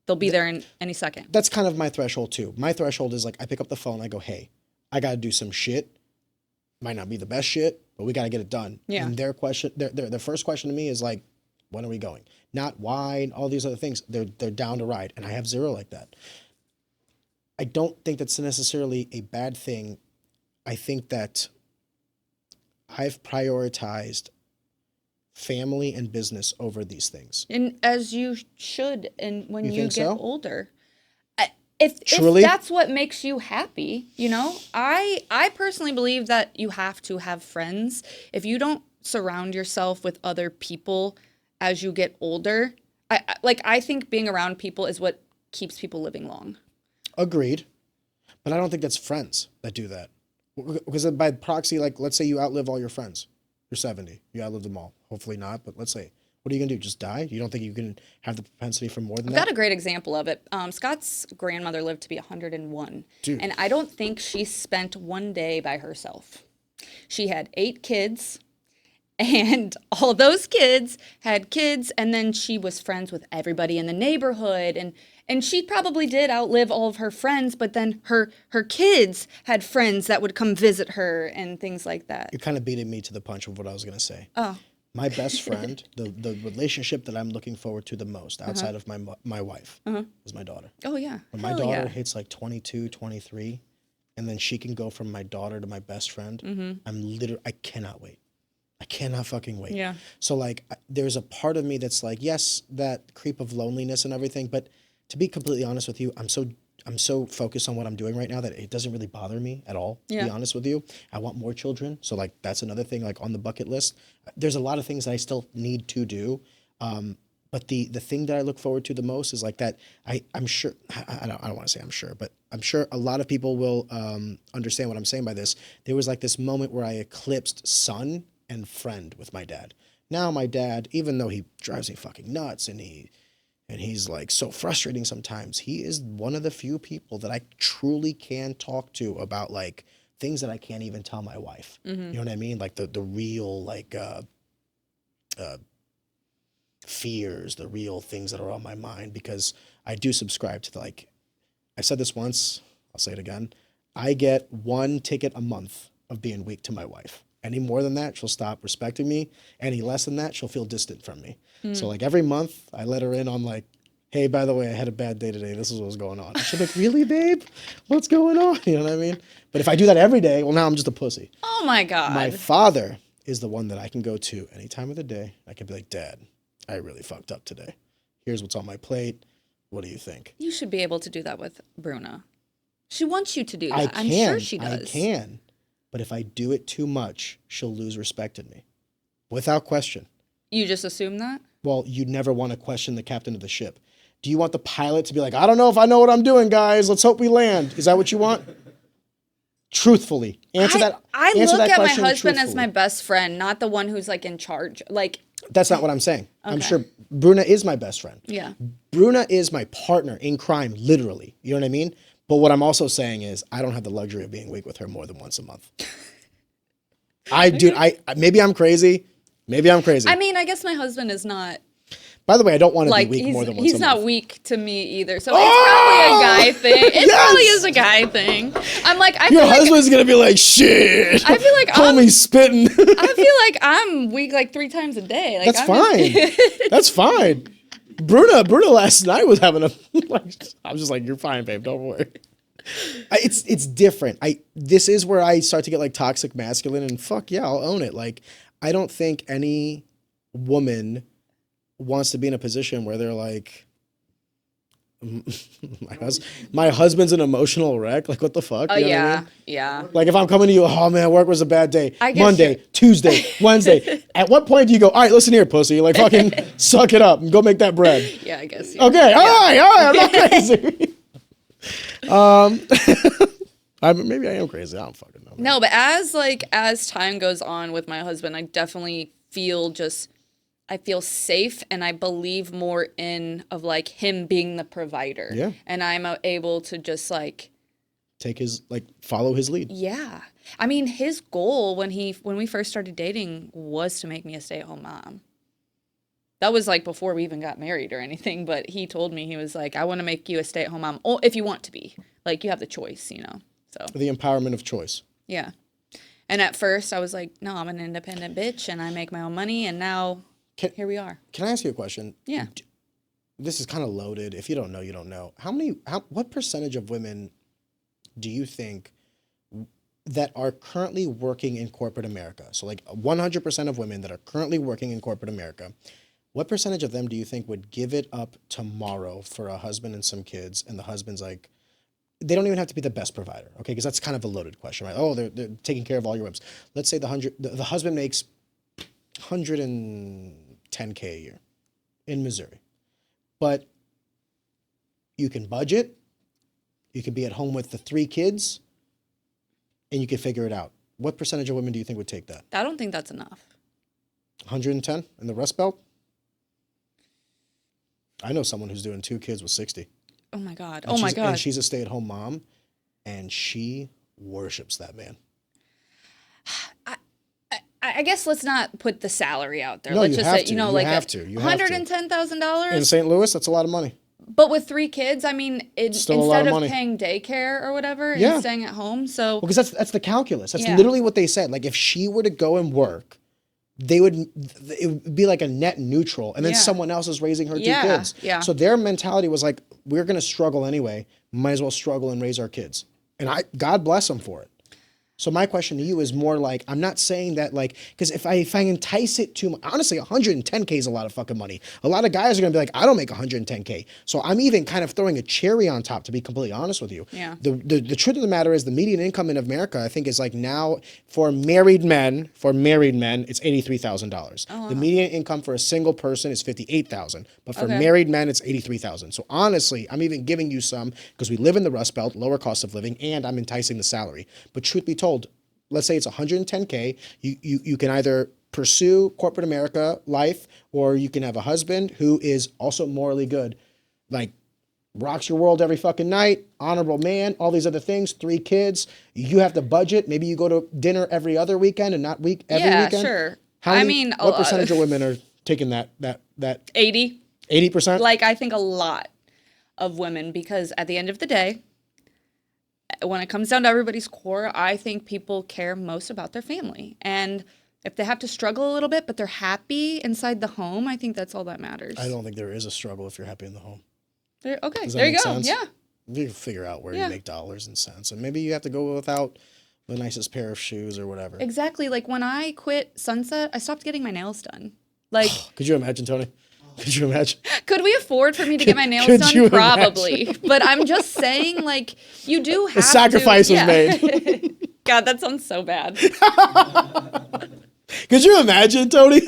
They'll be there in any second. That's kind of my threshold, too. My threshold is like, I pick up the phone, I go, hey, I got to do some shit. Might not be the best shit, but we got to get it done. Yeah. And their first question to me is like, when are we going? Not why, and all these other things. They're down to ride. And I have 0 like that. I don't think that's necessarily a bad thing. I think that I've prioritized family and business over these things. And as you should, and when you get older. If that's what makes you happy, I personally believe that you have to have friends. If you don't surround yourself with other people as you get older, I think being around people is what keeps people living long. Agreed. But I don't think that's friends that do that. Because by proxy, like, let's say you outlive all your friends. You're 70. You outlive them all. Hopefully not, but let's say. What are you going to do? Just die? You don't think you can have the propensity for more than that? I've got a great example of it. Scott's grandmother lived to be 101. Dude. And I don't think she spent one day by herself. She had 8 kids. And all those kids had kids, and then she was friends with everybody in the neighborhood, and she probably did outlive all of her friends, but then her kids had friends that would come visit her and things like that. You're kind of beating me to the punch of what I was going to say. Oh. My best friend, the relationship that I'm looking forward to the most outside of my wife is my daughter. Oh, yeah. When my daughter hits like 22, 23, and then she can go from my daughter to my best friend, I cannot wait. I cannot fucking wait. Yeah. So like, there's a part of me that's like, yes, that creep of loneliness and everything, but To be completely honest with you, I'm so focused on what I'm doing right now that it doesn't really bother me at all, to be honest with you. I want more children. So like that's another thing like on the bucket list. There's a lot of things that I still need to do. But the thing that I look forward to the most is like that I'm sure I don't want to say I'm sure, but I'm sure a lot of people will understand what I'm saying by this. There was like this moment where I eclipsed son and friend with my dad. Now my dad, even though he drives me fucking nuts and he's like so frustrating sometimes, he is one of the few people that I truly can talk to about like things that I can't even tell my wife. You know what I mean? Like the real like fears, the real things that are on my mind, because I do subscribe to like, I said this once, I'll say it again. I get 1 ticket a month of being weak to my wife. Any more than that, she'll stop respecting me. Any less than that, she'll feel distant from me. So like every month I let her in on like, hey, by the way, I had a bad day today. This is what's going on. She'll be like, really, babe? What's going on? You know what I mean? But if I do that every day, well, now I'm just a pussy. Oh my God. My father is the one that I can go to any time of the day. I can be like, Dad, I really fucked up today. Here's what's on my plate. What do you think? You should be able to do that with Bruna. She wants you to do that. I I'm sure she does. I can. But if I do it too much, she'll lose respect in me. Without question. You just assume that? Well, you never want to question the captain of the ship. Do you want the pilot to be like, I don't know if I know what I'm doing, guys. Let's hope we land. Is that what you want? Truthfully. Answer that. I answer look that at my question husband as truthfully. my best friend, not the one who's like in charge. Like, That's not what I'm saying. I'm Okay. sure Bruna is my best friend. yeah. Bruna is my partner in crime, literally. You know what I mean? But what I'm also saying is I don't have the luxury of being weak with her more than once a month. Maybe I'm crazy. Maybe I'm crazy. I mean, I guess my husband is not By the way, I don't want to like be weak more than once he's a not month. weak to me either. So it's probably a guy thing. It probably is a guy thing. I'm like, I Your feel like husband's gonna be like, shit. I feel like homie spitting. I feel like I'm weak like 3 times a day. Like, That's I'm fine. That's fine. Bruna last night was having a like. I was just like, you're fine, babe. Don't worry. It's different. This is where I start to get like toxic masculine, and fuck yeah, I'll own it. Like, I don't think any woman wants to be in a position where they're like, my husband's an emotional wreck. Like, what the fuck? Oh You know what I yeah, mean? yeah. Like, if I'm coming to you, oh man, work was a bad day. I get Monday, you. Tuesday, Wednesday. At what point do you go, all right, listen here, pussy. Like, fucking suck it up and go make that bread. Yeah, I guess. Yeah. Okay, all right, I'm not crazy. Maybe I am crazy. I don't fucking know. No, but as time goes on with my husband, I definitely feel I feel safe, and I believe more in of like him being the provider. Yeah. And I'm able to just like Follow his lead. yeah. I mean, his goal when we first started dating was to make me a stay-at-home mom. That was like before we even got married or anything, but he told me, he was like, I want to make you a stay-at-home mom. Oh, if you want to be. Like, you have the choice, you know. So The empowerment of choice. yeah. And at first I was like, no, I'm an independent bitch and I make my own money, and now here we are. Can I ask you a question? Yeah. This is kind of loaded. If you don't know, you don't know. What percentage of women do you think that are currently working in corporate America? So like 100% of women that are currently working in corporate America, what percentage of them do you think would give it up tomorrow for a husband and some kids, and the husband's like, they don't even have to be the best provider, okay? Because that's kind of a loaded question, right? Oh, they're taking care of all your whims. Let's say the husband makes $110K a year in Missouri, but you can budget, you can be at home with the 3 kids, and you can figure it out. What percentage of women do you think would take that? I don't think that's enough. 110 in the Rust Belt? I know someone who's doing 2 kids with 60. Oh my God. And Oh my she's- God. And she's a stay-at-home mom, and she worships that man. I guess let's not put the salary out there. No, let's you just have say, to. you know, You like have to. You have to. In $110,000. St. Louis, that's a lot of money. But with 3 kids, I mean, Still a lot instead of of money. paying daycare or whatever Yeah. and staying at home, so Because that's the calculus. That's Yeah. literally what they said. Like, if she were to go and work, it would be like a net neutral, and then Yeah. someone else is raising her 2 Yeah, kids. yeah. So their mentality was like, we're going to struggle anyway. Might as well struggle and raise our kids. And God bless them for it. So my question to you is more like, I'm not saying that like, because if I entice it too much, honestly, 110K is a lot of fucking money. A lot of guys are gonna be like, I don't make 110K. So I'm even kind of throwing a cherry on top, to be completely honest with you. Yeah. The truth of the matter is the median income in America, I think, is like now for married men, it's $83,000. Oh, The wow. median income for a single person is $58,000, but for Okay. married men, it's $83,000. So honestly, I'm even giving you some because we live in the Rust Belt, lower cost of living, and I'm enticing the salary. But truth be told, let's say it's 110K. You can either pursue corporate America life, or you can have a husband who is also morally good, like rocks your world every fucking night, honorable man, all these other things, 3 kids. You have to budget. Maybe you go to dinner every other weekend and not every Yeah, weekend. sure. How many, I mean, what percentage of women are taking that 80. 80%? Like, I think a lot of women, because at the end of the day, when it comes down to everybody's core, I think people care most about their family. And if they have to struggle a little bit, but they're happy inside the home, I think that's all that matters. I don't think there is a struggle if you're happy in the home. Okay, Does that there you make go. sense? Yeah. You can figure out where Yeah. you make dollars and cents. And maybe you have to go without the nicest pair of shoes or whatever. Exactly. Like, when I quit Sunset, I stopped getting my nails done. Like, Could you imagine, Tony? Could you imagine? could we afford for me to get my nails could you done? Probably. But I'm just saying, like, you do have The sacrifice to, was made. God, that sounds so bad. Could you imagine, Tony?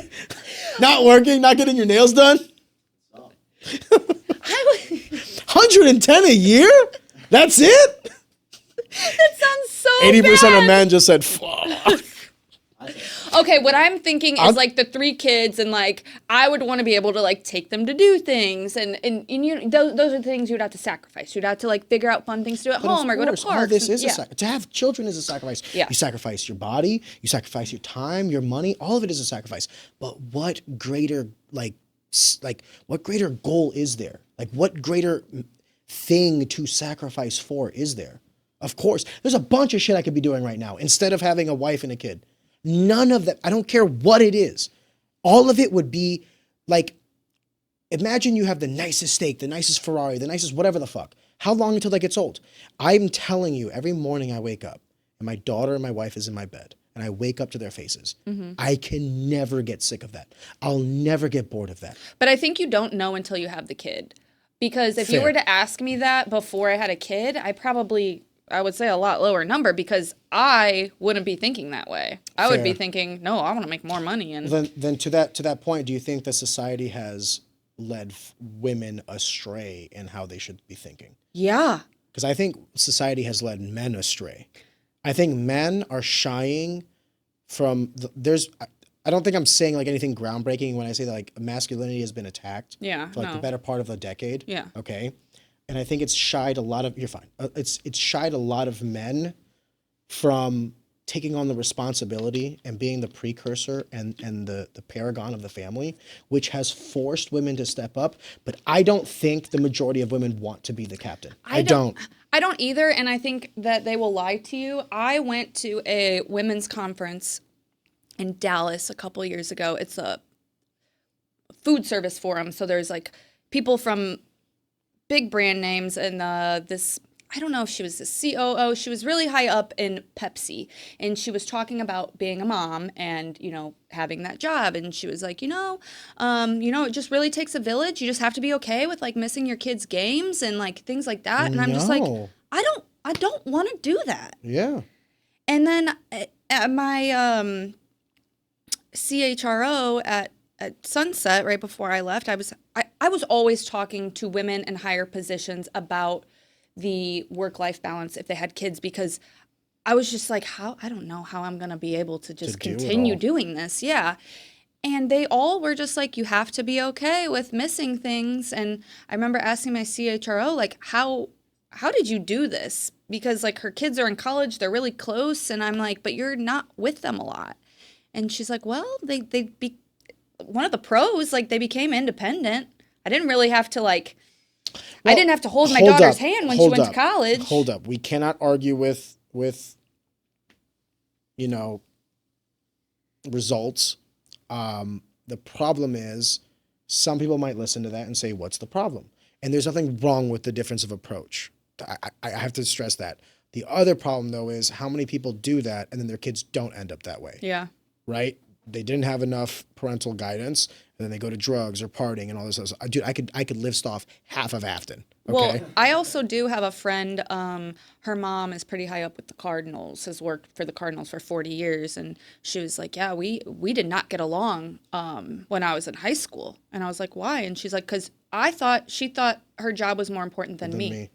Not working, not getting your nails done? I would, 110 a year? That's it? that sounds so 80% bad. of men just said, fuck. Okay, what I'm thinking is like the 3 kids, and like I would want to be able to like take them to do things, and you those are the things you'd have to sacrifice. You'd have to like figure out fun things to do at home or go to parks. All this is yeah. to have children is a sacrifice. Yeah. You sacrifice your body, you sacrifice your time, your money, all of it is a sacrifice. But what greater what greater goal is there? Like what greater thing to sacrifice for is there? Of course, there's a bunch of shit I could be doing right now instead of having a wife and a kid. None of that, I don't care what it is. All of it would be like, imagine you have the nicest steak, the nicest Ferrari, the nicest whatever the fuck. How long until that gets old? I'm telling you, every morning I wake up and my daughter and my wife is in my bed and I wake up to their faces. Mm-hmm. I can never get sick of that. I'll never get bored of that. But I think you don't know until you have the kid, because if you Fair. were to ask me that before I had a kid, I would say a lot lower number, because I wouldn't be thinking that way. I would be Fair. thinking, no, I want to make more money. And Then to that point, do you think that society has led women astray in how they should be thinking? yeah, Because I think society has led men astray. I think men are shying from I don't think I'm saying like anything groundbreaking when I say that like masculinity has been attacked yeah, for like the no. better part of a decade. Yeah. Okay. And I think it's shied a lot of, you're fine. It's shied a lot of men from taking on the responsibility and being the precursor and the paragon of the family, which has forced women to step up. But I don't think the majority of women want to be the captain. I don't. I don't either, and I think that they will lie to you. I went to a women's conference in Dallas a couple years ago. It's a food service forum, so there's like people from big brand names, and this, I don't know if she was the COO. She was really high up in Pepsi, and she was talking about being a mom and, having that job. And she was like, it just really takes a village. You just have to be okay with like missing your kids' games and like things like that. And I'm just like, No. I don't want to do that. Yeah. And then at my CHRO at Sunset, right before I left, I was always talking to women in higher positions about the work-life balance if they had kids, because I was just like, I don't know how I'm going to be able to just do it continue all. doing this. Yeah. And they all were just like, you have to be okay with missing things. And I remember asking my CHRO, like, how did you do this? Because like her kids are in college, they're really close. And I'm like, but you're not with them a lot. And she's like, well, one of the pros, like they became independent. I didn't really have to I didn't have to hold my daughter's hand when she went to college. Hold up. We cannot argue with results. The problem is some people might listen to that and say, what's the problem? And there's nothing wrong with the difference of approach. I have to stress that. The other problem, though, is how many people do that and then their kids don't end up that way. Yeah. Right? They didn't have enough parental guidance, and then they go to drugs or partying and all this other stuff. Dude, I could list off half of Afton. Okay? Well, I also do have a friend. Her mom is pretty high up with the Cardinals. Has worked for the Cardinals for 40 years, and she was like, "Yeah, we did not get along when I was in high school." And I was like, "Why?" And she's like, "Because she thought her job was more important than me."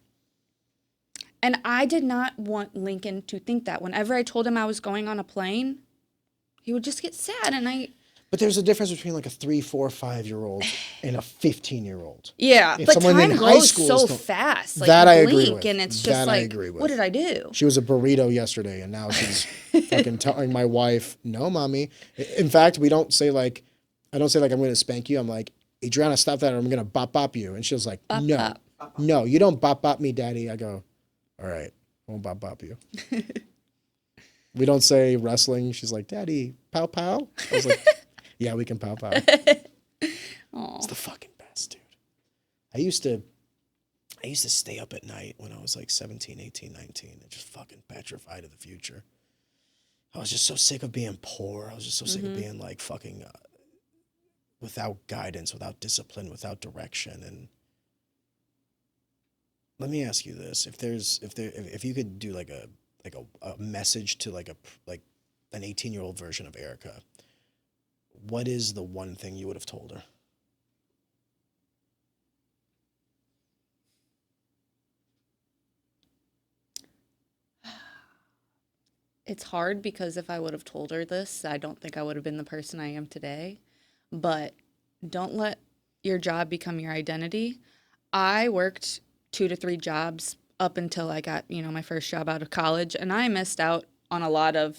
And I did not want Lincoln to think that. Whenever I told him I was going on a plane, he would just get sad, and But there's a difference between like a 3, 4, 5-year-old and a 15-year-old. Yeah, If but someone in time high goes school so is still- fast. Like, That you I agree blink, with. and it's just That I like, agree with. what did I do? She was a burrito yesterday, and now she's fucking telling my wife, "No, mommy." In fact, I don't say like I'm going to spank you. I'm like, "Adriana, stop that, or I'm going to bop you." And she was like, Bop, "No, bop. no, you don't bop me, daddy." I go, "All right, I won't bop you." We don't say wrestling. She's like, "Daddy, pow pow." I was like, "Yeah, we can pow pow." It's the fucking best, dude. I used to stay up at night when I was like 17, 18, 19 and just fucking petrified of the future. I was just so sick of being poor. I was just so sick of being like fucking without guidance, without discipline, without direction. And let me ask you this: if you could do like a message to like an 18-year-old version of Erica, what is the one thing you would have told her? It's hard because if I would have told her this, I don't think I would have been the person I am today. But don't let your job become your identity. I worked 2 to 3 jobs up until I got, my first job out of college, and I missed out on a lot of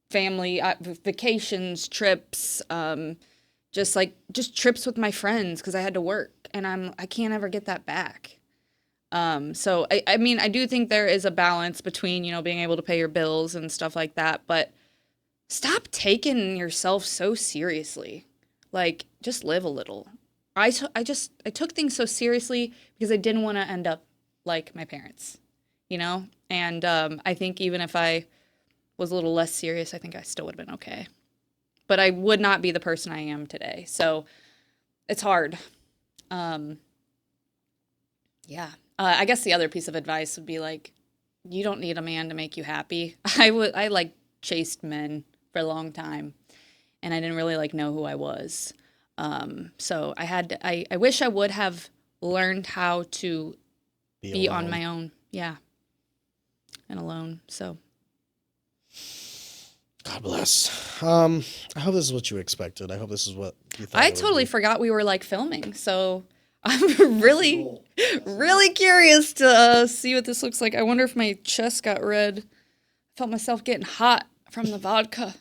family vacations, trips, just trips with my friends because I had to work, and I can't ever get that back. So I mean, I do think there is a balance between, being able to pay your bills and stuff like that, but stop taking yourself so seriously. Like, just live a little. I took things so seriously because I didn't want to end up like my parents, and I think even if I was a little less serious, I think I still would have been okay. But I would not be the person I am today. So it's hard. Yeah. I guess the other piece of advice would be like, you don't need a man to make you happy. I chased men for a long time, and I didn't really know who I was. So I wish I would have learned how to be on my own. Yeah. And alone. So. God bless. I hope this is what you expected. I hope this is what you thought. I totally forgot we were filming. So I'm really, really curious to see what this looks like. I wonder if my chest got red. I felt myself getting hot from the vodka.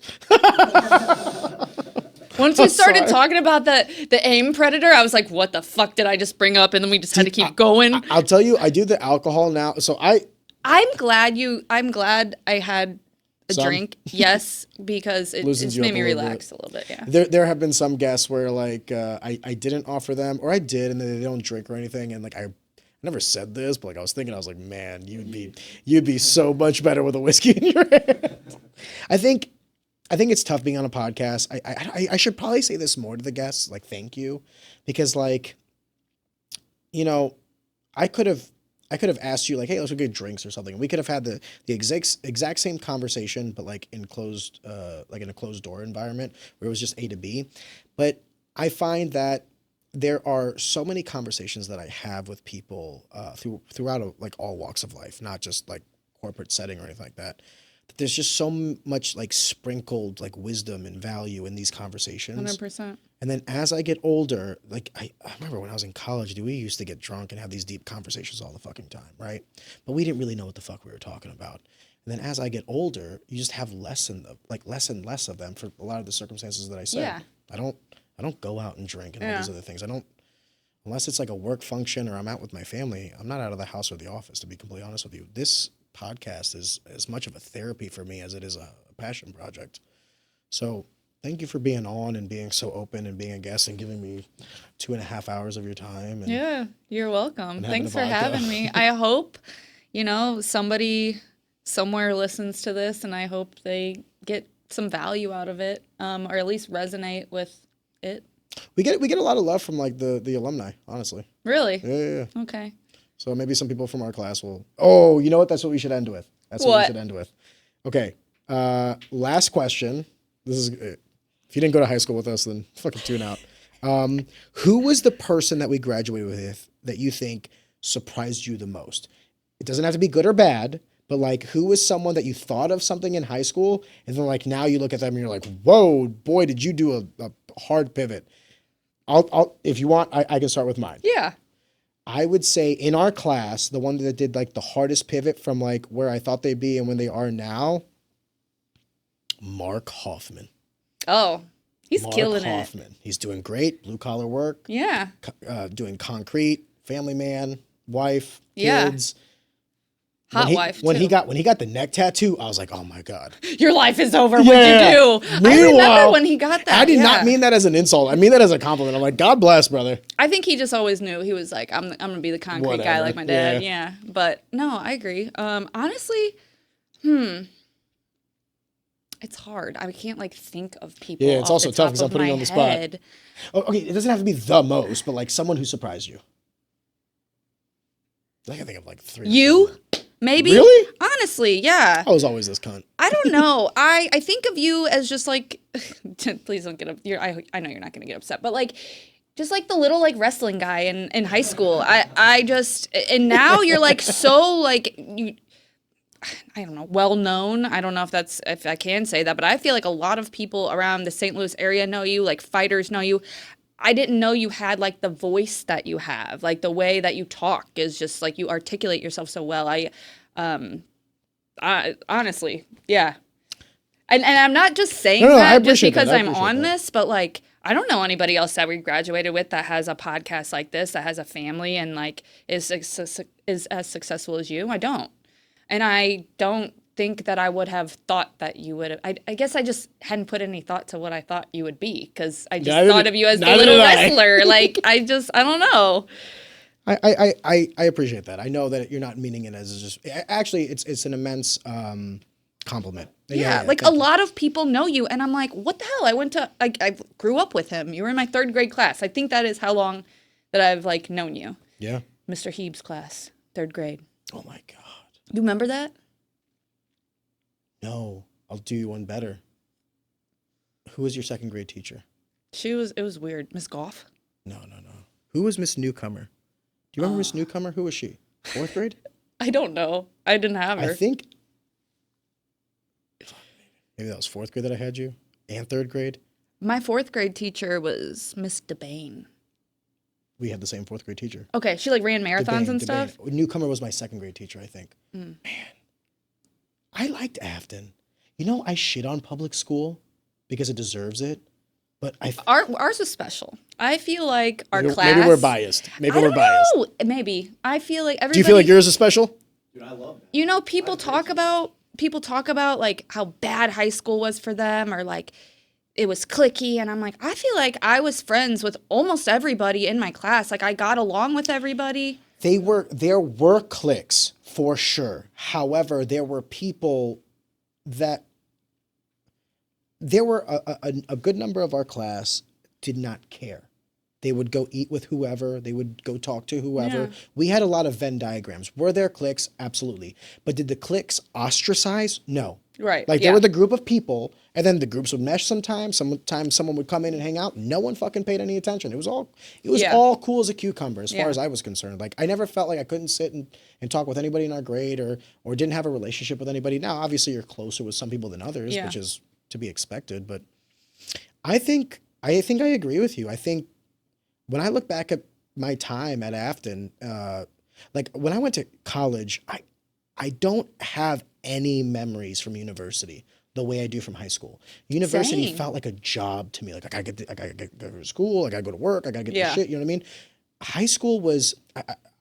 Once we started talking about the AIM predator, I was like, what the fuck did I just bring up? And then we just had to keep going. I'll tell you, I do the alcohol now. So I'm glad I had a drink. Yes, because it just made me relax a little bit. Yeah. There have been some guests where I didn't offer them, or I did, and they don't drink or anything, and I never said this, but I was thinking, I was like, man, you'd be so much better with a whiskey in your hand. I think it's tough being on a podcast. I should probably say this more to the guests, thank you, because I could have asked you hey, let's go get drinks or something. We could have had the exact same conversation, but in a closed door environment where it was just A to B. But I find that there are so many conversations that I have with people throughout all walks of life, not just corporate setting or anything like that. There's just so much sprinkled wisdom and value in these conversations. 100%. And then as I get older, I remember when I was in college, dude, we used to get drunk and have these deep conversations all the fucking time, right? But we didn't really know what the fuck we were talking about. And then as I get older, you just have less and less of them for a lot of the circumstances that I said. Yeah. I don't go out and drink and all these other things. I don't, unless it's a work function or I'm out with my family, I'm not out of the house or the office, to be completely honest with you. This podcast is as much of a therapy for me as it is a passion project. So thank you for being on and being so open and being a guest and giving me 2.5 hours of your time. And yeah, you're welcome. Thanks for having me. I hope, you know, somebody somewhere listens to this, and I hope they get some value out of it, or at least resonate with it. We get a lot of love from like the alumni, honestly. Really? Yeah. Okay. So maybe some people from our class will. Oh, you know what? That's what we should end with. That's what we should end with. Okay. Last question. This is if you didn't go to high school with us, then fucking tune out. Who was the person that we graduated with that you think surprised you the most? It doesn't have to be good or bad, but like who was someone that you thought of something in high school and then like now you look at them and you're like, whoa, boy, did you do a hard pivot? I'll if you want, I can start with mine. Yeah. I would say in our class, the one that did like the hardest pivot from like where I thought they'd be and when they are now, Mark Hoffman. Oh, he's Mark killing Hoffman. He's doing great, blue collar work. Yeah. Doing concrete, family man, wife, Yeah. kids. Hot wife, when too. he got the neck tattoo, I was like, oh my God. Your life is over. What'd you do? I remember when he got that. I did not mean that as an insult. I mean that as a compliment. I'm like, God bless, brother. I think he just always knew. He was like, I'm gonna be the concrete guy like my dad. Yeah. But no, I agree. Honestly, it's hard. I can't like think of people. Yeah, it's off also the tough top because I'm of putting you my on the spot. head. Oh, okay, it doesn't have to be the most, but like someone who surprised you. I can think of like 3. You? Maybe? Really? Honestly, yeah. I was always this cunt. I don't know. I think of you as just like, please don't get up. I know you're not gonna get upset, but like, just like the little like wrestling guy in high school. I just, and now you're like so like you. I don't know, well known. I don't know if I can say that, but I feel like a lot of people around the St. Louis area know you, like fighters know you. I didn't know you had like the voice that you have, like the way that you talk is just like you articulate yourself so well. I honestly, yeah. And I'm not just saying that just because I'm on this, but like I don't know anybody else that we graduated with that has a podcast like this, that has a family and like is as successful as you. I don't. And I don't think that I would have thought that you would have. I guess I just hadn't put any thought to what I thought you would be because I just thought of you as the little wrestler. Like, I don't know. I appreciate that. I know that you're not meaning it as just. Actually, it's an immense compliment. Yeah, like a lot of people know you, and I'm like, what the hell? I grew up with him. You were in my 3rd grade class. I think that is how long that I've like known you. Yeah. Mr. Heeb's class, 3rd grade. Oh my God. You remember that? No, I'll do you one better. Who was your 2nd grade teacher? It was weird. Miss Goff? No. Who was Miss Newcomer? Do you remember Miss Newcomer? Who was she? 4th grade? I don't know. I didn't have her. I think maybe that was 4th grade that I had you, and 3rd grade. My 4th grade teacher was Miss DeBane. We had the same 4th grade teacher. Okay, she like ran marathons and stuff. Newcomer was my 2nd grade teacher, I think. Man, I liked Afton. You know, I shit on public school because it deserves it, but ours was special. I feel like our class. Maybe we're biased. I don't know. Maybe I feel like everybody. Do you feel like yours is special? Dude, I love that. You know, people talk about like how bad high school was for them, or like it was cliquey, and I'm like, I feel like I was friends with almost everybody in my class. Like I got along with everybody. There were cliques for sure. However, there were people that there were a good number of our class did not care. They would go eat with whoever. They would go talk to whoever. Yeah. We had a lot of Venn diagrams. Were there cliques? Absolutely. But did the cliques ostracise? No. Right. Like there were the group of people, and then the groups would mesh sometimes. Sometimes someone would come in and hang out. No one fucking paid any attention. It was all cool as a cucumber as far as I was concerned. Like I never felt like I couldn't sit and talk with anybody in our grade or didn't have a relationship with anybody. Now, obviously you're closer with some people than others, which is to be expected. But I think I agree with you. I think when I look back at my time at Afton, like when I went to college, I don't have any memories from university the way I do from high school. University felt like a job to me. Like I gotta go to school, I gotta go to work, I gotta get this shit, you know what I mean? High school was,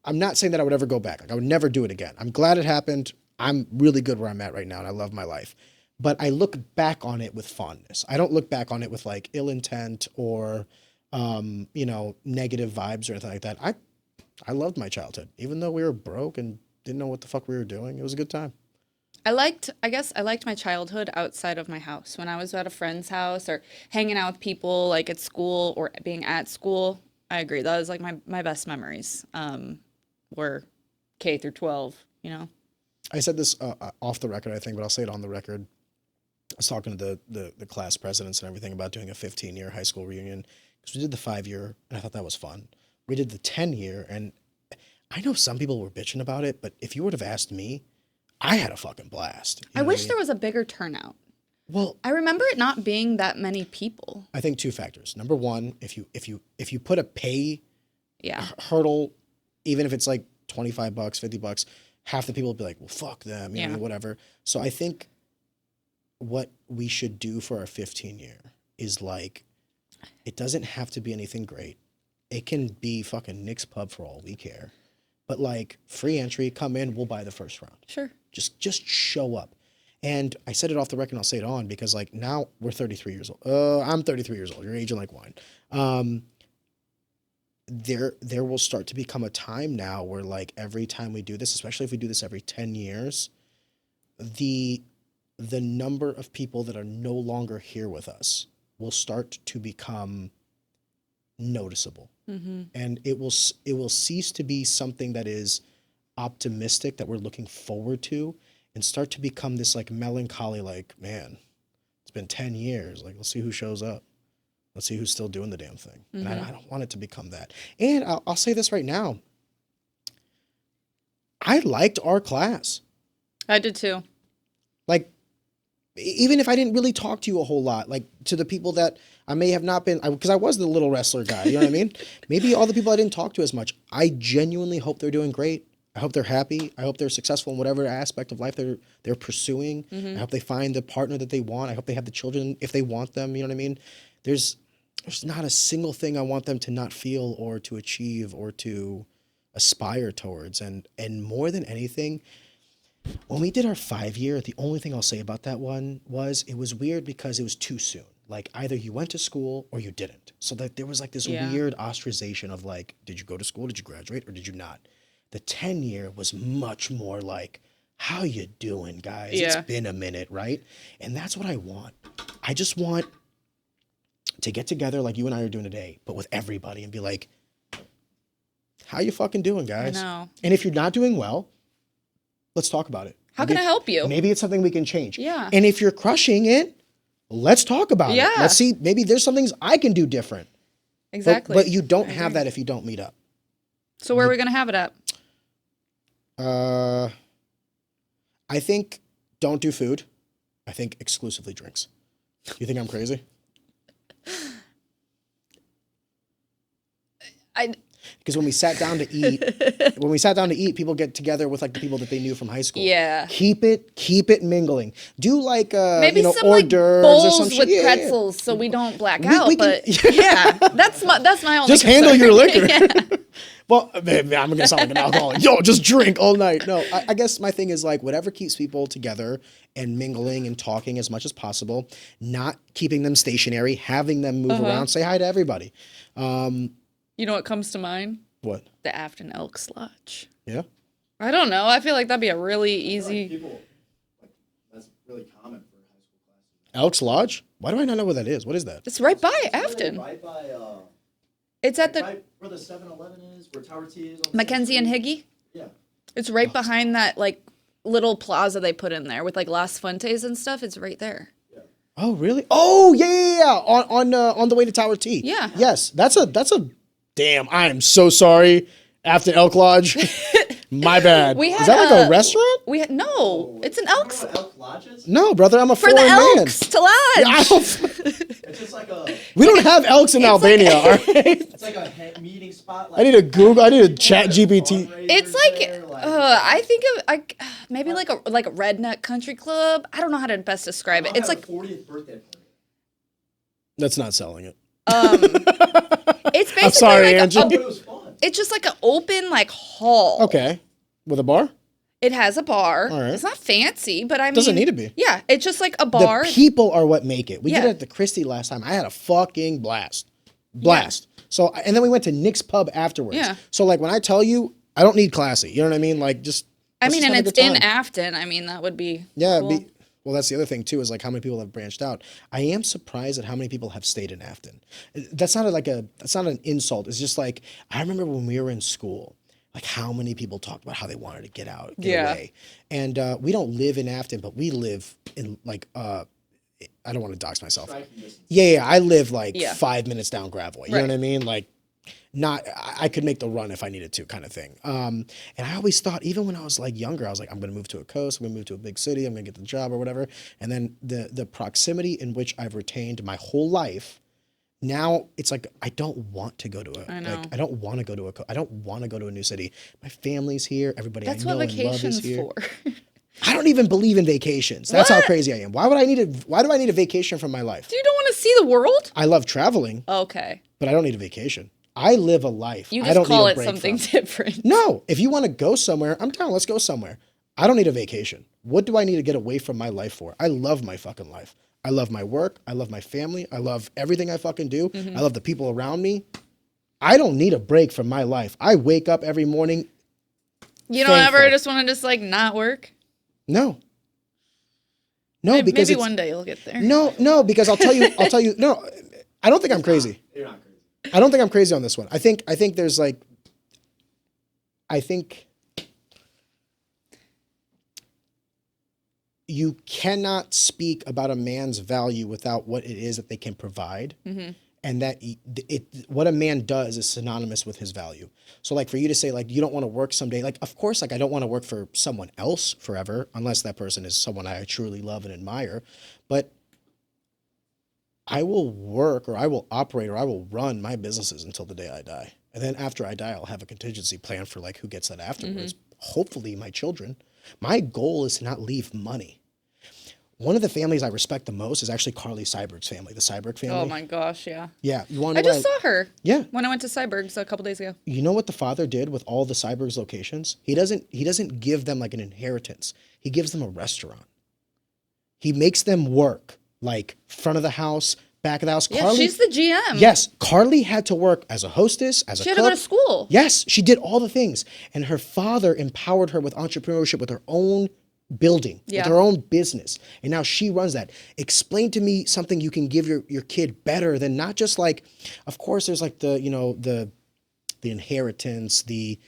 I'm not saying that I would ever go back. Like I would never do it again. I'm glad it happened. I'm really good where I'm at right now and I love my life. But I look back on it with fondness. I don't look back on it with like ill intent or, negative vibes or anything like that. I loved my childhood, even though we were broke and didn't know what the fuck we were doing. It was a good time. I guess I liked my childhood outside of my house. When I was at a friend's house or hanging out with people like at school or being at school, I agree. That was like my best memories were K through 12, you know? I said this off the record, I think, but I'll say it on the record. I was talking to the class presidents and everything about doing a 15-year high school reunion because we did the 5-year, and I thought that was fun. We did the 10-year, and I know some people were bitching about it, but if you would have asked me, I had a fucking blast. I wish there was a bigger turnout. Well, I remember it not being that many people. I think 2 factors. Number one, if you put a pay Yeah. hurdle, even if it's like $25, $50, half the people would be like, well, fuck them, you know, Yeah. whatever. So I think what we should do for our 15-year is like, it doesn't have to be anything great. It can be fucking Nick's Pub for all we care. But like free entry, come in, we'll buy the first round. Sure. Just show up. And I said it off the record and I'll say it on because like now we're 33 years old. I'm 33 years old. You're aging like wine. There will start to become a time now where like every time we do this, especially if we do this every 10 years, the number of people that are no longer here with us will start to become noticeable. Mm-hmm. And it will cease to be something that is optimistic that we're looking forward to and start to become this like melancholy, like, man, it's been 10 years. Like, let's see who shows up. Let's see who's still doing the damn thing. Mm-hmm. And I don't want it to become that. And I'll say this right now. I liked our class. I did too. Like, even if I didn't really talk to you a whole lot, like to the people that I may have not been, because I was the little wrestler guy, you know what I mean? Maybe all the people I didn't talk to as much, I genuinely hope they're doing great. I hope they're happy. I hope they're successful in whatever aspect of life they're pursuing. Mm-hmm. I hope they find the partner that they want. I hope they have the children if they want them, you know what I mean? There's not a single thing I want them to not feel or to achieve or to aspire towards. And more than anything, when we did our 5-year, the only thing I'll say about that one was it was weird because it was too soon. Like either you went to school or you didn't. So that there was like this weird ostracization of like, did you go to school? Did you graduate or did you not? The 10-year was much more like, how you doing, guys? Yeah. It's been a minute, right? And that's what I want. I just want to get together like you and I are doing today, but with everybody and be like, how you fucking doing, guys? I know. And if you're not doing well, let's talk about it. How can I help you? Maybe it's something we can change. Yeah. And if you're crushing it, let's talk about it. Yeah. Let's see, maybe there's some things I can do different. Exactly. But you don't have that if you don't meet up. So where are we going to have it at? I think don't do food. I think exclusively drinks. You think I'm crazy? Because when we sat down to eat, people get together with like the people that they knew from high school. Yeah. Keep it mingling. Do like Maybe some hors like d'oeuvres bowls or some shit. with Yeah, yeah. pretzels so we don't black We out. can- But yeah, that's my only Just concern. handle your liquor. Yeah. Well, man, I'm gonna sound like an alcoholic. Yo, just drink all night. No, I guess my thing is like whatever keeps people together and mingling and talking as much as possible, not keeping them stationary, having them move around, say hi to everybody. You know what comes to mind? What? The Afton Elks Lodge. Yeah. I don't know. I feel like that'd be a really Like easy. people, like, that's really common for high school classes. Elks Lodge? Why do I not know what that is? What is that? It's right by It's Afton. Right by, It's at the right where the 7-Eleven is, where Tower T is. On the Mackenzie and side. Higgy. Yeah. It's right behind that like little plaza they put in there with like Las Fuentes and stuff. It's right there. Oh, really? Oh, yeah. On the way to Tower T. Yeah. Yes, that's a. Damn, I am so sorry. Afton Elk Lodge. My bad. We Is had that like a- a restaurant? No, it's an You know Elks what Elk Lodge is? No, brother, I'm a for the foreign man. Elks to lodge. I don't- It's just like a, we don't have elks in Albania, all right? it's like a meeting spot. Like, I need to Google. I need to people chat have GPT. fundraisers It's like, there, I think of like maybe like a redneck country club. I don't know how to best describe it. I'll It's have like a 40th birthday party. That's not selling it. it's basically sorry, like Angie. But it was fun. it's just like an open like hall. Okay. With a bar? It has a bar. All right. It's not fancy, but I mean, Doesn't need to be. Yeah, it's just like a bar. The people are what make it. We did Yeah. it at the Christie last time. I had a fucking blast. So, and then we went to Nick's Pub afterwards. Yeah. So, like, when I tell you, I don't need classy. You know what I mean? Like, just I Let's mean, just and have a it's good in time. Afton. I mean, that would be Yeah. cool. Well, that's the other thing too, is like how many people have branched out. I am surprised at how many people have stayed in Afton. That's not that's not an insult. It's just like, I remember when we were in school, like how many people talked about how they wanted to get out, get Yeah. away. And we don't live in Afton, but we live in like, I don't want to dox myself. Striking distance. Yeah, I live like Yeah. 5 minutes down Gravois. You know Right. what I mean? Like, I could make the run if I needed to, kind of thing. And I always thought, even when I was like younger, I was like, I'm gonna move to a coast, I'm gonna move to a big city, I'm gonna get the job or whatever. And then the proximity in which I've retained my whole life, now it's like I don't want to go to a I know. I don't want to go to I don't want to go to a new city. My family's here, everybody That's I know what and love is vacation's here. for. I don't even believe in vacations. That's how What? crazy I am. Why do I need a vacation from my life? You don't want to see the world? I love traveling, Okay. but I don't need a vacation. I live a life. You I just don't call need a it break something from. different. No, if you want to go somewhere, I'm down. Let's go somewhere. I don't need a vacation. What do I need to get away from my life for? I love my fucking life. I love my work. I love my family. I love everything I fucking do. I love the people around me. I don't need a break from my life. I wake up every morning. You don't ever Thankful. just want to just like not work? No. No, Maybe, because maybe it's, one day you'll get there. no, because I'll tell you, no, I don't think I'm crazy. You're not crazy. I don't think I'm crazy on this one. I think there's like, you cannot speak about a man's value without what it is that they can provide. And that what a man does is synonymous with his value. So like for you to say like, you don't want to work someday, like, of course, like I don't want to work for someone else forever, unless that person is someone I truly love and admire. But I will work or I will operate or I will run my businesses until the day I die. And then after I die, I'll have a contingency plan for like who gets that afterwards. Hopefully my children. My goal is to not leave money. One of the families I respect the most is actually Carly Seiberg's family, the Seiberg family. Oh my gosh, yeah. Yeah. You want to I know just saw her. Yeah. When I went to Cyberg's a couple days ago. You know what the father did with all the Seiberg's locations? He doesn't give them like an inheritance. He gives them a restaurant. He makes them work like front of the house, back of the house. Yeah, Carly, she's the GM. yes, Carly had to work as a hostess, as She a had to cook. go to school. Yes, she did all the things. And her father empowered her with entrepreneurship, with her own building, Yeah. with her own business. And now she runs that. Explain to me something you can give your kid better than not just like, of course, there's like the inheritance, the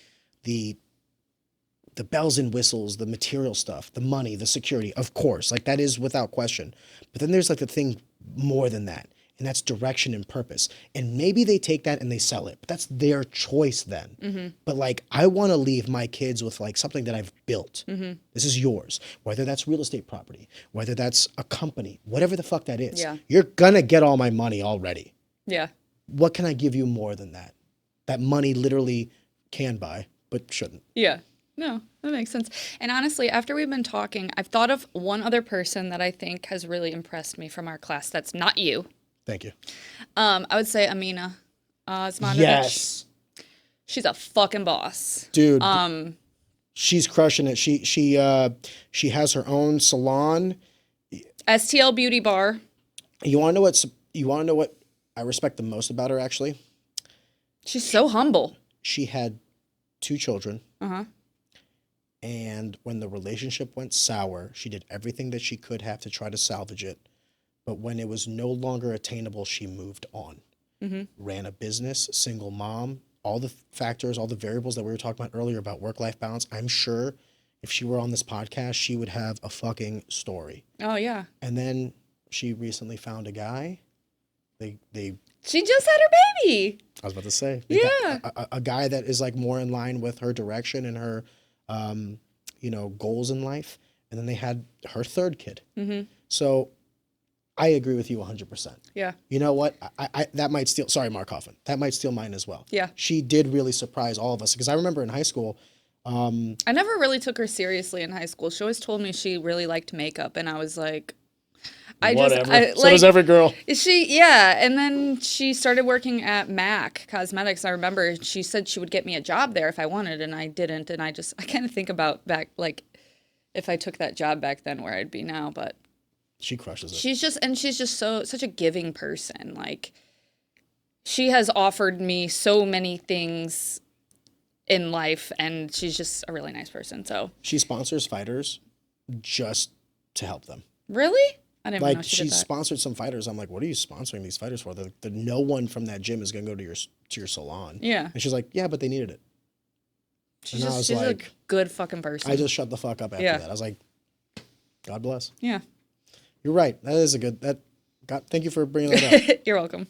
bells and whistles, the material stuff, the money, the security, of course, like that is without question. But then there's like the thing more than that, and that's direction and purpose. And maybe they take that and they sell it, but that's their choice then. But like, I want to leave my kids with like something that I've built. This is yours, whether that's real estate property, whether that's a company, whatever the fuck that is. Yeah. You're gonna get all my money already. Yeah. What can I give you more than that? That money literally can buy, but shouldn't. Yeah. No, that makes sense. And honestly, after we've been talking, I've thought of one other person that I think has really impressed me from our class that's not you. Thank you. I would say Amina Osmanovic. Yes. She's a fucking boss. Dude, she's crushing it. She has her own salon. STL Beauty Bar. You want to know what I respect the most about her actually? She's so humble. She had 2 children. Uh-huh. And when the relationship went sour, she did everything that she could have to try to salvage it. But when it was no longer attainable, she moved on. Ran a business, single mom, all the factors, all the variables that we were talking about earlier about work-life balance. I'm sure if she were on this podcast, she would have a fucking story. Oh, yeah. And then she recently found a guy. They She just had her baby. I was about to say, Yeah. a guy that is like more in line with her direction and her, goals in life. And then they had her 3rd kid. So I agree with you 100%. Yeah. You know what? I that might steal, sorry, Mark Hoffman, that might steal mine as well. Yeah. She did really surprise all of us because I remember in high school, I never really took her seriously in high school. She always told me she really liked makeup, and I was like, so does every girl. Yeah. And then she started working at MAC Cosmetics. I remember she said she would get me a job there if I wanted, and I didn't. And I kind of think about back, like, if I took that job back then, where I'd be now. But She crushes it. she's just such a giving person. Like, she has offered me so many things in life, and she's just a really nice person. So She sponsors fighters just to help them. really, I didn't even know Like she she did that. sponsored some fighters. I'm like, what are you sponsoring these fighters for? No one from that gym is gonna go to your salon. Yeah, And she's like, yeah, but they needed it. she's and I just was she's like, a good fucking person. I just shut the fuck up after Yeah. that. I was like, God bless. Yeah, You're right. That is a good. Thank you for bringing that up. you're welcome.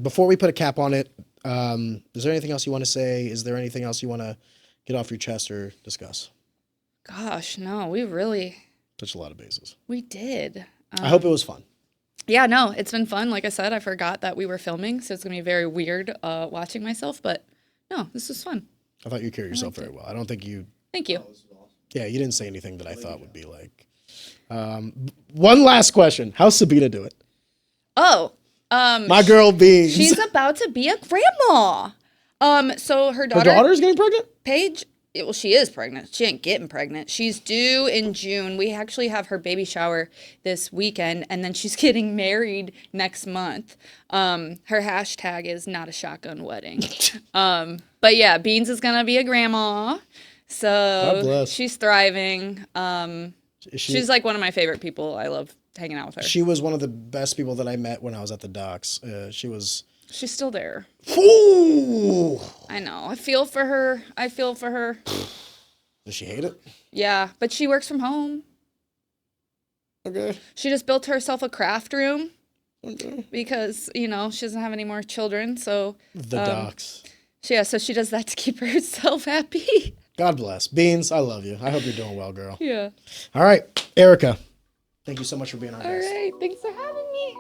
Before we put a cap on it, is there anything else you want to say? Is there anything else you want to get off your chest or discuss? Gosh, no, we really Touch a lot of bases. we did. I hope it was fun. Yeah, no, it's been fun. Like I said, I forgot that we were filming, so it's gonna be very weird watching myself. But no, this was fun. I thought you carried yourself very well. I don't think you. Thank you. Yeah, you didn't say anything that I thought would be like. One last question: how's Sabina doing? Oh, My girl Beans. she's about to be a grandma. So her Her daughter, daughter's getting pregnant. Paige. Well, she is pregnant. She ain't getting pregnant. She's due in June. We actually have her baby shower this weekend, and then she's getting married next month. Her hashtag is not a shotgun wedding. But yeah, Beans is gonna be a grandma. God So bless. she's thriving. She, She's like one of my favorite people. I love hanging out with her. she was one of the best people that I met when I was at the docks. She was. She's still there. Ooh. I know. I feel for her. Does she hate it? Yeah, but she works from home. Okay. She just built herself a craft room Okay. because, she doesn't have any more children. So, The docks. so she does that to keep herself happy. God bless. Beans, I love you. I hope you're doing well, girl. Yeah. All right, Erica. Thank you so much for being our All guest. right. Thanks for having me.